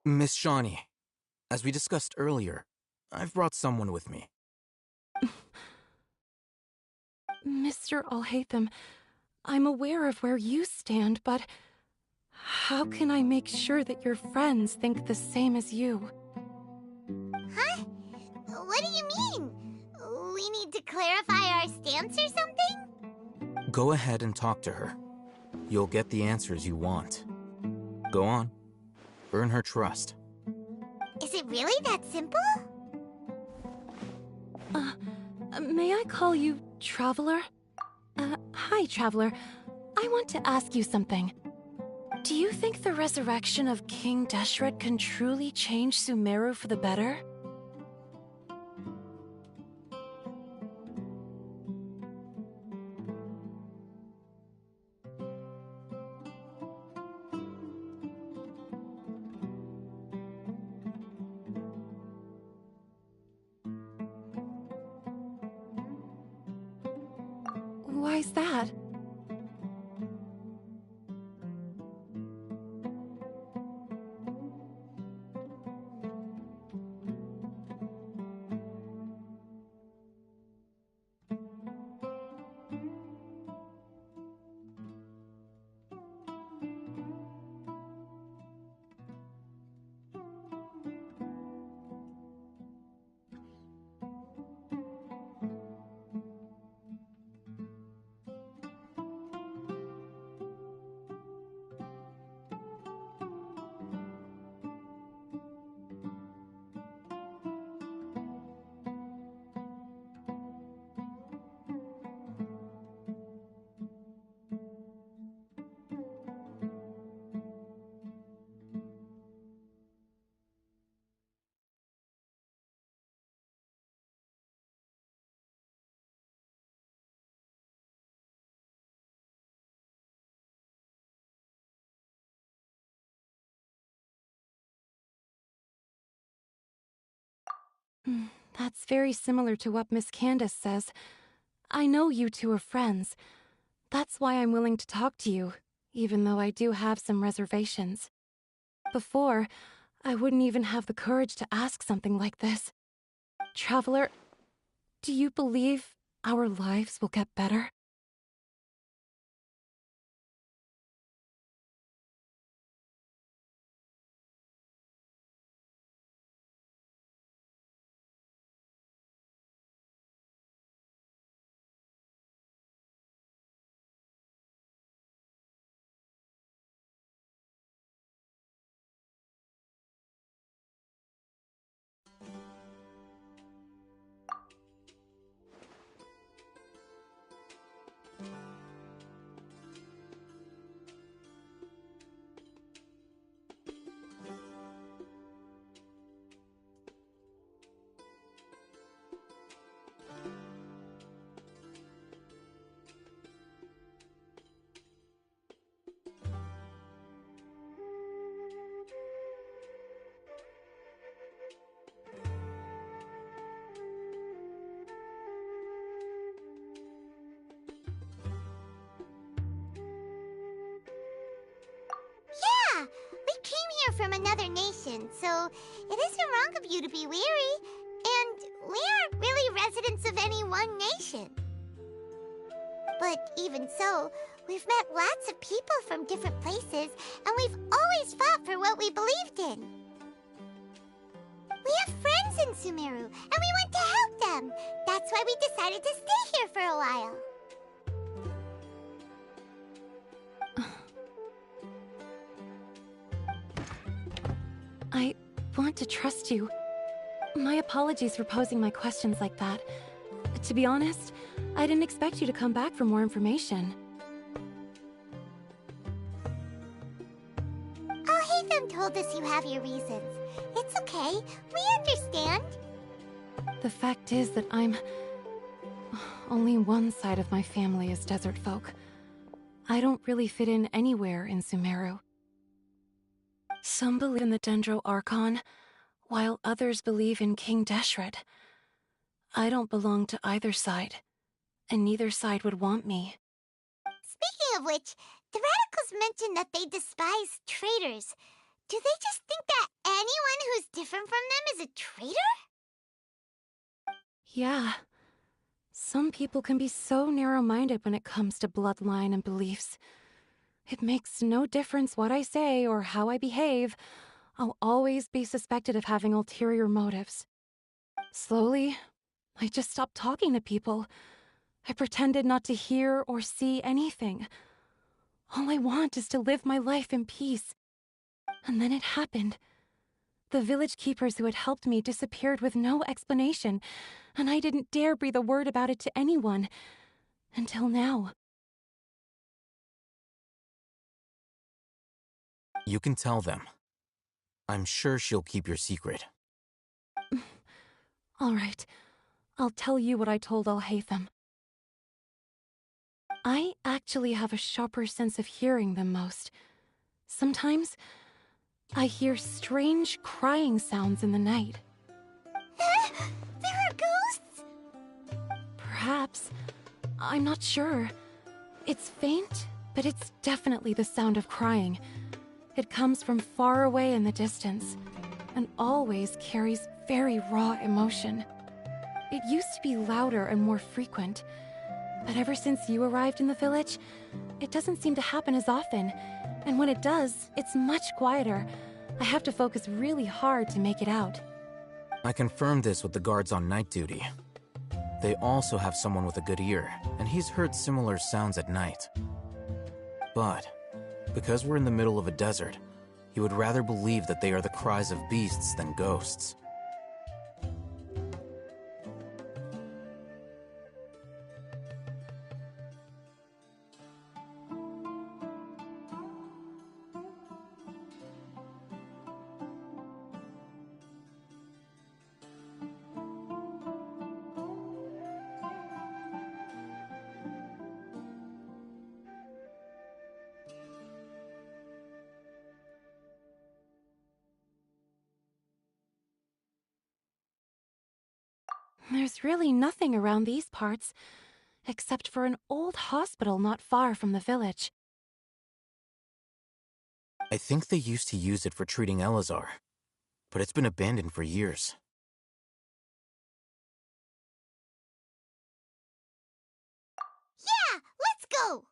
Miss Shawnee, as we discussed earlier, I've brought someone with me. Mr. Alhaitham, I'm aware of where you stand, but how can I make sure that your friends think the same as you? Huh? What do you mean? We need to clarify our stance or something? Go ahead and talk to her. you'll get the answers you want. Go on. Earn her trust. Is it really that simple? May I call you Traveler? Hi, Traveler. I want to ask you something. Do you think the resurrection of King Deshret can truly change Sumeru for the better? Why's that? That's very similar to what Miss Candace says. I know you two are friends. That's why I'm willing to talk to you, even though I do have some reservations. Before, I wouldn't even have the courage to ask something like this. Traveler, do you believe our lives will get better? Yeah, we came here from another nation, so it isn't wrong of you to be weary. And we aren't really residents of any one nation. But even so, we've met lots of people from different places, and we've always fought for what we believed in. We have friends in Sumeru, and we want to help them. That's why we decided to stay here for a while. I want to trust you. My apologies for posing my questions like that. To be honest, I didn't expect you to come back for more information. I'll hate them told us you have your reasons. It's okay. We understand. The fact is that only one side of my family is desert folk. I don't really fit in anywhere in Sumeru. Some believe in the Dendro Archon, while others believe in King Deshret. I don't belong to either side, and neither side would want me. Speaking of which, the Radicals mentioned that they despise traitors. Do they just think that anyone who's different from them is a traitor? Yeah. Some people can be so narrow-minded when it comes to bloodline and beliefs. It makes no difference what I say or how I behave. I'll always be suspected of having ulterior motives. Slowly, I just stopped talking to people. I pretended not to hear or see anything. All I want is to live my life in peace. And then it happened. The village keepers who had helped me disappeared with no explanation, and I didn't dare breathe a word about it to anyone. Until now. You can tell them. I'm sure she'll keep your secret. All right. I'll tell you what I told Alhaitham. I actually have a sharper sense of hearing than most. Sometimes, I hear strange crying sounds in the night. There are ghosts? Perhaps. I'm not sure. It's faint, but it's definitely the sound of crying. It comes from far away in the distance, and always carries very raw emotion. It used to be louder and more frequent, but ever since you arrived in the village, it doesn't seem to happen as often, and when it does, it's much quieter. I have to focus really hard to make it out. I confirmed this with the guards on night duty. They also have someone with a good ear, and he's heard similar sounds at night. But, because we're in the middle of a desert, he would rather believe that they are the cries of beasts than ghosts. There's really nothing around these parts, except for an old hospital not far from the village. I think they used to use it for treating Elazar, but it's been abandoned for years. Yeah, let's go!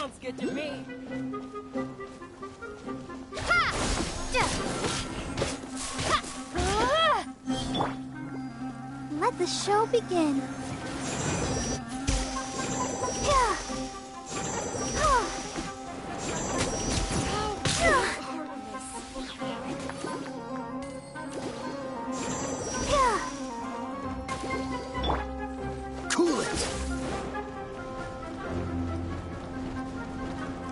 Sounds good to me. Let the show begin. Cool it!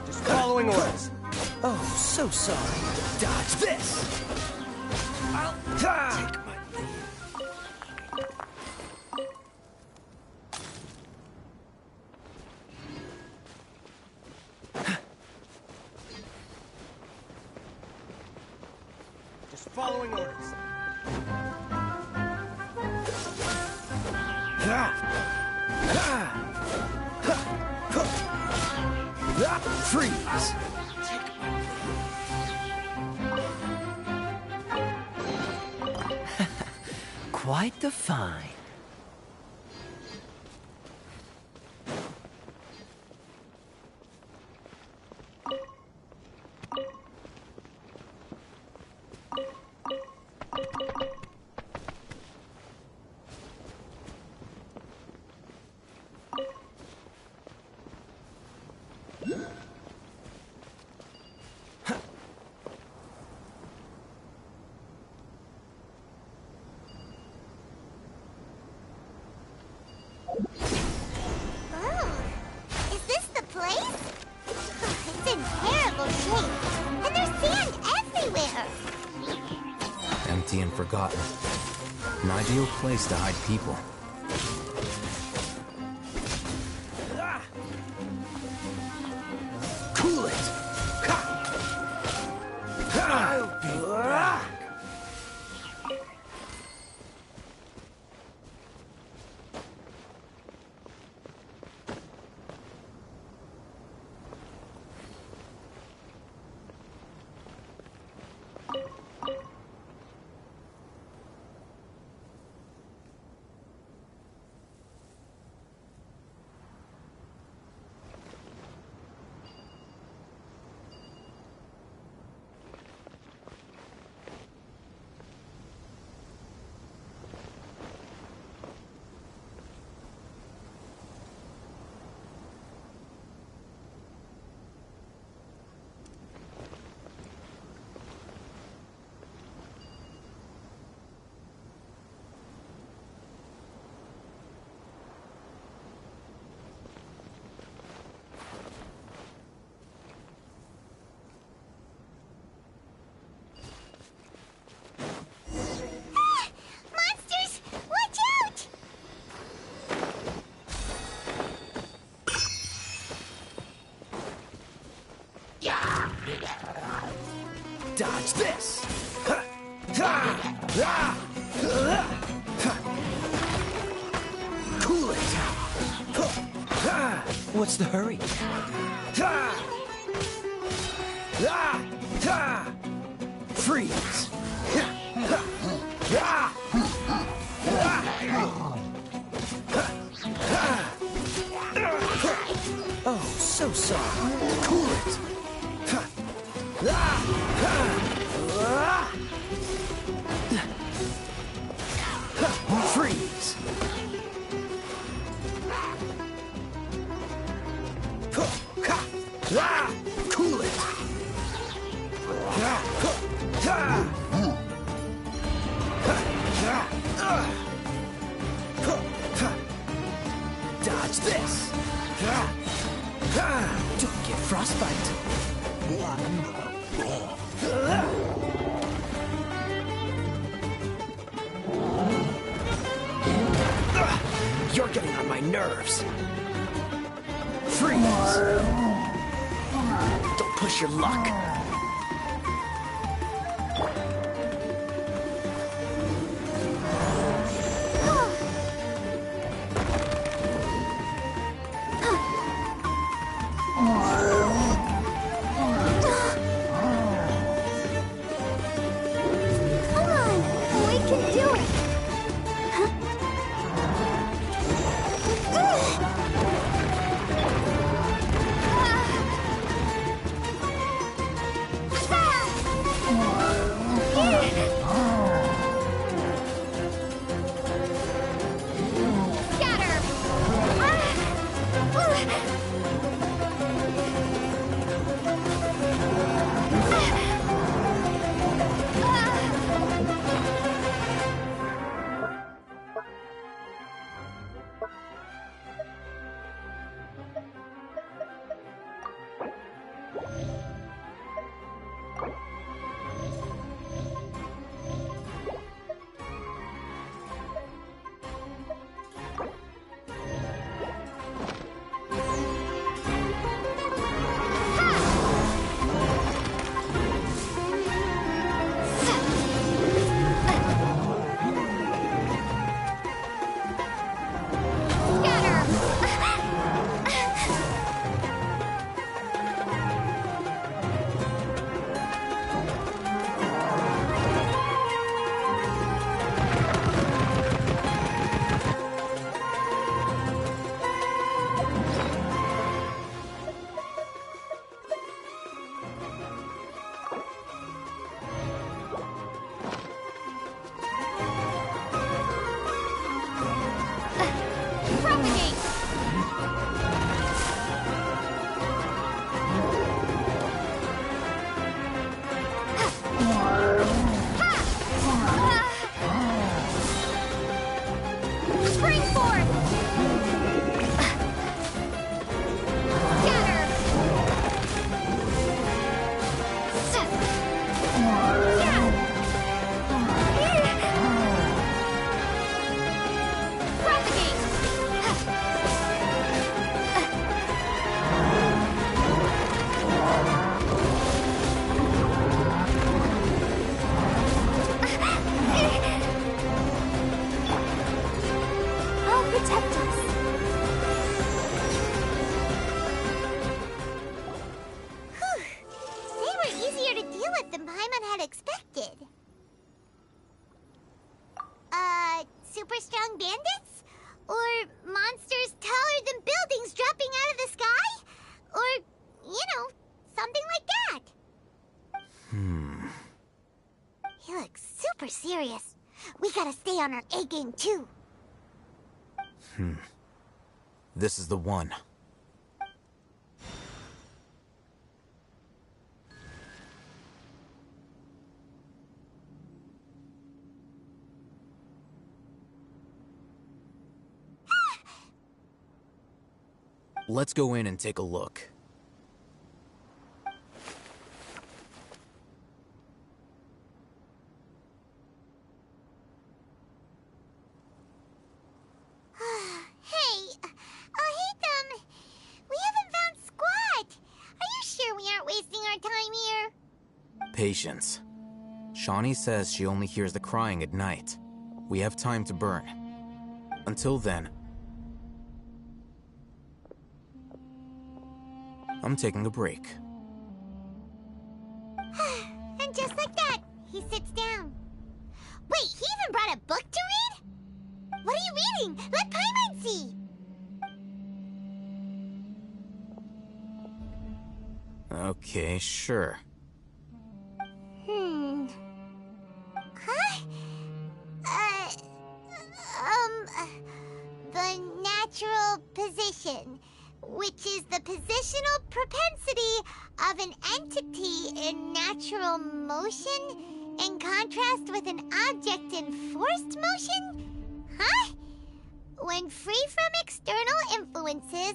Just following orders. Oh, so sorry. Dodge this! I'll take my leave. Just following orders. Freeze! Quite the find. Empty and forgotten. An ideal place to hide people. Cool it! I'll be back! Dodge this! Cool it! What's the hurry? Freeze! Oh, so sorry. Cool it! Freeze! Cool it! Dodge this! Don't get frostbite! You're getting on my nerves! Freeze! Don't push your luck! than Paimon had expected. Super strong bandits? Or monsters taller than buildings dropping out of the sky? Or, something like that. He looks super serious. We gotta stay on our A game too. This is the one. Let's go in and take a look. Patience. Shawnee says she only hears the crying at night. We have time to burn. Until then, I'm taking a break. And just like that, he sits down. Wait, he even brought a book to read? What are you reading? Let Paimon see! Okay, sure. The natural position, which is the positional propensity of an entity in natural motion in contrast with an object in forced motion? Huh? When free from external influences,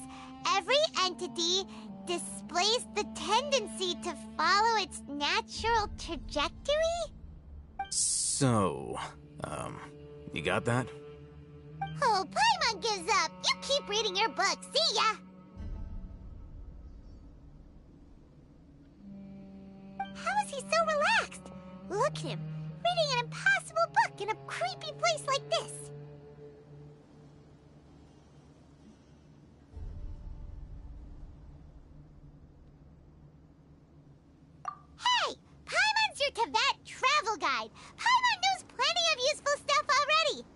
every entity displays the tendency to follow its natural trajectory? So, you got that? Oh, Paimon gives up. You keep reading your book. See ya! How is he so relaxed? Look at him, reading an impossible book in a creepy place like this. Hey! Paimon's your Tibet travel guide. Paimon knows plenty of useful stuff already.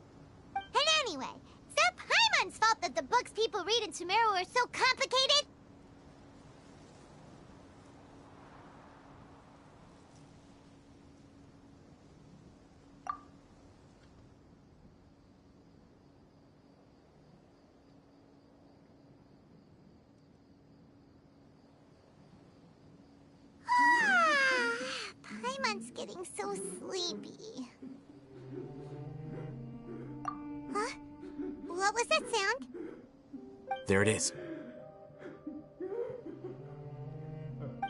And anyway, is that Paimon's fault that the books people read in Sumeru are so complicated? Paimon's getting so sleepy. Huh? What was that sound? There it is.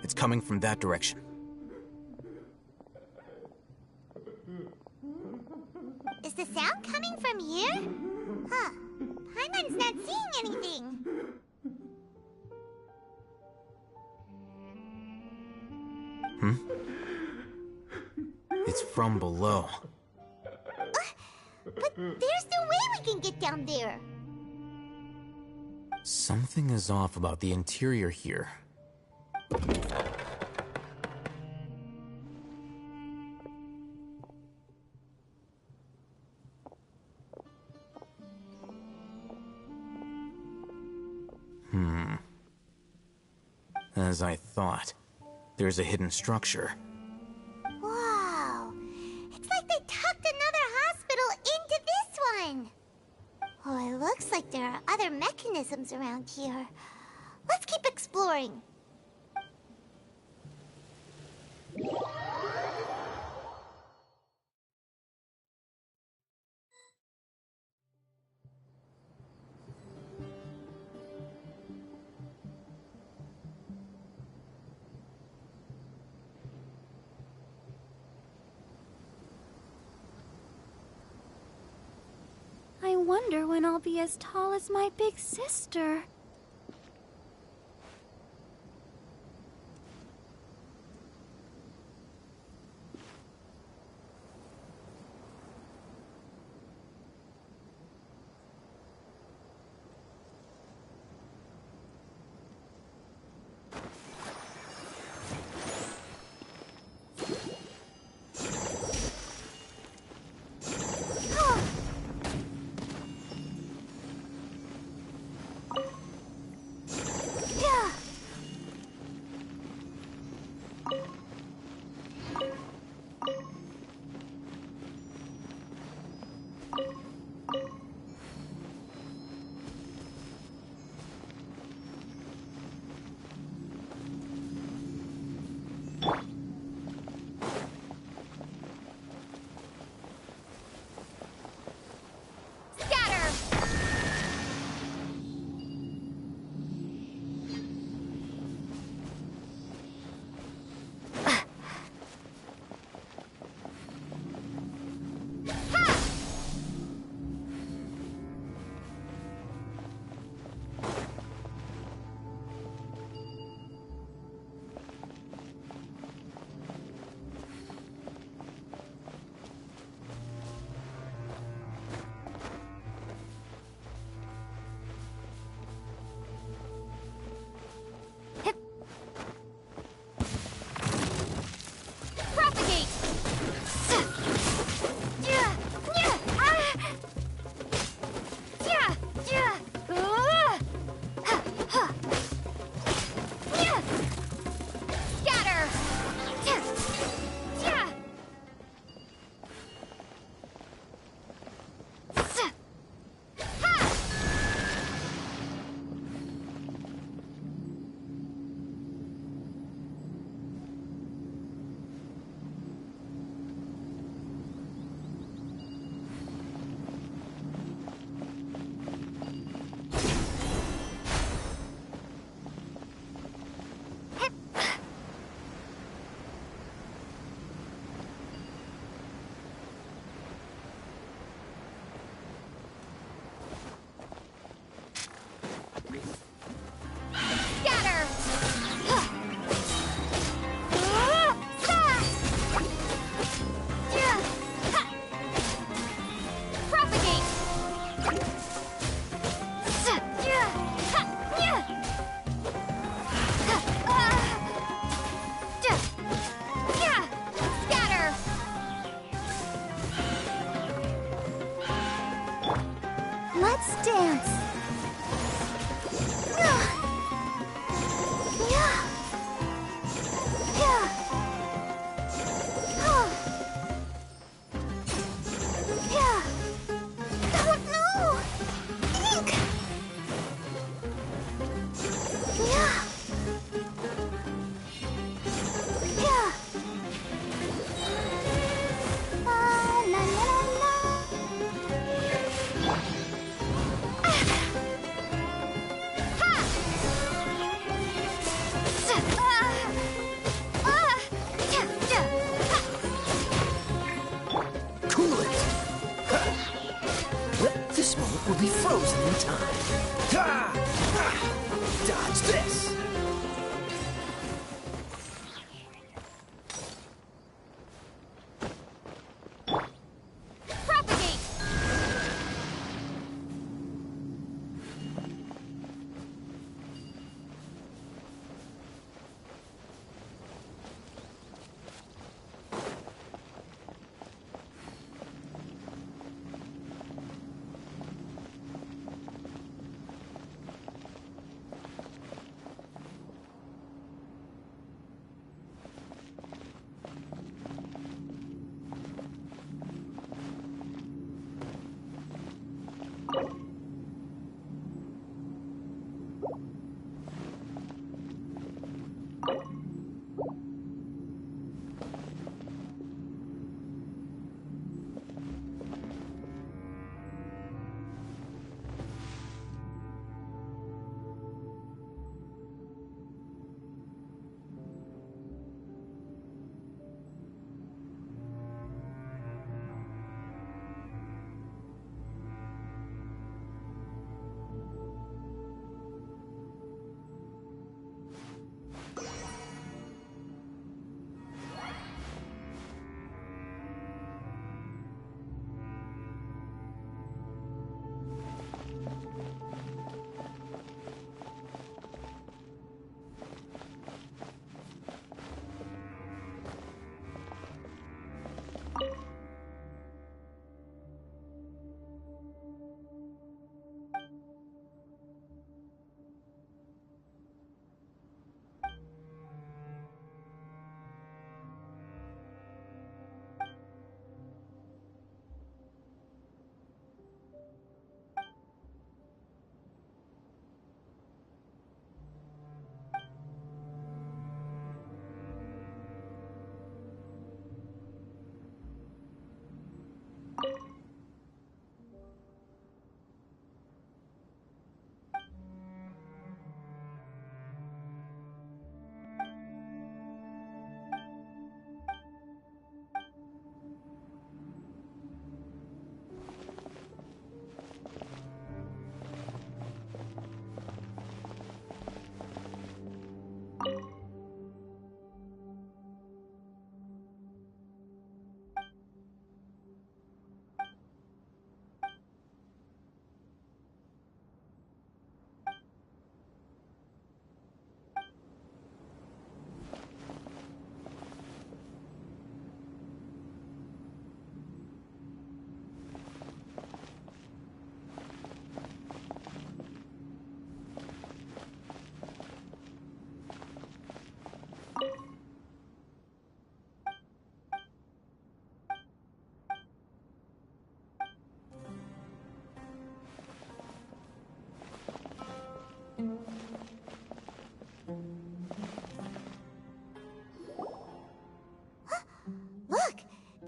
It's coming from that direction. Is the sound coming from here? Huh. Paimon's not seeing anything. It's from below. But there's no way we can get down there. Something is off about the interior here. As I thought, there's a hidden structure. Whoa! It's like they tucked another hospital into this one! Oh, it looks like there are other mechanisms around here. Let's keep exploring. I wonder when I'll be as tall as my big sister.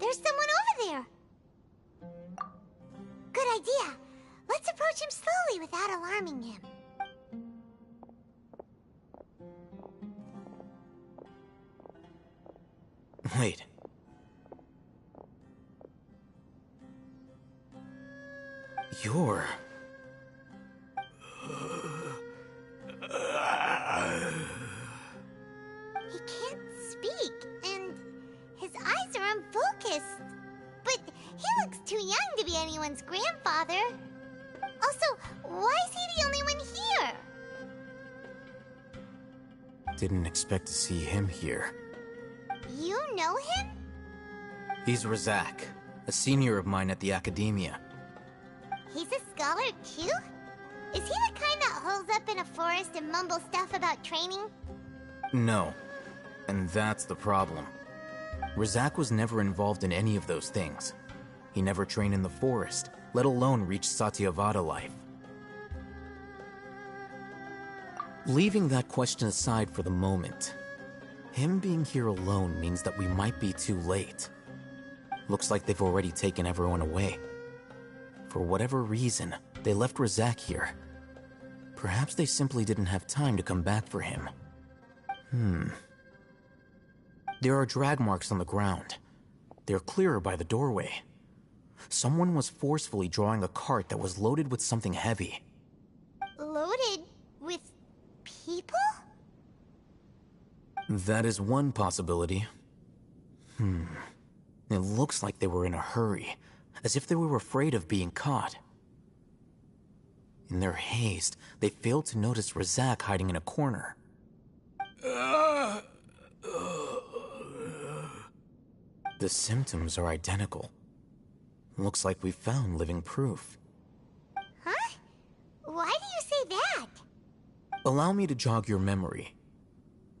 There's someone over there! Good idea. Let's approach him slowly without alarming him. Wait. You're... He can't speak, and his eyes are unfocused. But he looks too young to be anyone's grandfather. Also, why is he the only one here? Didn't expect to see him here. You know him? He's Razak, a senior of mine at the Academia. He's a scholar too? Is he the kind that holes up in a forest and mumbles stuff about training? No. And that's the problem. Razak was never involved in any of those things. He never trained in the forest, let alone reach Satyavada life. Leaving that question aside for the moment, him being here alone means that we might be too late. Looks like they've already taken everyone away. For whatever reason, they left Razak here. Perhaps they simply didn't have time to come back for him. There are drag marks on the ground. They're clearer by the doorway. Someone was forcefully drawing a cart that was loaded with something heavy. Loaded with people? That is one possibility. It looks like they were in a hurry, as if they were afraid of being caught. In their haste, they failed to notice Razak hiding in a corner. The symptoms are identical. Looks like we found living proof. Huh? Why do you say that? Allow me to jog your memory.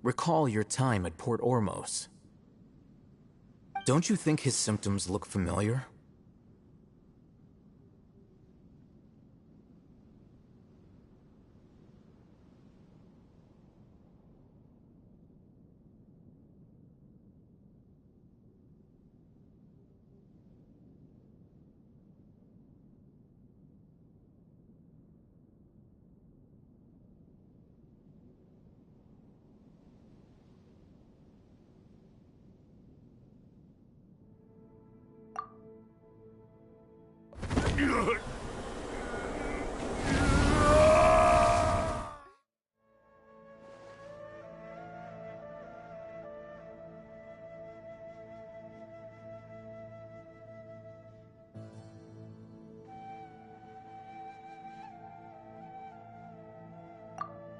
Recall your time at Port Ormos. Don't you think his symptoms look familiar?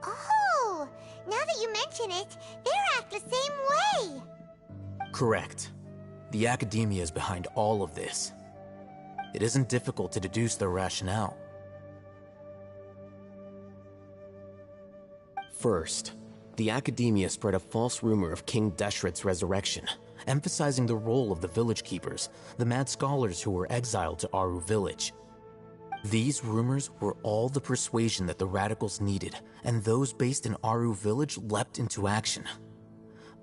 Oh, now that you mention it, they act the same way. Correct. The Academia is behind all of this. It isn't difficult to deduce their rationale. First, the Academia spread a false rumor of King Deshret's resurrection, emphasizing the role of the village keepers, the mad scholars who were exiled to Aru village. These rumors were all the persuasion that the radicals needed, and those based in Aru village leapt into action.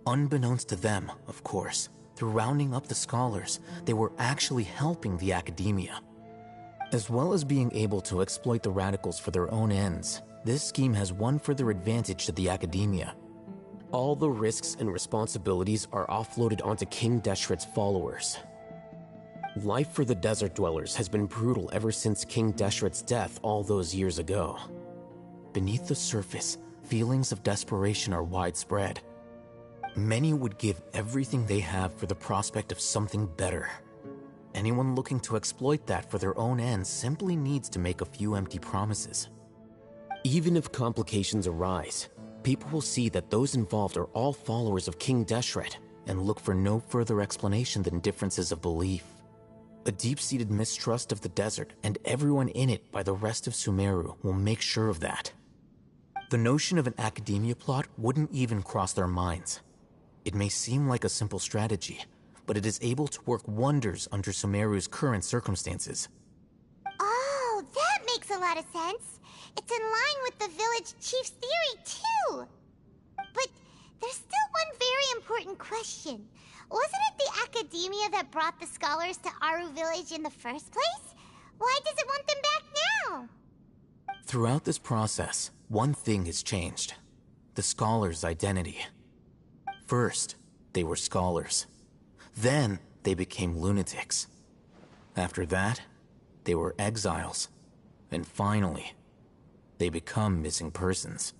Unbeknownst to them, of course, through rounding up the scholars, they were actually helping the Academia. As well as being able to exploit the radicals for their own ends, this scheme has one further advantage to the Academia. All the risks and responsibilities are offloaded onto King Deshret's followers. Life for the desert dwellers has been brutal ever since King Deshret's death all those years ago. Beneath the surface, feelings of desperation are widespread. Many would give everything they have for the prospect of something better. Anyone looking to exploit that for their own ends simply needs to make a few empty promises. Even if complications arise, people will see that those involved are all followers of King Deshret and look for no further explanation than differences of belief. A deep-seated mistrust of the desert and everyone in it by the rest of Sumeru will make sure of that. The notion of an Academia plot wouldn't even cross their minds. It may seem like a simple strategy, but it is able to work wonders under Sumeru's current circumstances. Oh, that makes a lot of sense. It's in line with the village chief's theory, too. But there's still one very important question. Wasn't it the academia that brought the scholars to Aru Village in the first place? Why does it want them back now? Throughout this process, one thing has changed. The scholars' identity. First, they were scholars. Then, they became lunatics. After that, they were exiles. And finally, they become missing persons.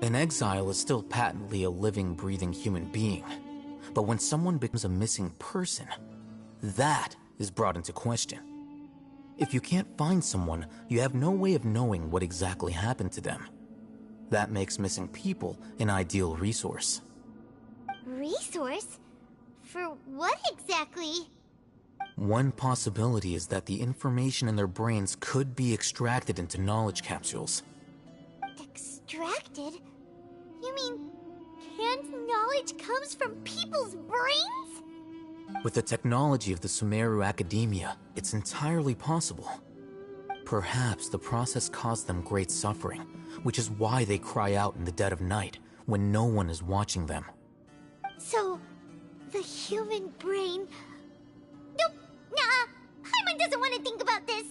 An exile is still patently a living, breathing human being. But when someone becomes a missing person, that is brought into question. If you can't find someone, you have no way of knowing what exactly happened to them. That makes missing people an ideal resource. Resource? For what exactly? One possibility is that the information in their brains could be extracted into knowledge capsules. Extracted? You mean canned knowledge comes from people's brains? With the technology of the Sumeru Academia, it's entirely possible. Perhaps the process caused them great suffering, which is why they cry out in the dead of night when no one is watching them. So, the human brain... Nope, nah, Paimon doesn't want to think about this.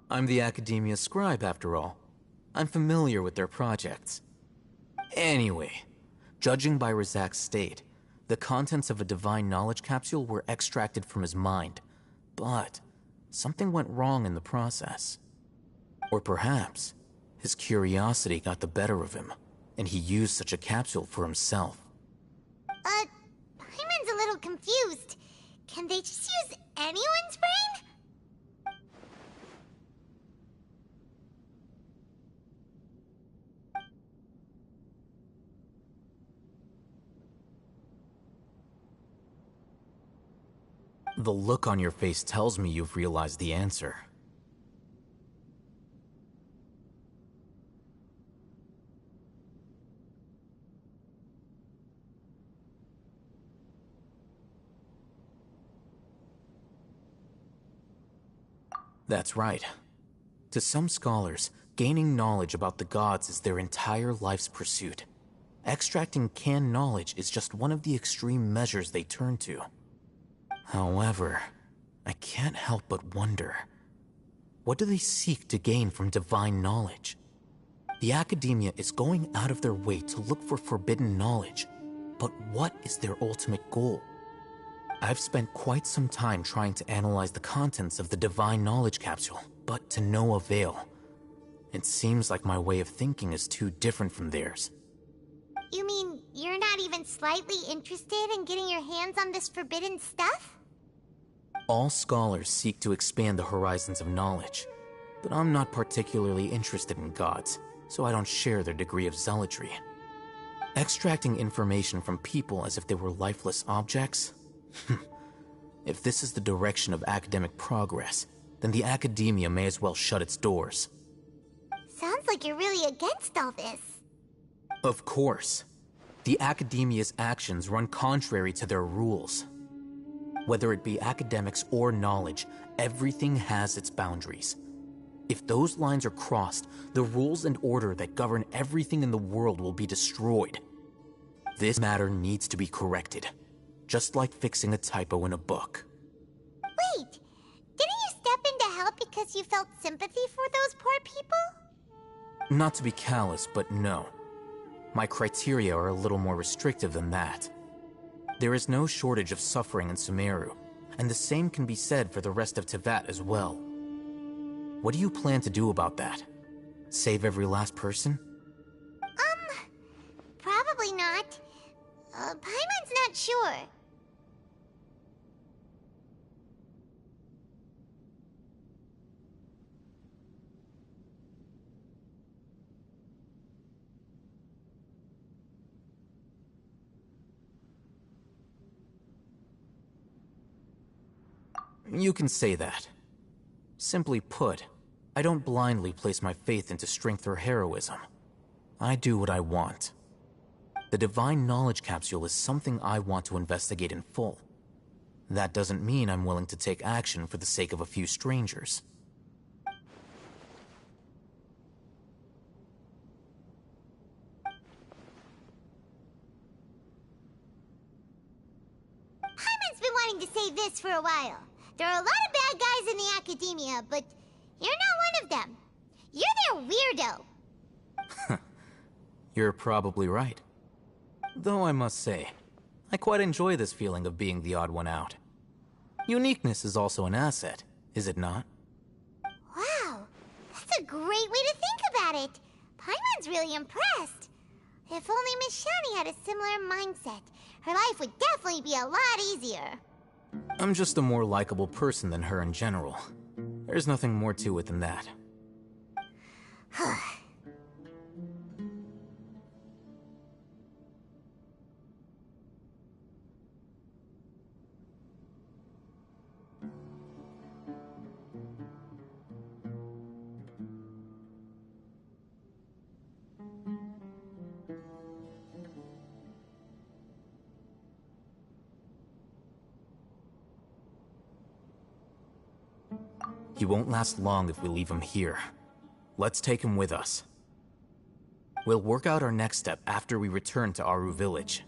I'm the Academia scribe, after all. I'm familiar with their projects. Anyway, judging by Razak's state, the contents of a divine knowledge capsule were extracted from his mind. But something went wrong in the process. Or perhaps his curiosity got the better of him, and he used such a capsule for himself. Paimon's a little confused. Can they just use anyone's brain? The look on your face tells me you've realized the answer. That's right. To some scholars, gaining knowledge about the gods is their entire life's pursuit. Extracting canned knowledge is just one of the extreme measures they turn to. However, I can't help but wonder, what do they seek to gain from divine knowledge? The Academia is going out of their way to look for forbidden knowledge, but what is their ultimate goal? I've spent quite some time trying to analyze the contents of the divine knowledge capsule, but to no avail. It seems like my way of thinking is too different from theirs. You mean you're not even slightly interested in getting your hands on this forbidden stuff? All scholars seek to expand the horizons of knowledge, but I'm not particularly interested in gods, so I don't share their degree of zealotry. Extracting information from people as if they were lifeless objects? If this is the direction of academic progress, then the Academia may as well shut its doors. Sounds like you're really against all this. Of course. The Academia's actions run contrary to their rules. Whether it be academics or knowledge, everything has its boundaries. If those lines are crossed, the rules and order that govern everything in the world will be destroyed. This matter needs to be corrected, just like fixing a typo in a book. Wait, didn't you step in to help because you felt sympathy for those poor people? Not to be callous, but no. My criteria are a little more restrictive than that. There is no shortage of suffering in Sumeru, and the same can be said for the rest of Teyvat as well. What do you plan to do about that? Save every last person? Probably not. Paimon's not sure. You can say that. Simply put, I don't blindly place my faith into strength or heroism. I do what I want. The Divine Knowledge Capsule is something I want to investigate in full. That doesn't mean I'm willing to take action for the sake of a few strangers. Paimon's been wanting to say this for a while. There are a lot of bad guys in the academia, but you're not one of them. You're their weirdo. You're probably right. Though I must say, I quite enjoy this feeling of being the odd one out. Uniqueness is also an asset, is it not? Wow, that's a great way to think about it. Paimon's really impressed. If only Miss Shani had a similar mindset, her life would definitely be a lot easier. I'm just a more likable person than her in general. There's nothing more to it than that. He won't last long if we leave him here. Let's take him with us. We'll work out our next step after we return to Aru Village.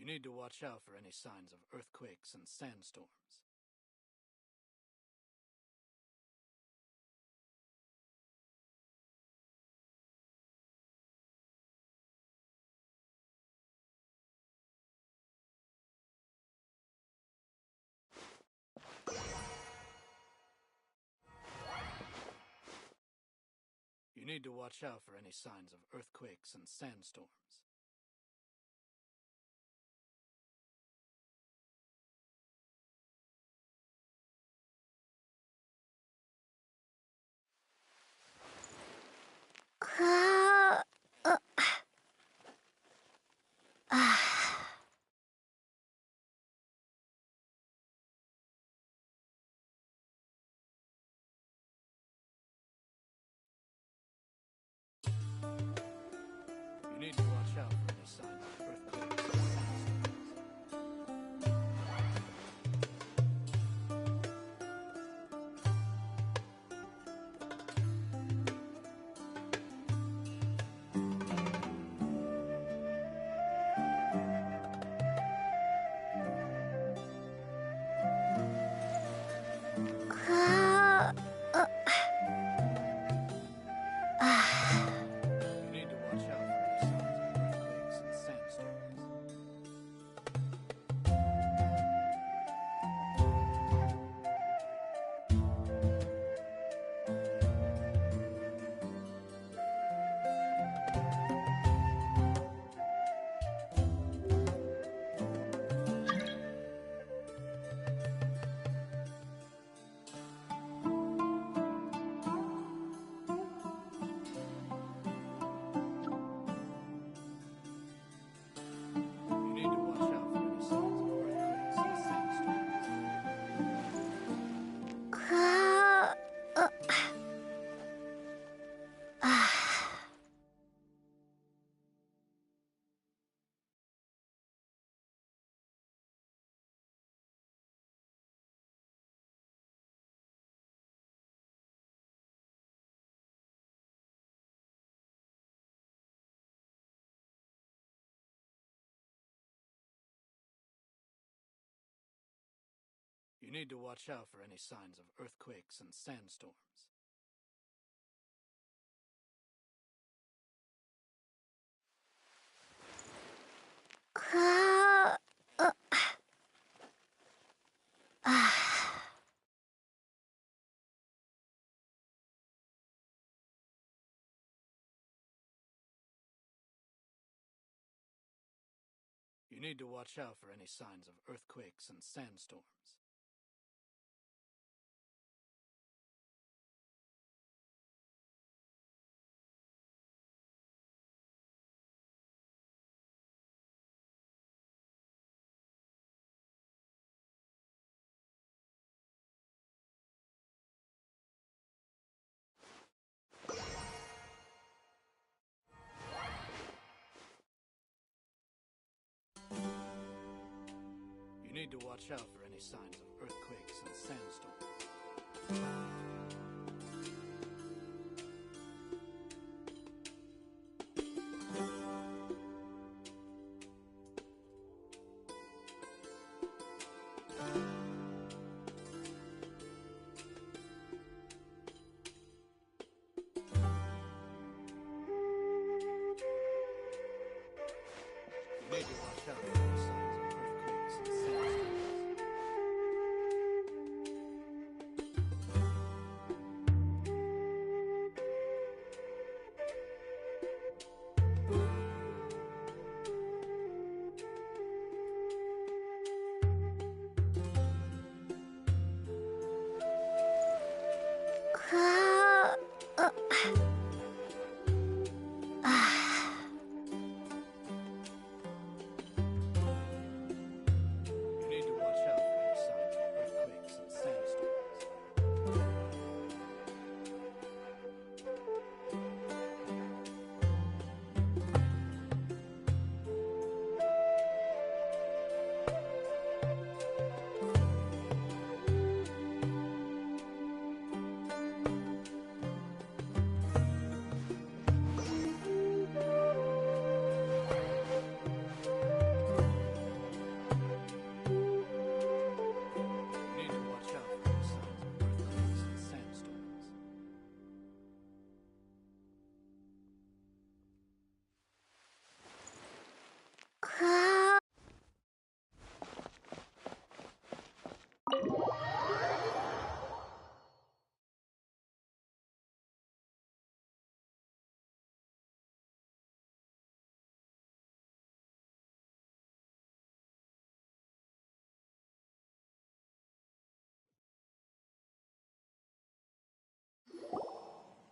need to watch out for any signs of earthquakes and sandstorms. You need to watch out for any signs of earthquakes and sandstorms. You need to watch out for any signs of earthquakes and sandstorms. You need to watch out for any signs of earthquakes and sandstorms. You need to watch out for any signs of earthquakes and sandstorms. You need to watch out for any signs of earthquakes and sandstorms. You need to watch out for any signs of earthquakes and sandstorms. You need to watch out for any signs of earthquakes and sandstorms. You need to watch out for any signs of earthquakes and sandstorms.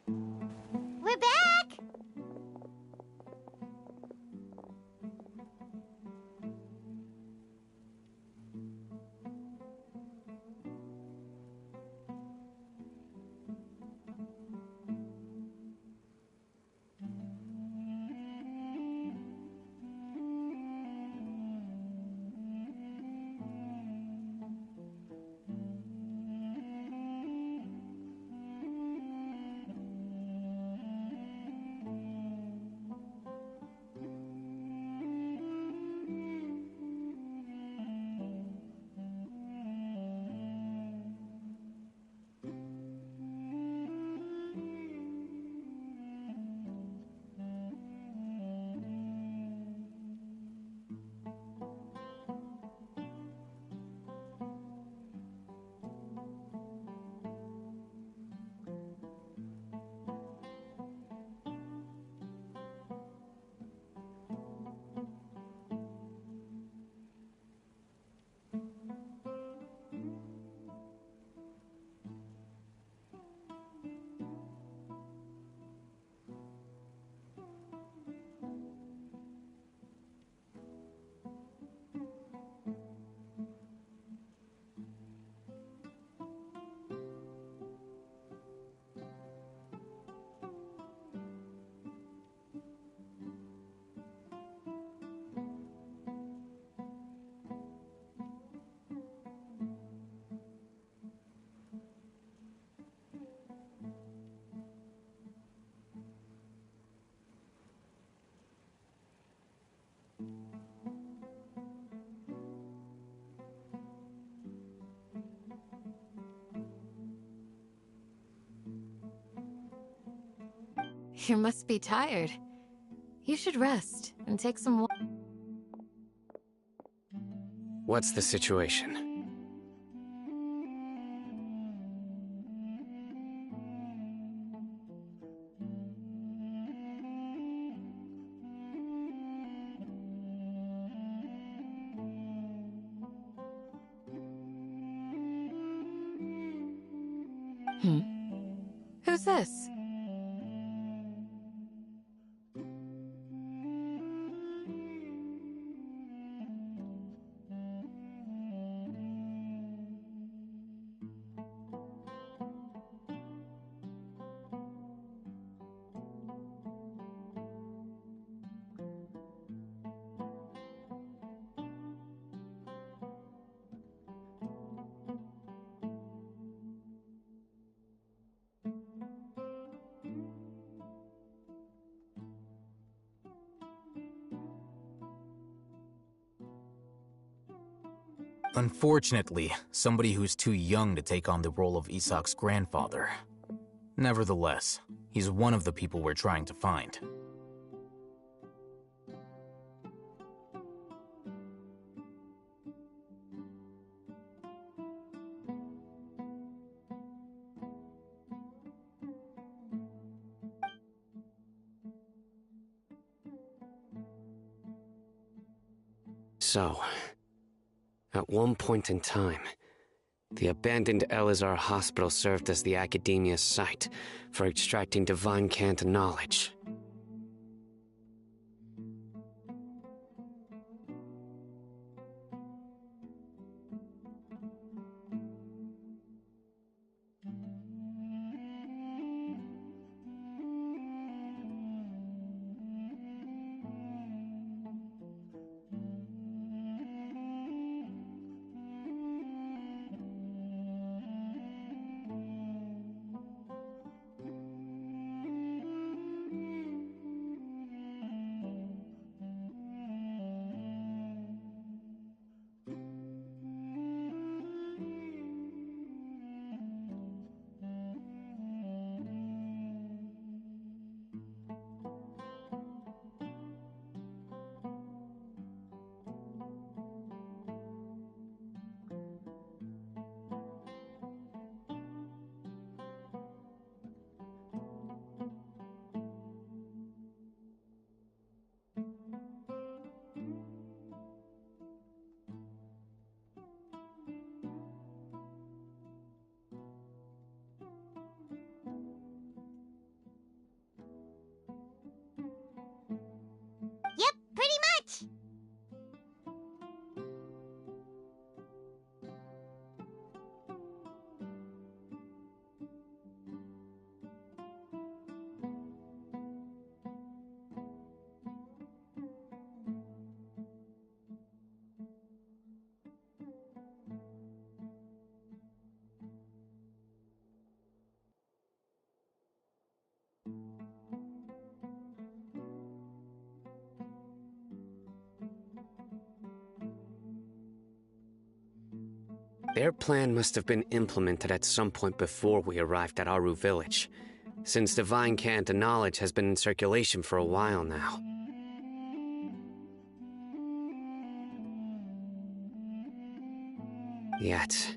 We're back! You must be tired. You should rest and take some water. What's the situation? Who's this? Unfortunately, somebody who's too young to take on the role of Isak's grandfather. Nevertheless, he's one of the people we're trying to find. So, at one point in time, the abandoned Elazar Hospital served as the Academia's site for extracting divine cant knowledge. Their plan must have been implemented at some point before we arrived at Aru Village, since Divine Cant and knowledge has been in circulation for a while now. Yet,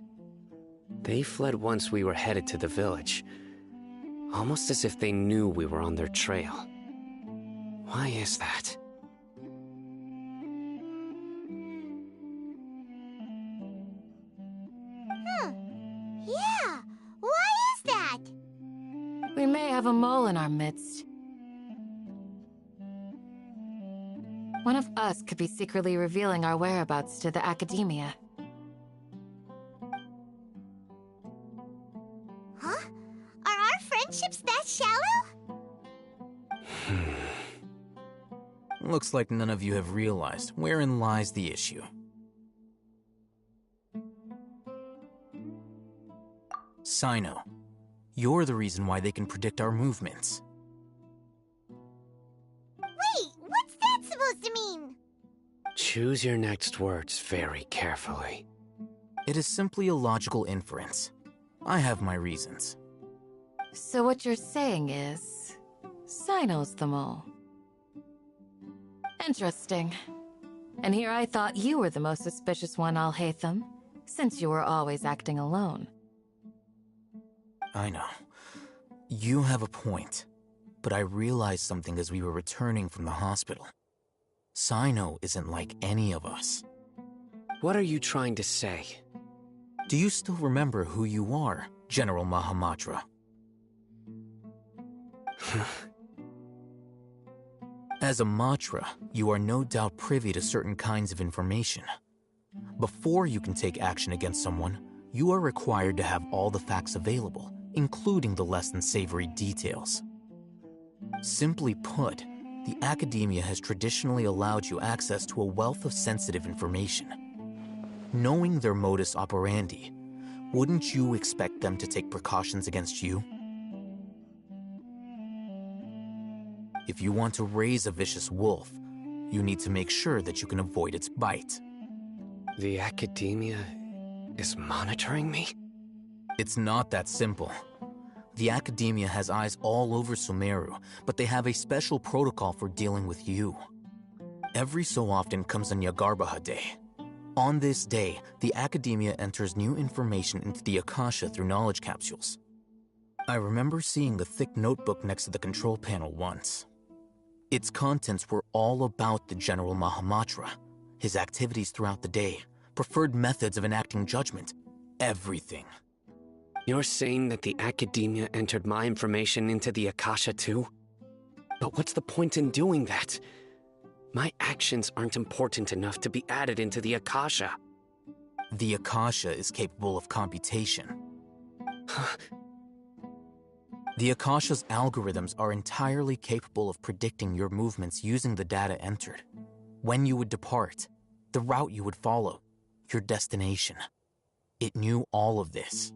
they fled once we were headed to the village, almost as if they knew we were on their trail. Why is that? Yeah, why is that? We may have a mole in our midst. One of us could be secretly revealing our whereabouts to the Academia. Huh? Are our friendships that shallow? Looks like none of you have realized wherein lies the issue. Sino, you're the reason why they can predict our movements. Wait, what's that supposed to mean? Choose your next words very carefully. It is simply a logical inference. I have my reasons. So what you're saying is... Sino's the mole. Interesting. And here I thought you were the most suspicious one, Alhaitham, since you were always acting alone. I know. You have a point, but I realized something as we were returning from the hospital. Sino isn't like any of us. What are you trying to say? Do you still remember who you are, General Mahamatra? As a Matra, you are no doubt privy to certain kinds of information. Before you can take action against someone, you are required to have all the facts available, including the less than savory details. Simply put, the Academia has traditionally allowed you access to a wealth of sensitive information. Knowing their modus operandi, wouldn't you expect them to take precautions against you? If you want to raise a vicious wolf, you need to make sure that you can avoid its bite. The Academia is monitoring me? It's not that simple. The Academia has eyes all over Sumeru, but they have a special protocol for dealing with you. Every so often comes a Nyagarbaha Day. On this day, the Academia enters new information into the Akasha through knowledge capsules. I remember seeing the thick notebook next to the control panel once. Its contents were all about the General Mahamatra, his activities throughout the day, preferred methods of enacting judgment, everything. You're saying that the Academia entered my information into the Akasha too? But what's the point in doing that? My actions aren't important enough to be added into the Akasha. The Akasha is capable of computation. The Akasha's algorithms are entirely capable of predicting your movements using the data entered. When you would depart, the route you would follow, your destination. It knew all of this.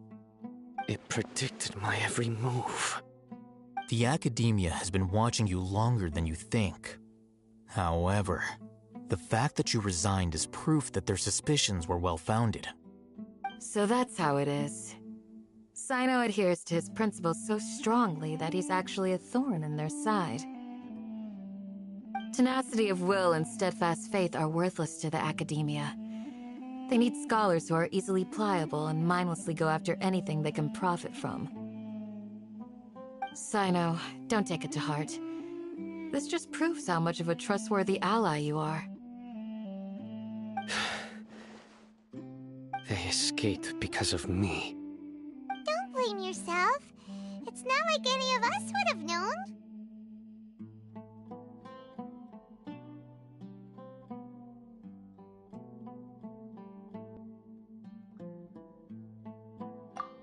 It predicted my every move. The Academia has been watching you longer than you think. However, the fact that you resigned is proof that their suspicions were well-founded. So that's how it is. Sino adheres to his principles so strongly that he's actually a thorn in their side. Tenacity of will and steadfast faith are worthless to the Academia. They need scholars who are easily pliable and mindlessly go after anything they can profit from. Sino, don't take it to heart. This just proves how much of a trustworthy ally you are. They escaped because of me. Don't blame yourself. It's not like any of us would have known.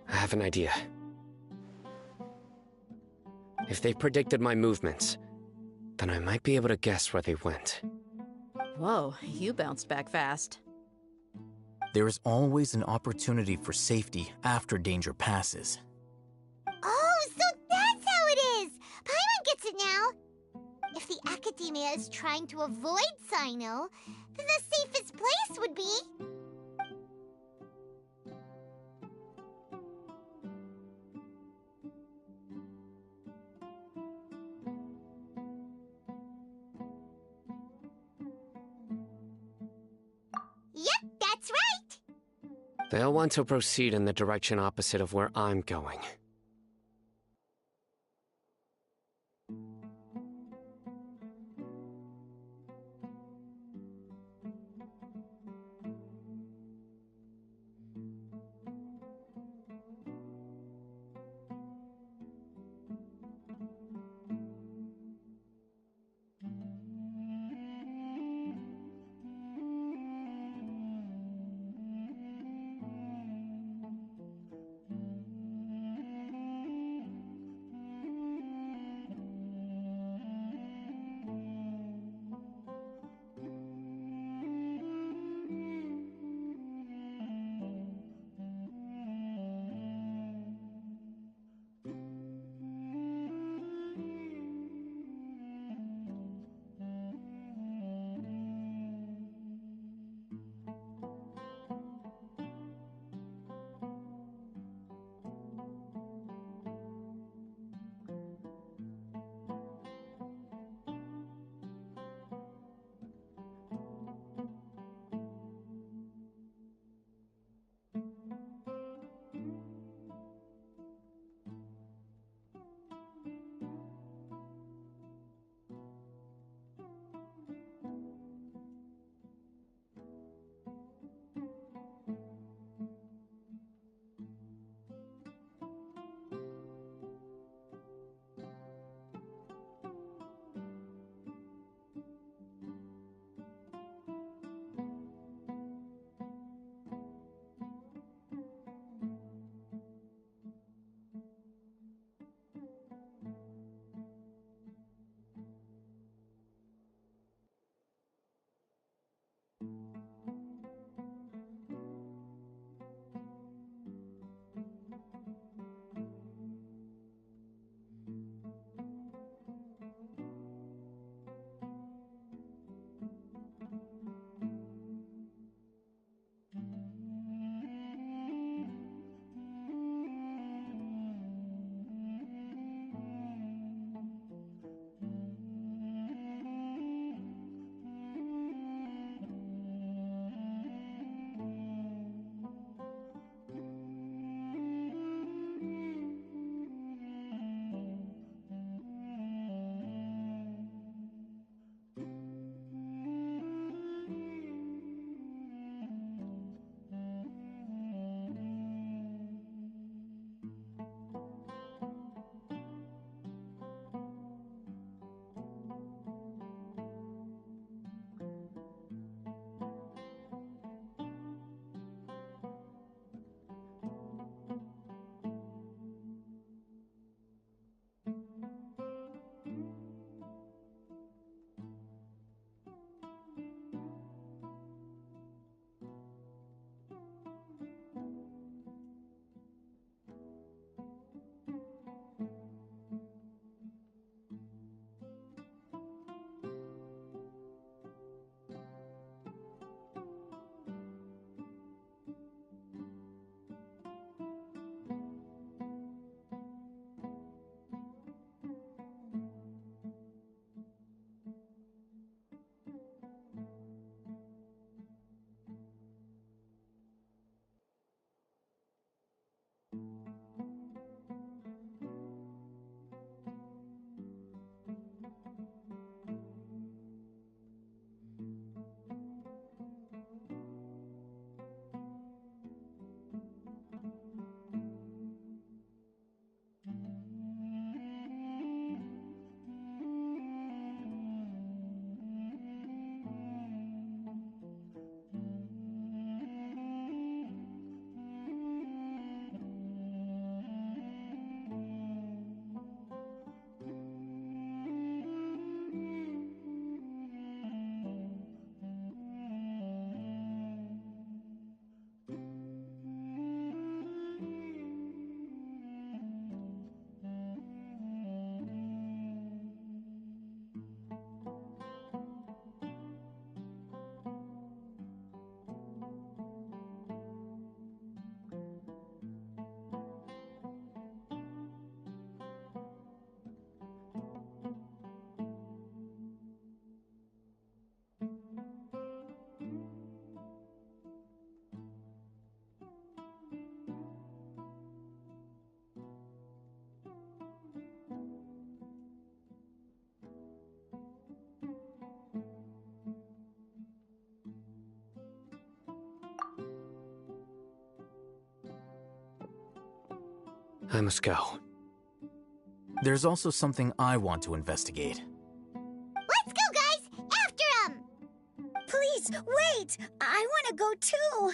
I have an idea. If they predicted my movements, then I might be able to guess where they went. Whoa, you bounced back fast. There is always an opportunity for safety after danger passes. Oh, so that's how it is! Paimon gets it now! If the Academia is trying to avoid Sino, then the safest place would be... They'll want to proceed in the direction opposite of where I'm going. I must go. There's also something I want to investigate. Let's go, guys! After him! Please, wait! I want to go too!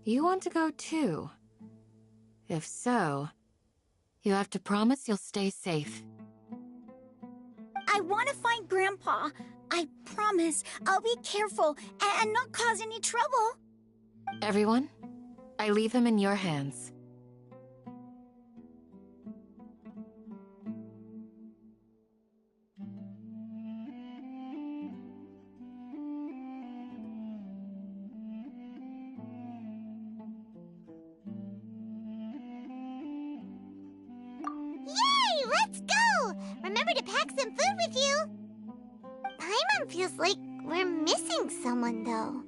You want to go too? If so, you have to promise you'll stay safe. I want to find Grandpa. I promise I'll be careful and not cause any trouble. Everyone, I leave him in your hands. Yay! Let's go! Remember to pack some food with you! Paimon feels like we're missing someone, though.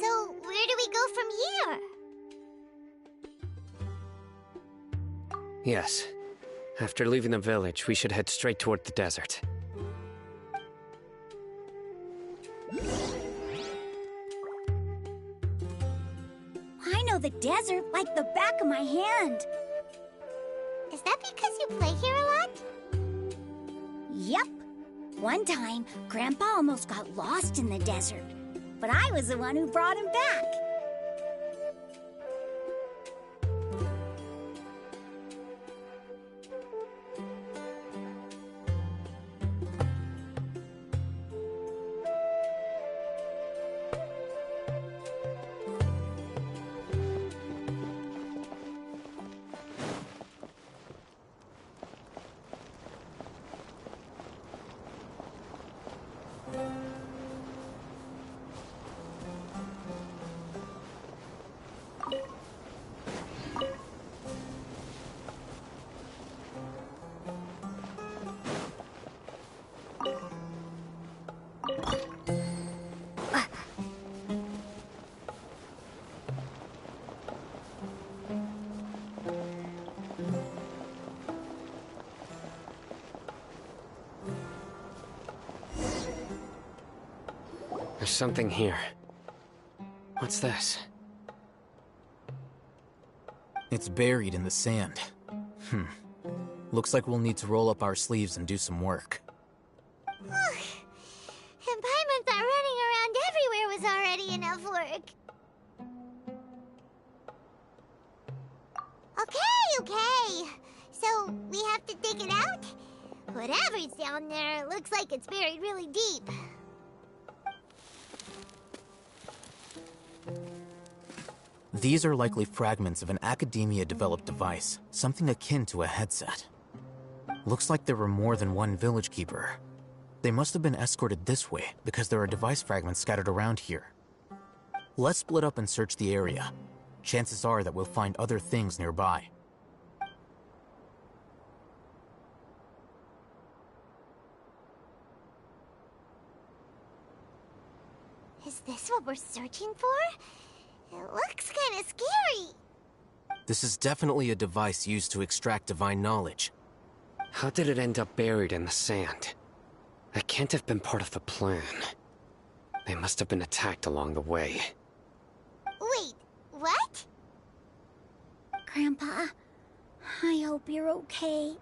So, where do we go from here? Yes. After leaving the village, we should head straight toward the desert. I know the desert like the back of my hand. Is that because you play here a lot? Yep. One time, Grandpa almost got lost in the desert, but I was the one who brought him back. There's something here. What's this? It's buried in the sand. Looks like we'll need to roll up our sleeves and do some work. And Paimon thought running around everywhere was already enough work. Okay. So, we have to dig it out? Whatever's down there, looks like it's buried really deep. These are likely fragments of an Academia-developed device, something akin to a headset. Looks like there were more than one village keeper. They must have been escorted this way because there are device fragments scattered around here. Let's split up and search the area. Chances are that we'll find other things nearby. Is this what we're searching for? It looks kinda scary. This is definitely a device used to extract divine knowledge. How did it end up buried in the sand? That can't have been part of the plan. They must have been attacked along the way. Wait, what? Grandpa, I hope you're okay.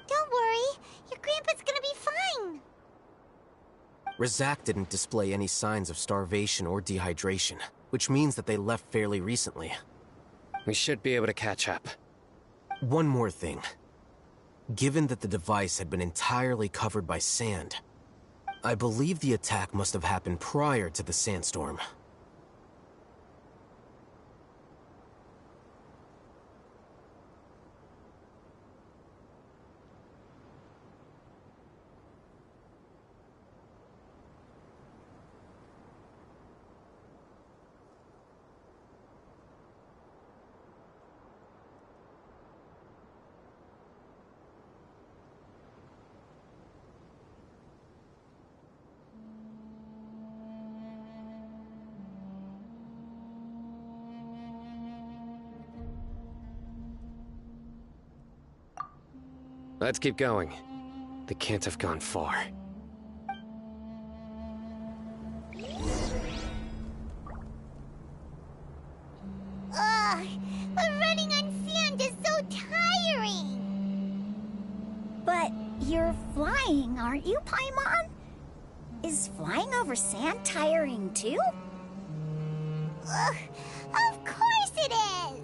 Don't worry, your grandpa's gonna be fine. Razak didn't display any signs of starvation or dehydration, which means that they left fairly recently. We should be able to catch up. One more thing. Given that the device had been entirely covered by sand, I believe the attack must have happened prior to the sandstorm. Let's keep going. They can't have gone far. Ugh, but running on sand is so tiring. But you're flying, aren't you, Paimon? Is flying over sand tiring too? Ugh, of course it is.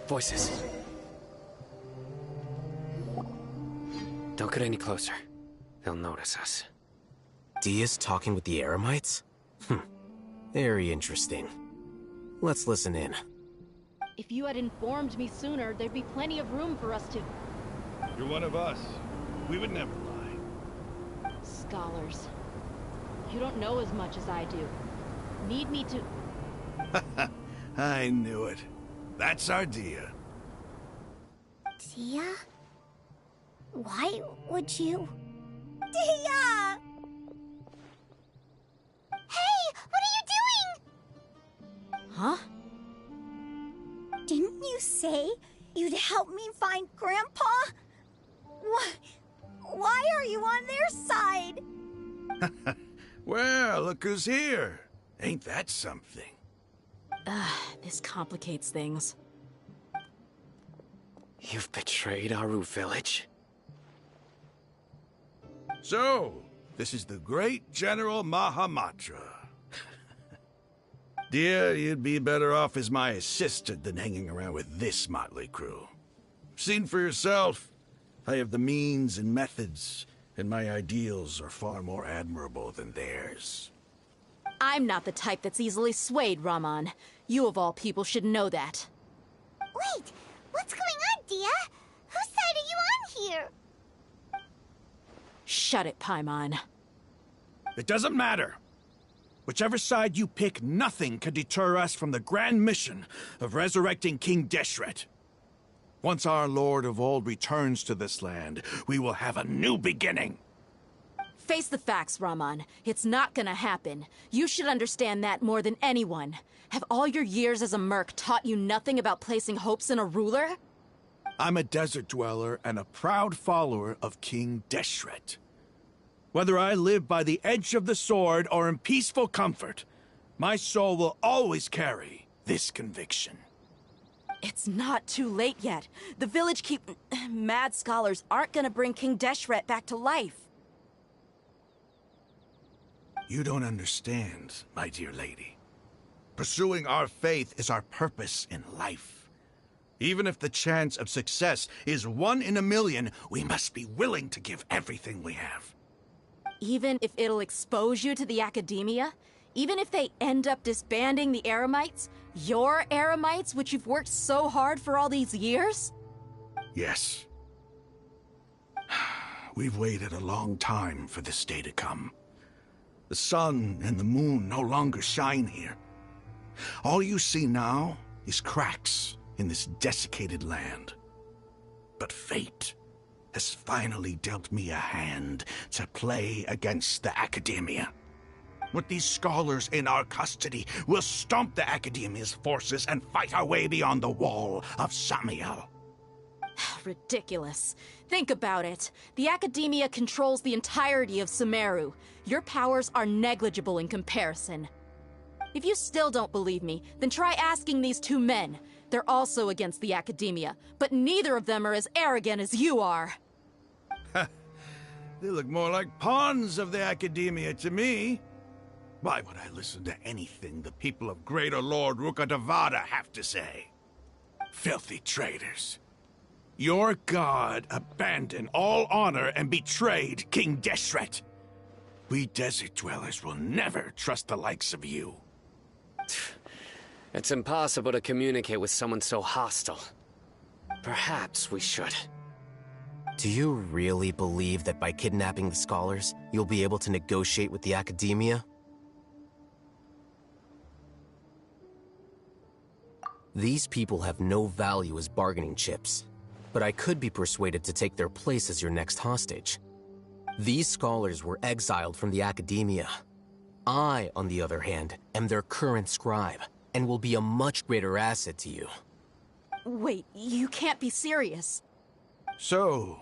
Voices. Don't get any closer. They'll notice us. Dia's talking with the Eremites? Very interesting. Let's listen in. If you had informed me sooner, there'd be plenty of room for us to... You're one of us. We would never lie. Scholars. You don't know as much as I do. Need me to... I knew it. That's our Dia. Tia? Why would you... Tia! Hey, what are you doing? Huh? Didn't you say you'd help me find Grandpa? Why are you on their side? Well, look who's here. Ain't that something? This complicates things. You've betrayed Aru village? So, this is the great General Mahamatra. Dear, you'd be better off as my assistant than hanging around with this motley crew. Seen for yourself, I have the means and methods, and my ideals are far more admirable than theirs. I'm not the type that's easily swayed, Raman. You of all people should know that. Wait, what's going on, Dia? Whose side are you on here? Shut it, Paimon. It doesn't matter. Whichever side you pick, nothing can deter us from the grand mission of resurrecting King Deshret. Once our Lord of Old returns to this land, we will have a new beginning. Face the facts, Raman. It's not gonna happen. You should understand that more than anyone. Have all your years as a merc taught you nothing about placing hopes in a ruler? I'm a desert dweller and a proud follower of King Deshret. Whether I live by the edge of the sword or in peaceful comfort, my soul will always carry this conviction. It's not too late yet. The village mad scholars aren't gonna bring King Deshret back to life. You don't understand, my dear lady. Pursuing our faith is our purpose in life. Even if the chance of success is 1 in a million, we must be willing to give everything we have. Even if it'll expose you to the academia? Even if they end up disbanding the Eremites? Your Eremites, which you've worked so hard for all these years? Yes. We've waited a long time for this day to come. The sun and the moon no longer shine here. All you see now is cracks in this desiccated land. But fate has finally dealt me a hand to play against the Academia. With these scholars in our custody, we'll stomp the Academia's forces and fight our way beyond the wall of Samiel. Ridiculous. Think about it. The Academia controls the entirety of Sumeru. Your powers are negligible in comparison. If you still don't believe me, then try asking these 2 men. They're also against the Academia, but neither of them are as arrogant as you are. They look more like pawns of the Academia to me. Why would I listen to anything the people of Greater Lord Rukkhadevada have to say? Filthy traitors. Your god abandoned all honor and betrayed King Deshret. We desert dwellers will never trust the likes of you. It's impossible to communicate with someone so hostile. Perhaps we should. Do you really believe that by kidnapping the scholars, you'll be able to negotiate with the Academia? These people have no value as bargaining chips, but I could be persuaded to take their place as your next hostage. These scholars were exiled from the Academia. I, on the other hand, am their current scribe, and will be a much greater asset to you. Wait, you can't be serious. So,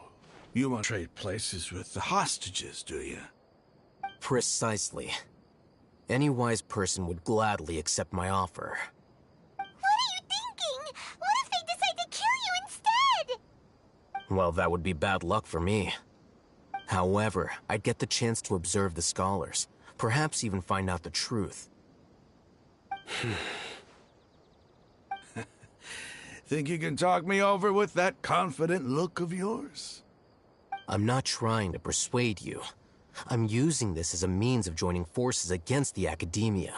you want to trade places with the hostages, do you? Precisely. Any wise person would gladly accept my offer. What are you thinking? What if they decide to kill you instead? Well, that would be bad luck for me. However, I'd get the chance to observe the scholars, perhaps even find out the truth. Think you can talk me over with that confident look of yours? I'm not trying to persuade you. I'm using this as a means of joining forces against the Academia.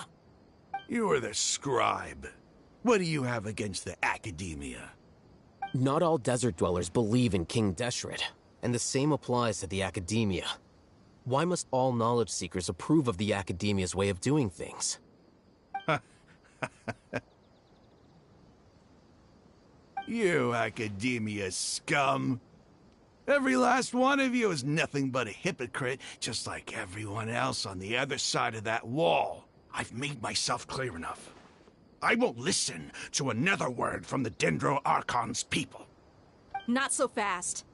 You are the scribe. What do you have against the Academia? Not all desert dwellers believe in King Deshret, and the same applies to the Academia. Why must all knowledge seekers approve of the Academia's way of doing things? You Academia scum. Every last one of you is nothing but a hypocrite, just like everyone else on the other side of that wall. I've made myself clear enough. I won't listen to another word from the Dendro Archon's people. Not so fast.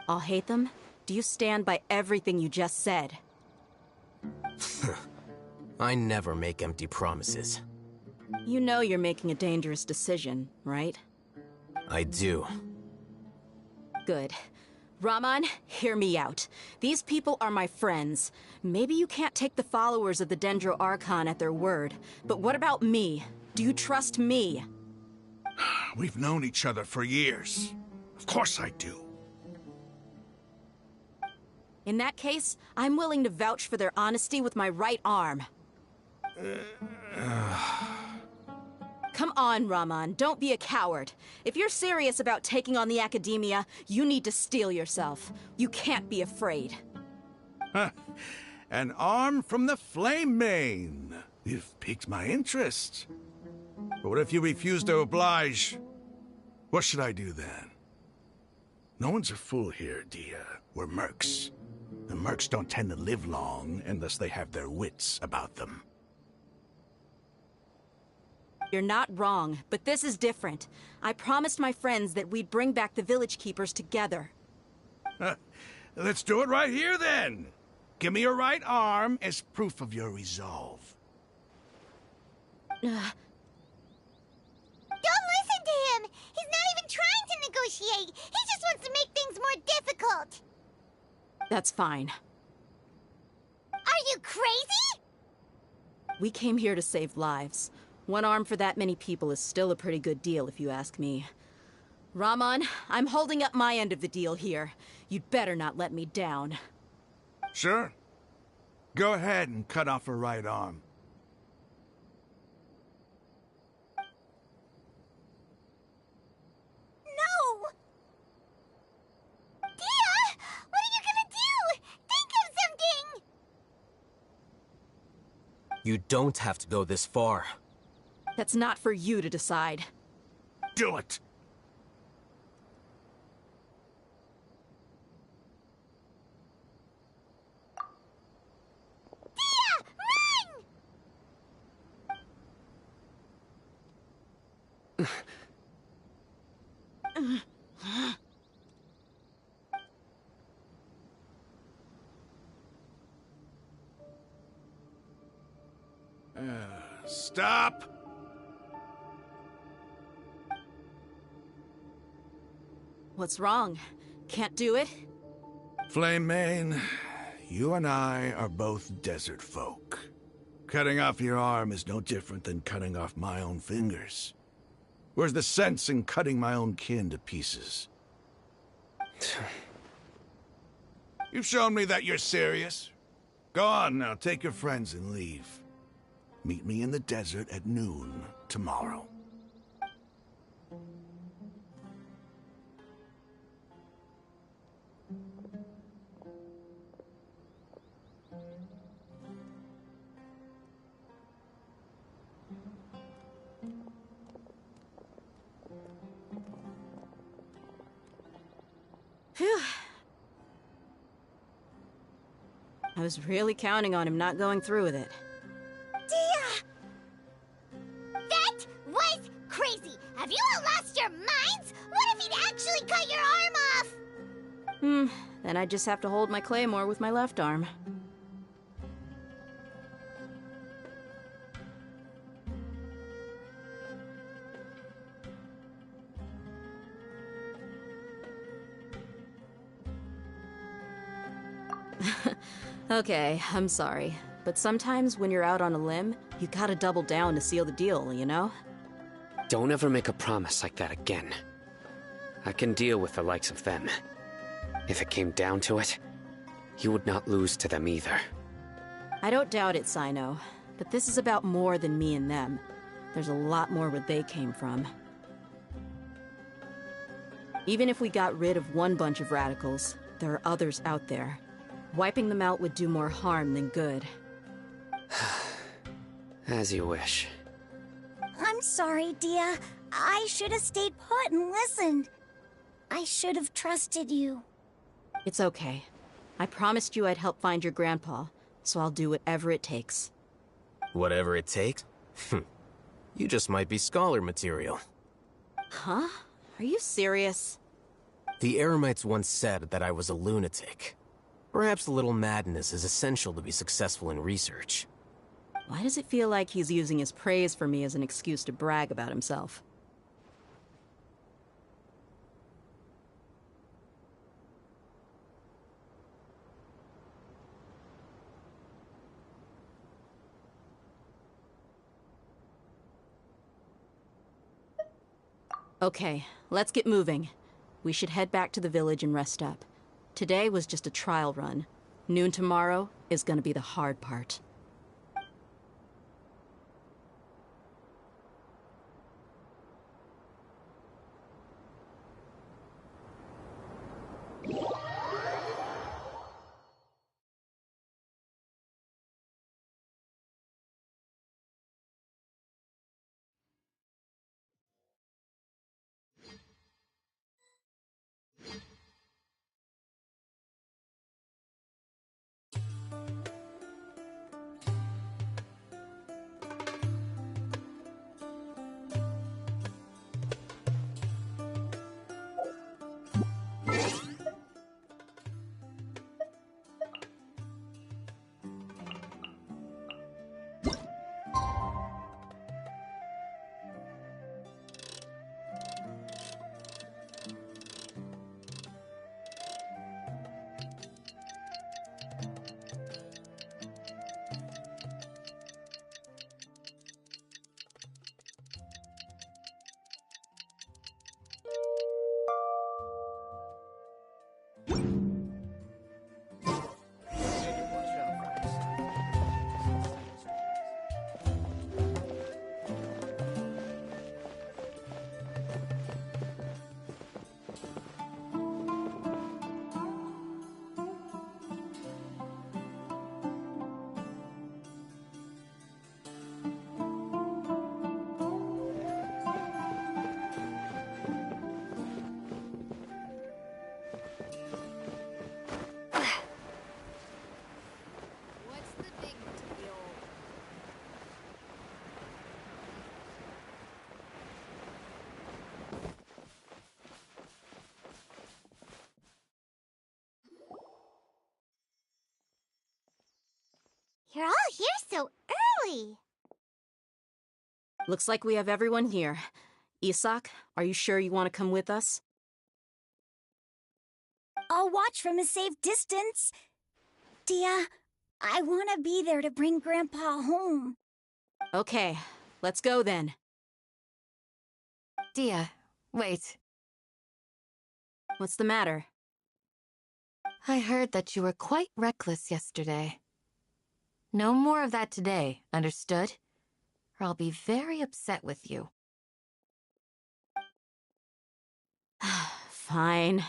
I'll hate them. Do you stand by everything you just said? I never make empty promises. You know you're making a dangerous decision, right? I do. Good. Raman, hear me out. These people are my friends. Maybe you can't take the followers of the Dendro Archon at their word, but what about me? Do you trust me? We've known each other for years. Of course I do. In that case, I'm willing to vouch for their honesty with my right arm. Come on, Raman, don't be a coward. If you're serious about taking on the Academia, you need to steel yourself. You can't be afraid. An arm from the Flame Mane. You've piqued my interest. But what if you refuse to oblige? What should I do then? No one's a fool here, Dia. We're mercs. The mercs don't tend to live long unless they have their wits about them. You're not wrong, but this is different. I promised my friends that we'd bring back the Village Keepers together. Let's do it right here, then. Give me your right arm as proof of your resolve. Don't listen to him! He's not even trying to negotiate! He just wants to make things more difficult! That's fine. Are you crazy? We came here to save lives. One arm for that many people is still a pretty good deal, if you ask me. Raman, I'm holding up my end of the deal here. You'd better not let me down. Sure. Go ahead and cut off her right arm. No! Dia! What are you gonna do? Think of something! You don't have to go this far. That's not for you to decide. Do it! Dia! Run! Stop! What's wrong? Can't do it? Flame Mane, you and I are both desert folk. Cutting off your arm is no different than cutting off my own fingers. Where's the sense in cutting my own kin to pieces? You've shown me that you're serious. Go on now, take your friends and leave. Meet me in the desert at noon tomorrow. Phew. I was really counting on him not going through with it. Dia! That was crazy! Have you all lost your minds? What if he'd actually cut your arm off? Then I just have to hold my claymore with my left arm. Okay, I'm sorry. But sometimes when you're out on a limb, you gotta double down to seal the deal, you know? Don't ever make a promise like that again. I can deal with the likes of them. If it came down to it, you would not lose to them either. I don't doubt it, Sino. But this is about more than me and them. There's a lot more where they came from. Even if we got rid of one bunch of radicals, there are others out there. Wiping them out would do more harm than good. As you wish. I'm sorry, Dia. I should have stayed put and listened. I should have trusted you. It's okay. I promised you I'd help find your grandpa, so I'll do whatever it takes. Whatever it takes? You just might be scholar material. Huh? Are you serious? The Eremites once said that I was a lunatic. Perhaps a little madness is essential to be successful in research. Why does it feel like he's using his praise for me as an excuse to brag about himself? Okay, let's get moving. We should head back to the village and rest up. Today was just a trial run. Noon tomorrow is gonna be the hard part. You're all here so early. Looks like we have everyone here. Isak, are you sure you want to come with us? I'll watch from a safe distance. Dia, I want to be there to bring Grandpa home. Okay, let's go then. Dia, wait. What's the matter? I heard that you were quite reckless yesterday. No more of that today, understood? Or I'll be very upset with you. Fine.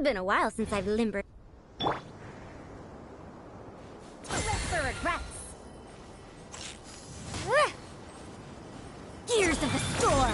Been a while since I've limbered. Rest for regrets. Gears of the storm.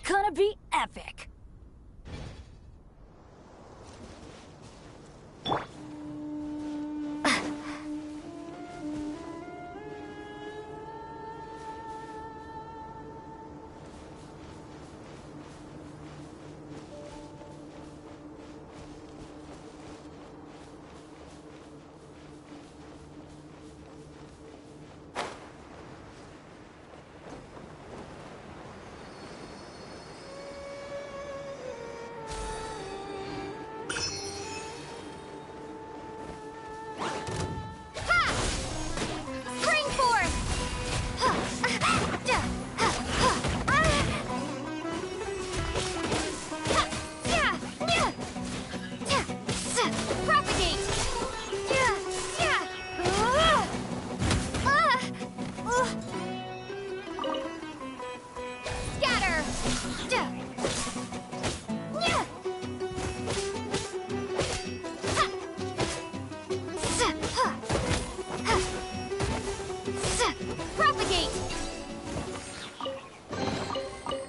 Gonna be epic.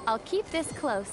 I'll keep this close.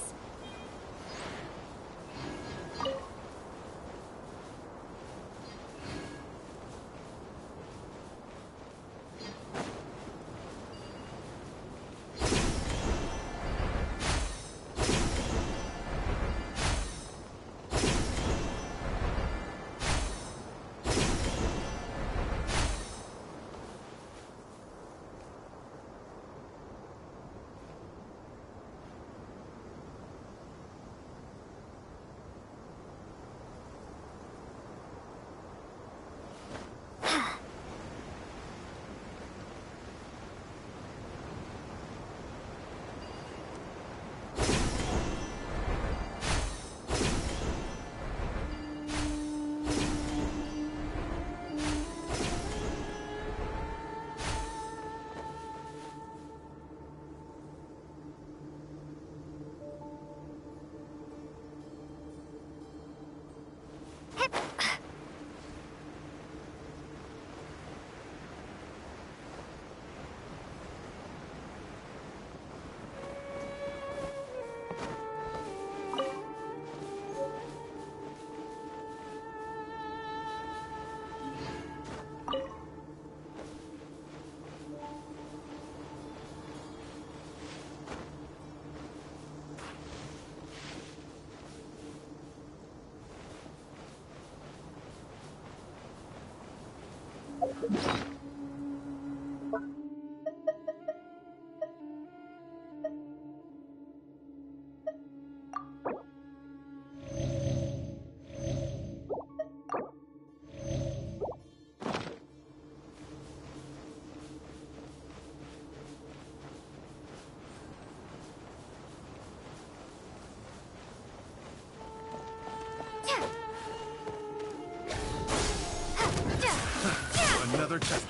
Another test.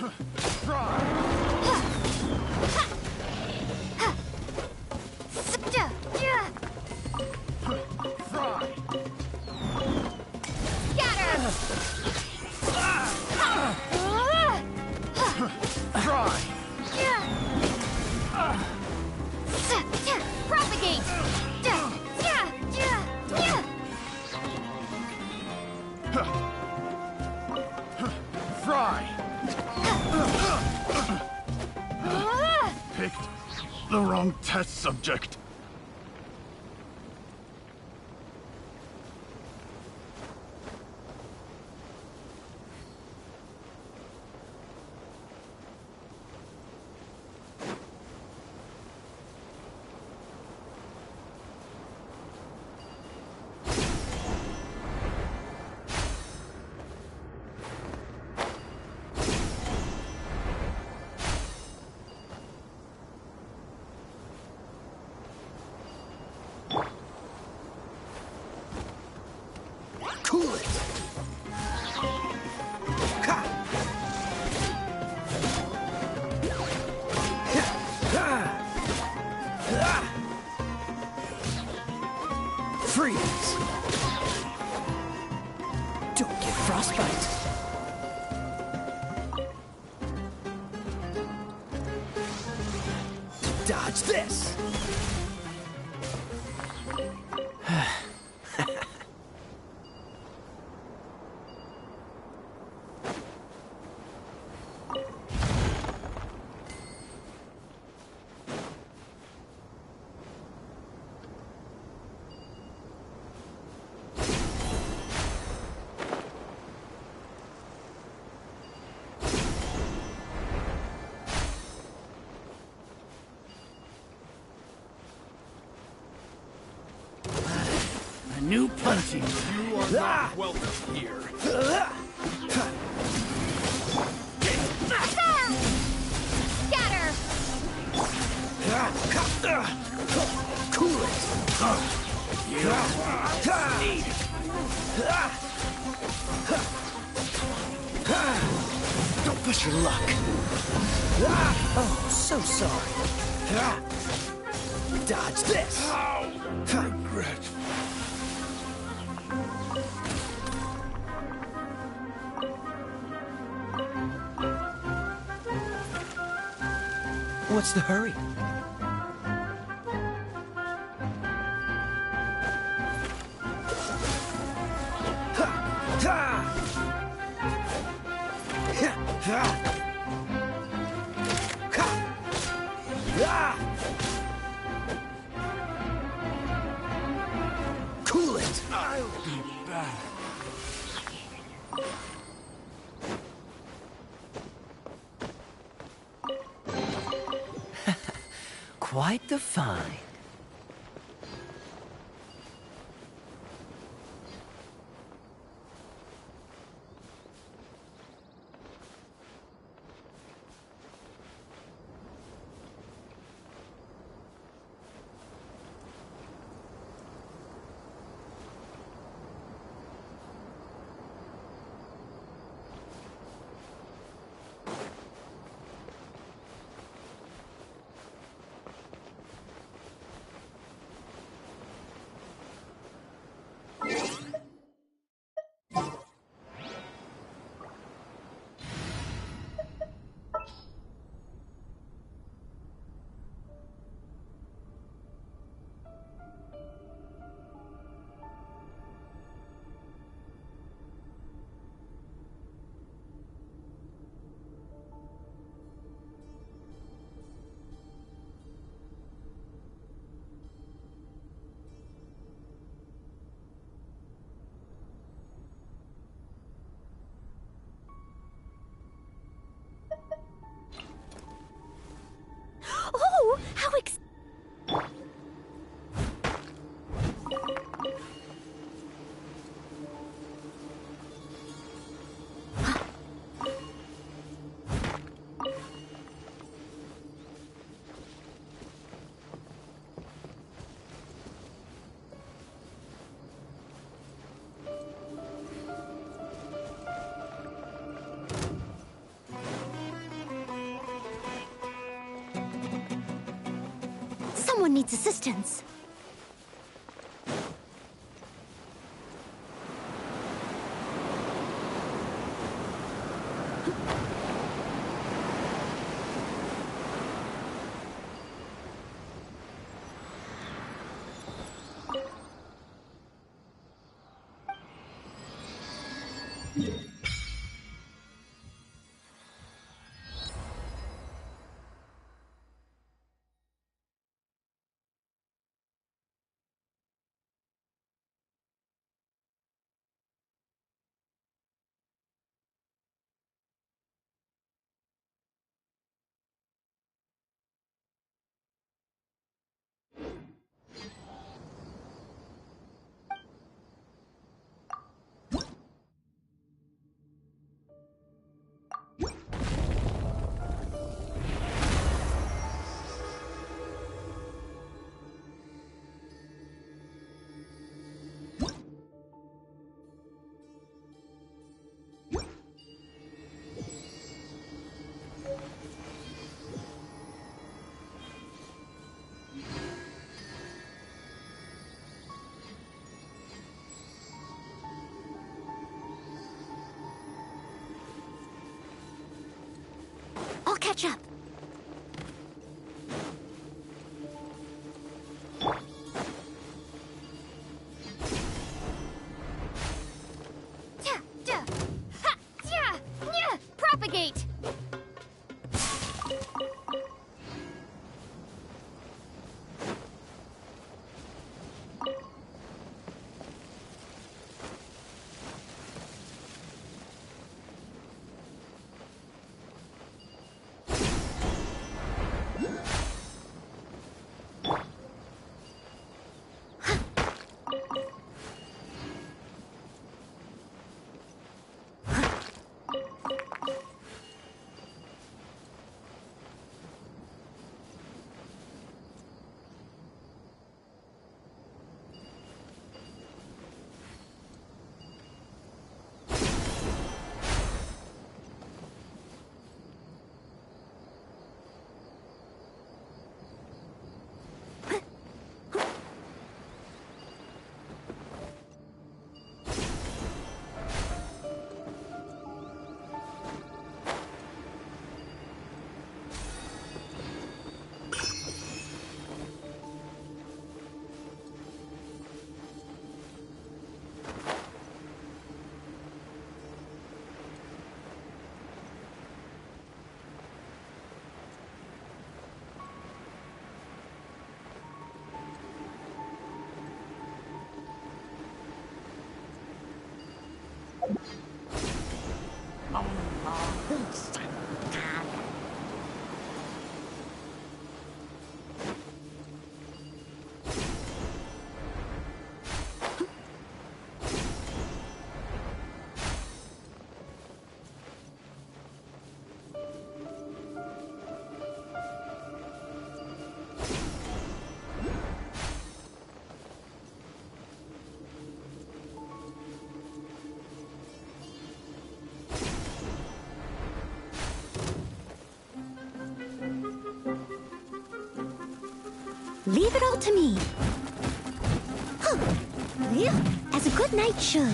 The wrong test subject. Freeze! Don't get frostbite. Dodge this! A new punching. You are not welcome here. Scatter! Cool it! Don't push your luck. Oh, so sorry. Dodge this. Regret. What's the hurry? Cool it! I'll be back. Quite the find. Oh, how Someone needs assistance. catch up. Propagate! Leave it all to me. Huh. Yeah, as a good knight should.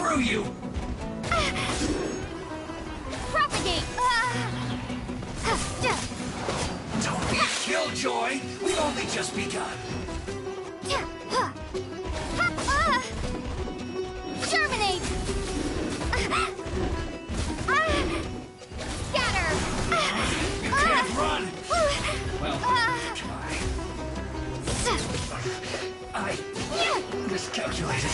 through you! Propagate! Don't be a killjoy! We've only just begun! Germinate! Scatter! You can't run! Well, try. I miscalculated.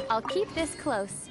I'll keep this close.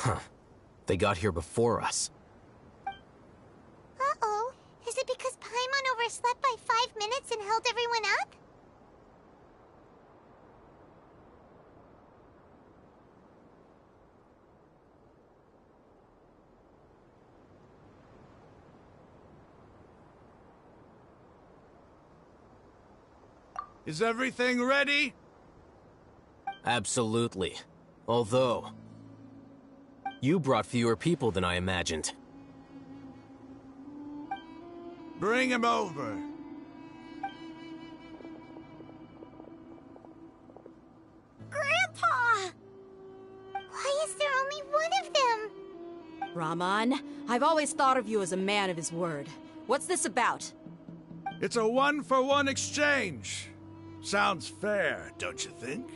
Huh. They got here before us. Uh-oh. Is it because Paimon overslept by 5 minutes and held everyone up? Is everything ready? Absolutely. Although, you brought fewer people than I imagined. Bring him over. Grandpa! Why is there only one of them? Rahman, I've always thought of you as a man of his word. What's this about? It's a one-for-one exchange. Sounds fair, don't you think?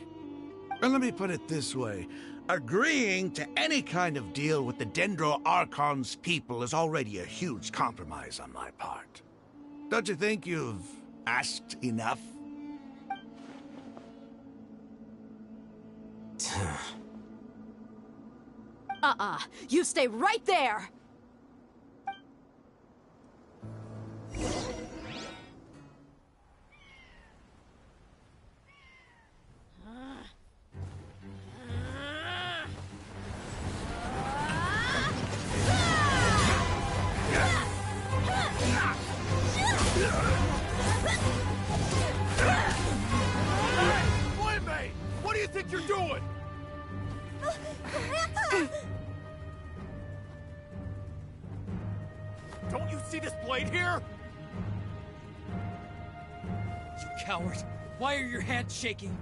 And let me put it this way. Agreeing to any kind of deal with the Dendro Archon's people is already a huge compromise on my part. Don't you think you've asked enough? You stay right there! What do you think you're doing? Grandpa! Don't you see this blade here? You coward! Why are your hands shaking?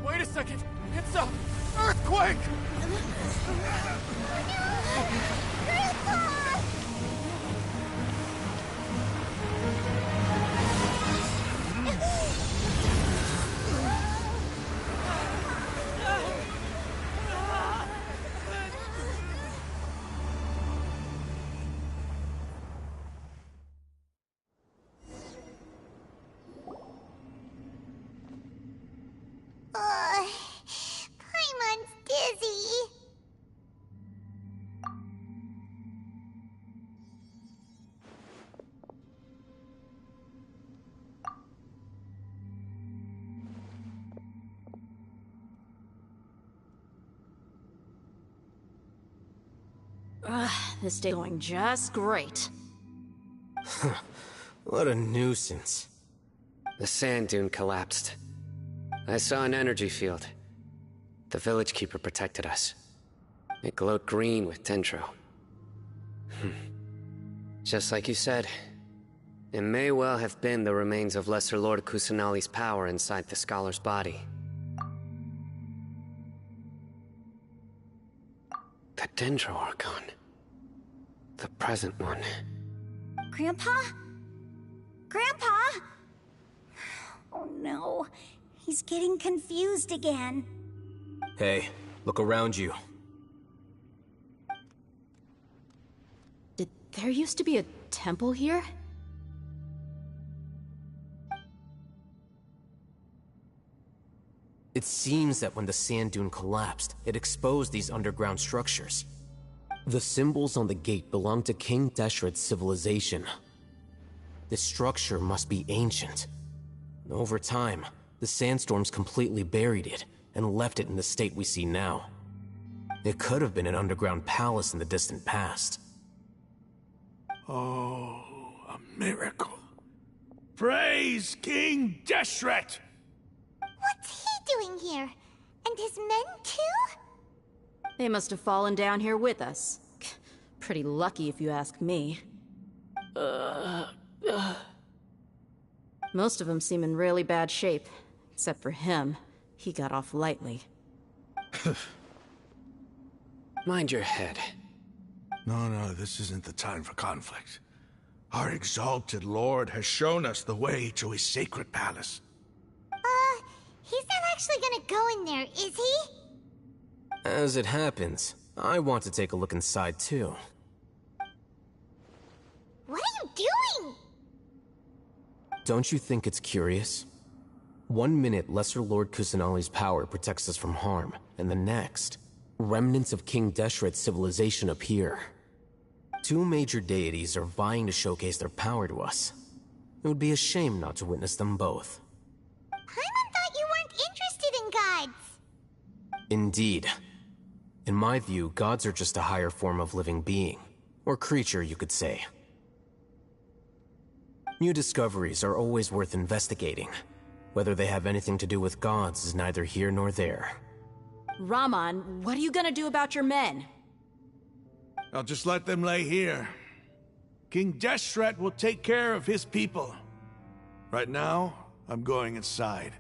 Wait a second! It's a earthquake! Grandpa! Paimon's dizzy. This day's going just great. What a nuisance. The sand dune collapsed. I saw an energy field. The village keeper protected us. It glowed green with dendro. Just like you said, it may well have been the remains of Lesser Lord Kusanali's power inside the scholar's body. The Dendro Archon. The present one. Grandpa? Grandpa? Oh no, he's getting confused again. Hey, look around you. Did there used to be a temple here? It seems that when the sand dune collapsed, it exposed these underground structures. The symbols on the gate belong to King Deshret's civilization. This structure must be ancient. Over time, the sandstorms completely buried it and left it in the state we see now. It could have been an underground palace in the distant past. Oh, a miracle. Praise King Deshret! What's he doing here? And his men too? They must have fallen down here with us. Pretty lucky if you ask me. Most of them seem in really bad shape. Except for him. He got off lightly. Mind your head. No, this isn't the time for conflict. Our exalted lord has shown us the way to his sacred palace. He's not actually gonna go in there, is he? As it happens, I want to take a look inside too. What are you doing? Don't you think it's curious? 1 minute, Lesser Lord Kusanali's power protects us from harm, and the next, remnants of King Deshret's civilization appear. Two major deities are vying to showcase their power to us. It would be a shame not to witness them both. Paimon thought you weren't interested in gods. Indeed. In my view, gods are just a higher form of living being. Or creature, you could say. New discoveries are always worth investigating. Whether they have anything to do with gods is neither here nor there. Raman, what are you gonna do about your men? I'll just let them lay here. King Deshret will take care of his people. Right now, I'm going inside.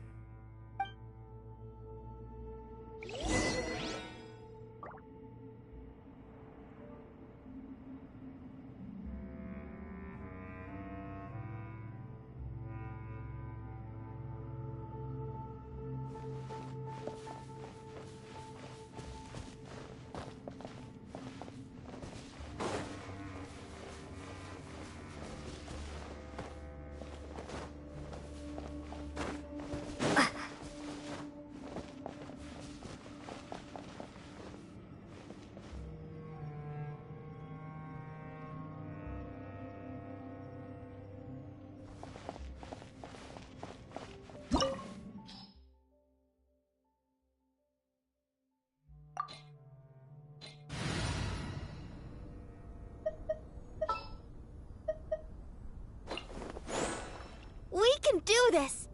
We can do this!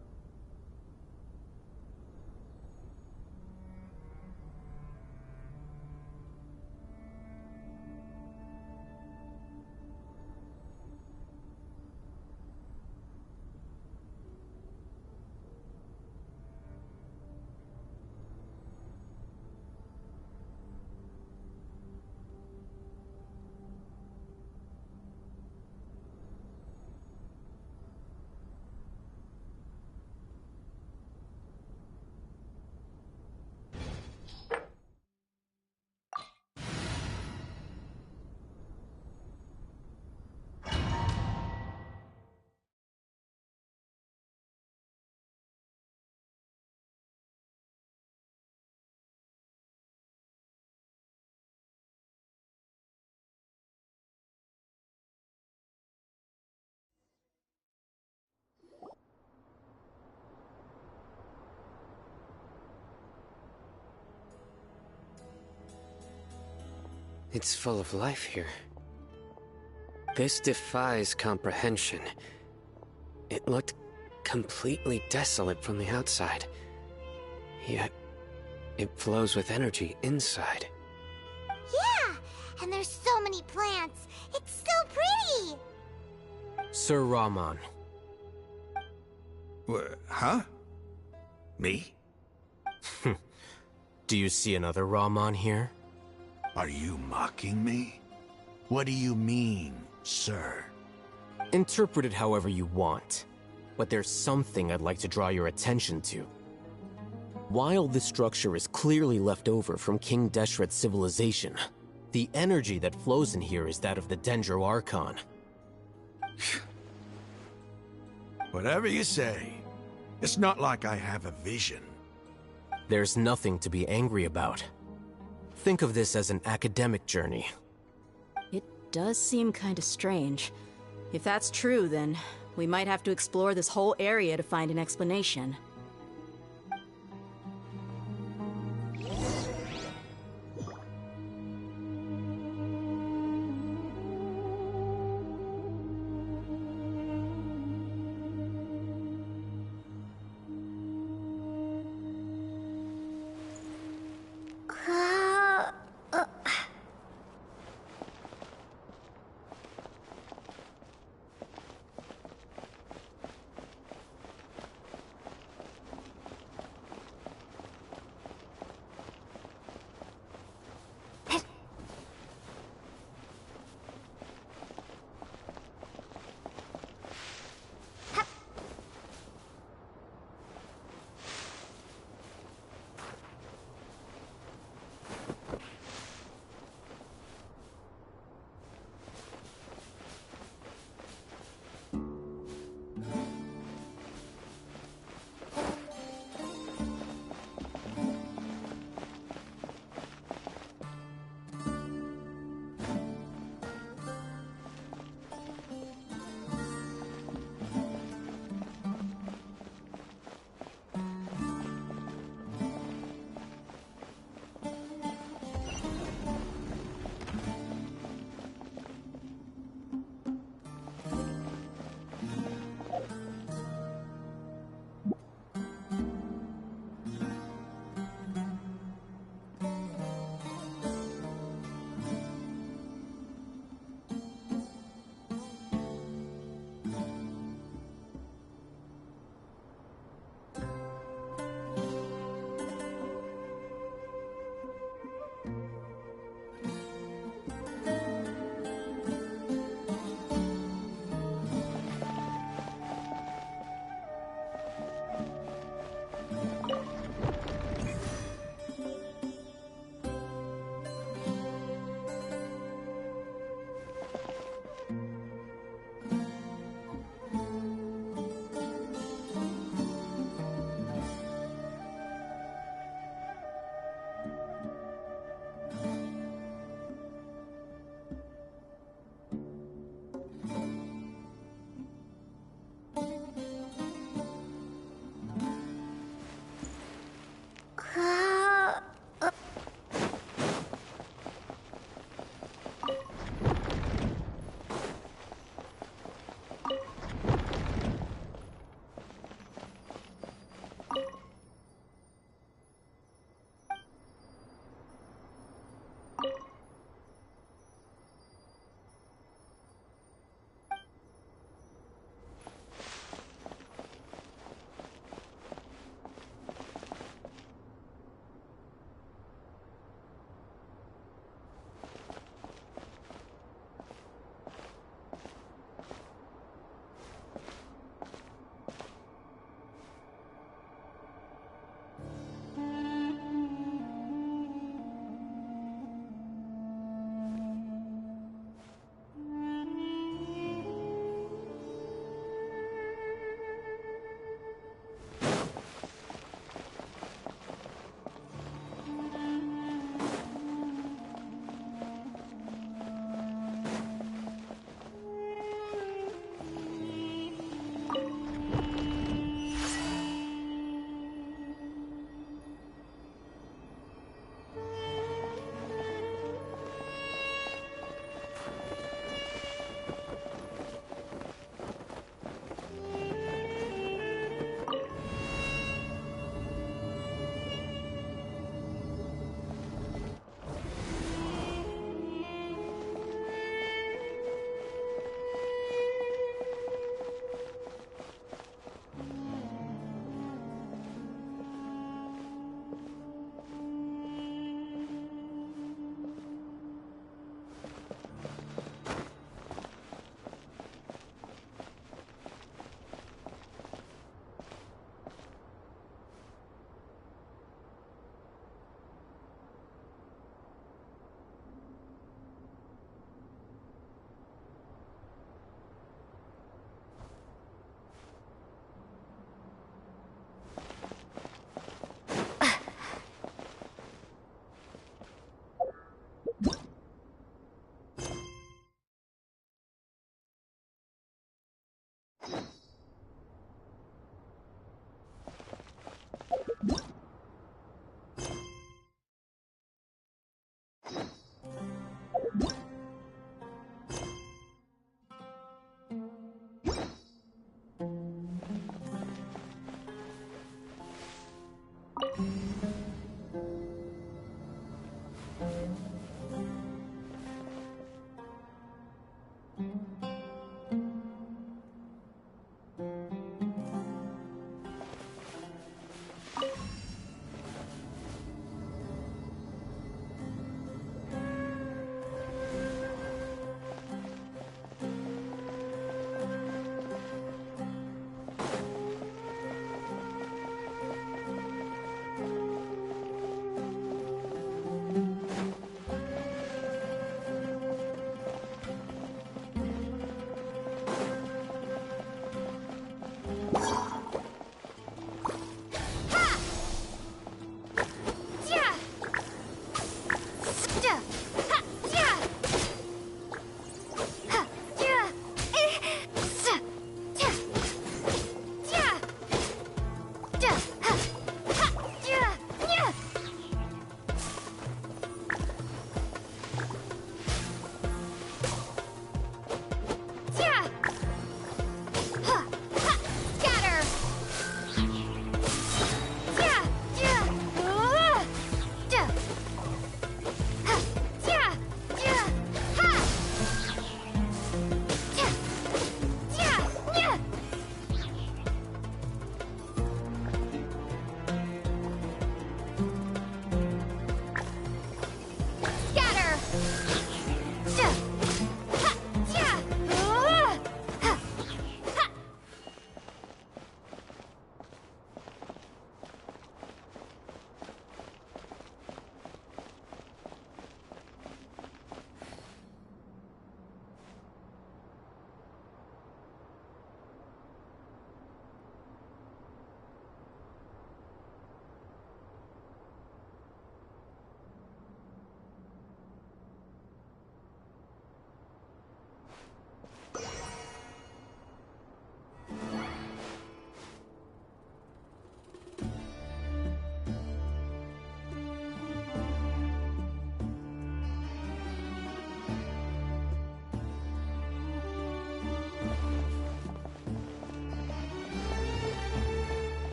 It's full of life here. This defies comprehension. It looked completely desolate from the outside. Yet, it flows with energy inside. Yeah, and there's so many plants. It's still pretty. Sir Raman. Huh? Me? Do you see another Raman here? Are you mocking me? What do you mean, sir? Interpret it however you want. But there's something I'd like to draw your attention to. While this structure is clearly left over from King Deshret's civilization, the energy that flows in here is that of the Dendro Archon. Whatever you say. It's not like I have a vision. There's nothing to be angry about. Think of this as an academic journey. It does seem kinda strange. If that's true, then we might have to explore this whole area to find an explanation.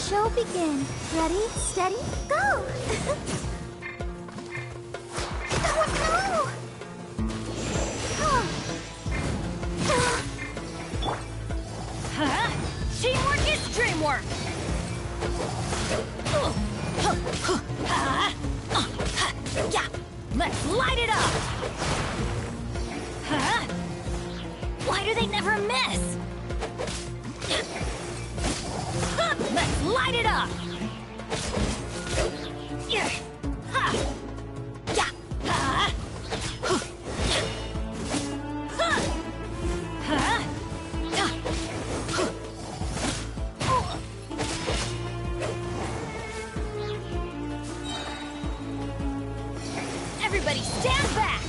Show begin. Ready, steady, go! Oh no! Teamwork is dreamwork! Yeah, let's light it up! Why do they never miss? Let's light it up! Everybody stand back!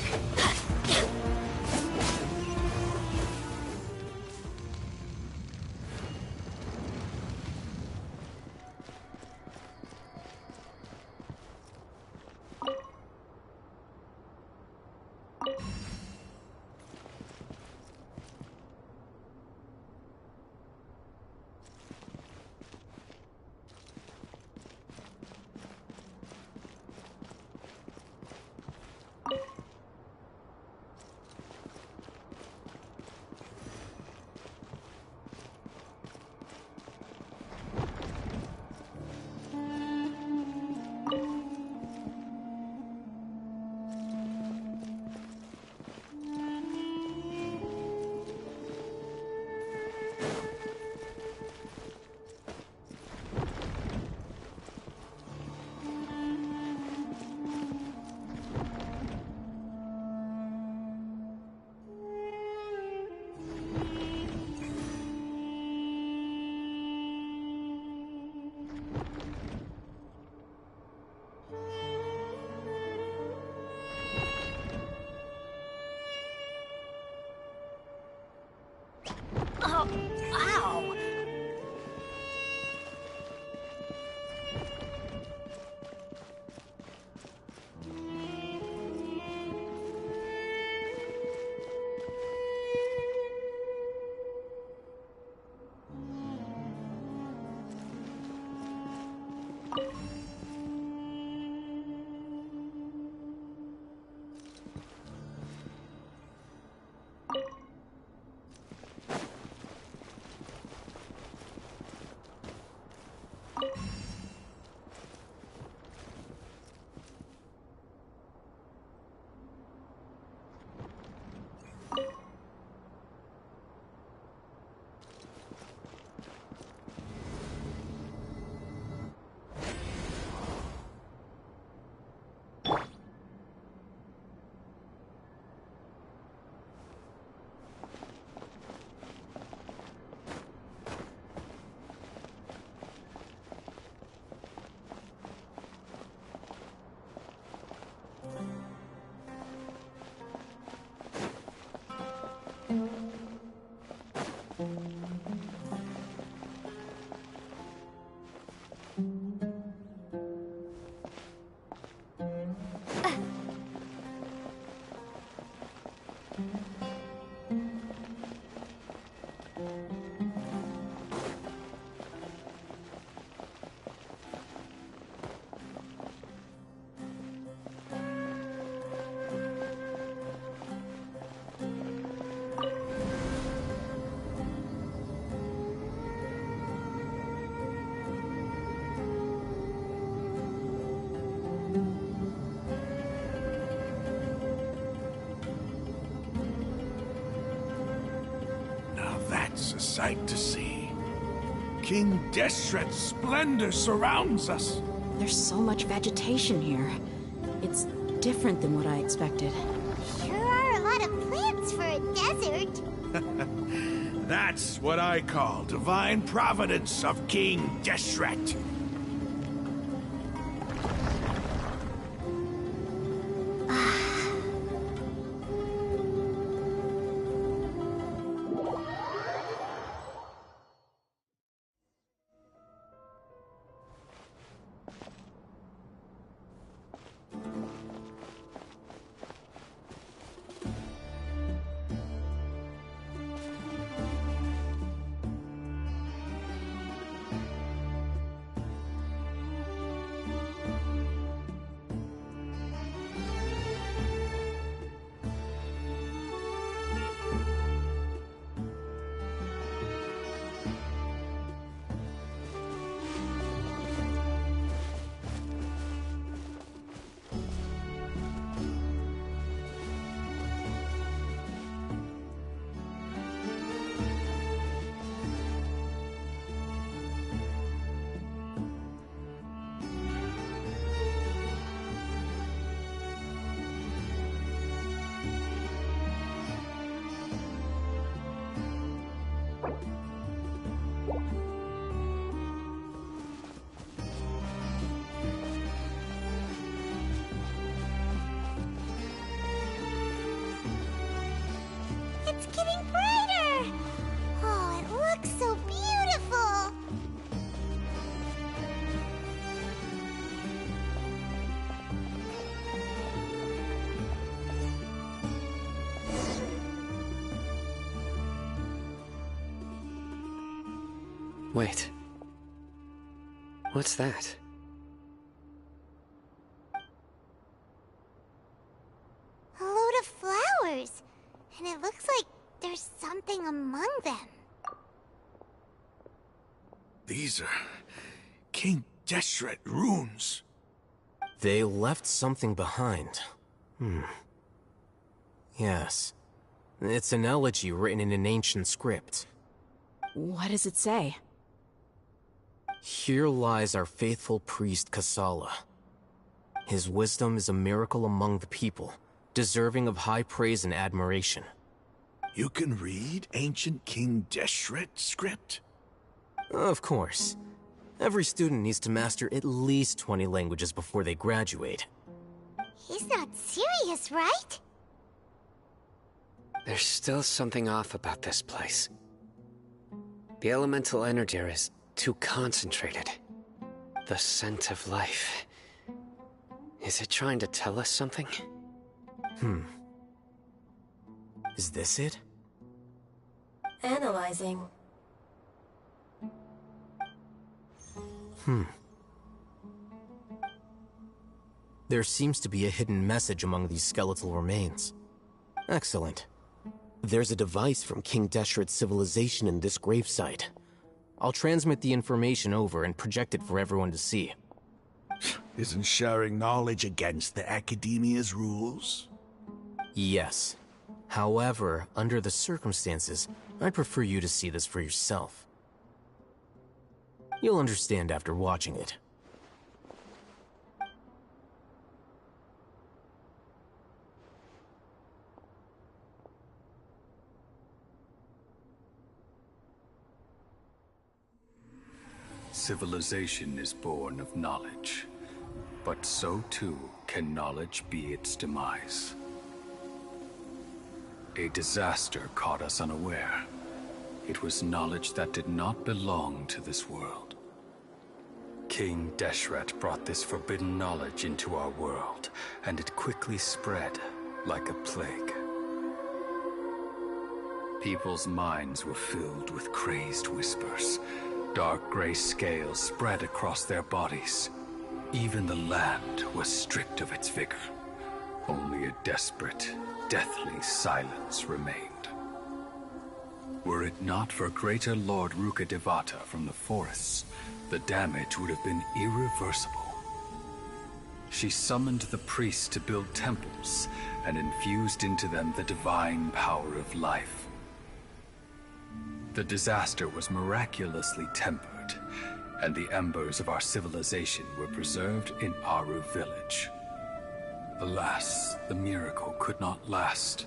Oh, ow! It's a sight to see. King Deshret's splendor surrounds us. There's so much vegetation here. It's different than what I expected. Sure are a lot of plants for a desert. That's what I call divine providence of King Deshret. It's getting brighter! Oh, it looks so beautiful! Wait. What's that? A load of flowers. And it looks like there's something among them. These are King Deshret runes. They left something behind. Yes. It's an elegy written in an ancient script. What does it say? Here lies our faithful priest Kasala. His wisdom is a miracle among the people, deserving of high praise and admiration. You can read ancient King Deshret script? Of course. Every student needs to master at least 20 languages before they graduate. He's not serious, right? There's still something off about this place. The elemental energy is too concentrated. The scent of life. Is it trying to tell us something? Is this it? Analyzing. There seems to be a hidden message among these skeletal remains. Excellent. There's a device from King Deshret's civilization in this gravesite. I'll transmit the information over and project it for everyone to see. Isn't sharing knowledge against the Academia's rules? Yes. However, under the circumstances, I'd prefer you to see this for yourself. You'll understand after watching it. Civilization is born of knowledge, but so too can knowledge be its demise. A disaster caught us unaware. It was knowledge that did not belong to this world. King Deshret brought this forbidden knowledge into our world, and it quickly spread like a plague. People's minds were filled with crazed whispers. Dark gray scales spread across their bodies. Even the land was stripped of its vigor. Only a desperate, deathly silence remained. Were it not for Greater Lord Rukkhadevata from the forests, the damage would have been irreversible. She summoned the priests to build temples and infused into them the divine power of life. The disaster was miraculously tempered, and the embers of our civilization were preserved in Aru village. Alas, the miracle could not last.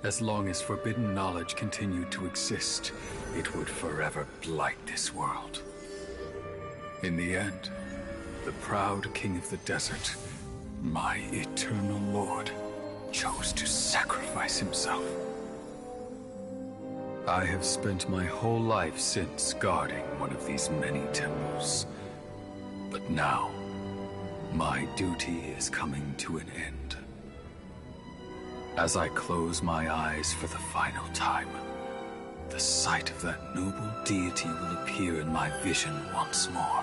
As long as forbidden knowledge continued to exist, it would forever blight this world. In the end, the proud king of the desert, my eternal lord, chose to sacrifice himself. I have spent my whole life since guarding one of these many temples. But now, my duty is coming to an end. As I close my eyes for the final time, the sight of that noble deity will appear in my vision once more.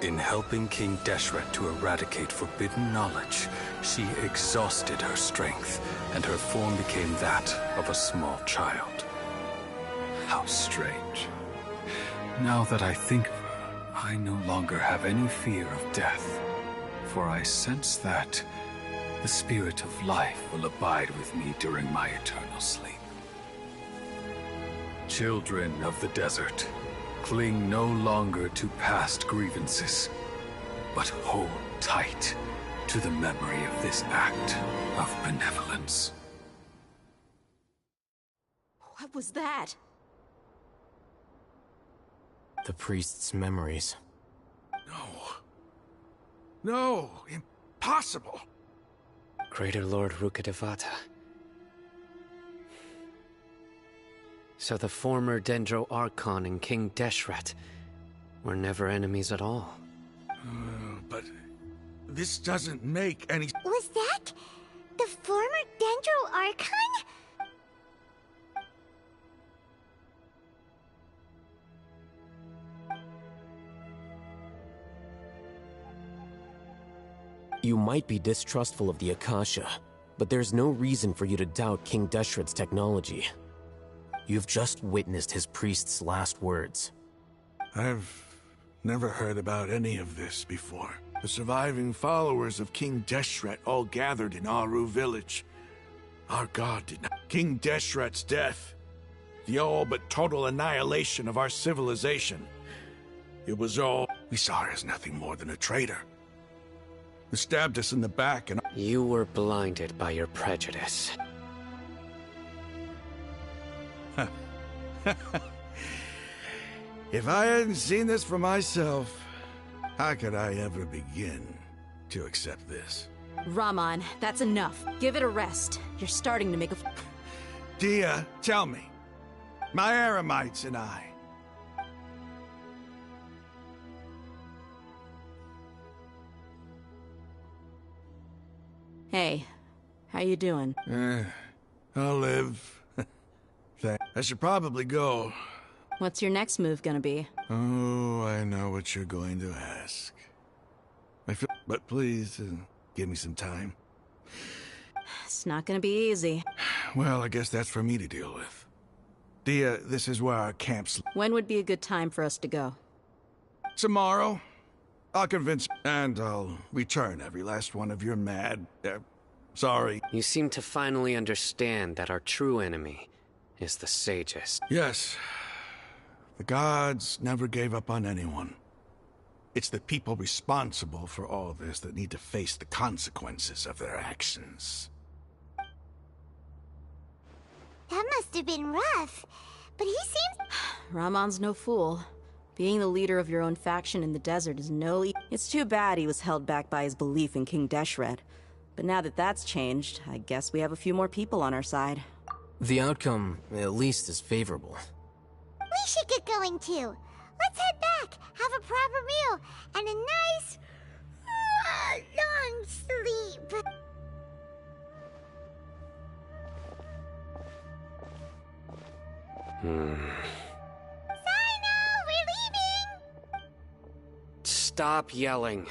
In helping King Deshret to eradicate forbidden knowledge, she exhausted her strength, and her form became that of a small child. How strange. Now that I think of her, I no longer have any fear of death, for I sense that the spirit of life will abide with me during my eternal sleep. Children of the desert, cling no longer to past grievances, but hold tight to the memory of this act of benevolence. What was that? The priest's memories. No, impossible. Greater Lord Rukkhadevata. So the former Dendro Archon and King Deshret were never enemies at all. But this doesn't make any... Was that the former Dendro Archon? You might be distrustful of the Akasha, but there's no reason for you to doubt King Deshret's technology. You've just witnessed his priest's last words. I've never heard about any of this before. The surviving followers of King Deshret all gathered in Aru village. Our god did not... King Deshret's death. The all but total annihilation of our civilization. It was all... We saw her as nothing more than a traitor. Who stabbed us in the back and... You were blinded by your prejudice. If I hadn't seen this for myself, how could I ever begin to accept this? Rahman, that's enough. Give it a rest. You're starting to make a... Dia, tell me. My Eremites and I. Hey, how you doing? I'll live. I should probably go. What's your next move gonna be? Oh, I know what you're going to ask. But please, give me some time. It's not gonna be easy. Well, I guess that's for me to deal with. Dia, this is where our camp's... When would be a good time for us to go? Tomorrow. I'll convince... And I'll return every last one of your mad... sorry. You seem to finally understand that our true enemy is the sages. Yes. The gods never gave up on anyone. It's the people responsible for all this that need to face the consequences of their actions. That must have been rough. But he seems... Rahman's no fool. Being the leader of your own faction in the desert is no... It's too bad he was held back by his belief in King Deshret. But now that that's changed, I guess we have a few more people on our side. The outcome, at least, is favorable. We should get going too. Let's head back, have a proper meal, and a nice... long sleep. Stop yelling.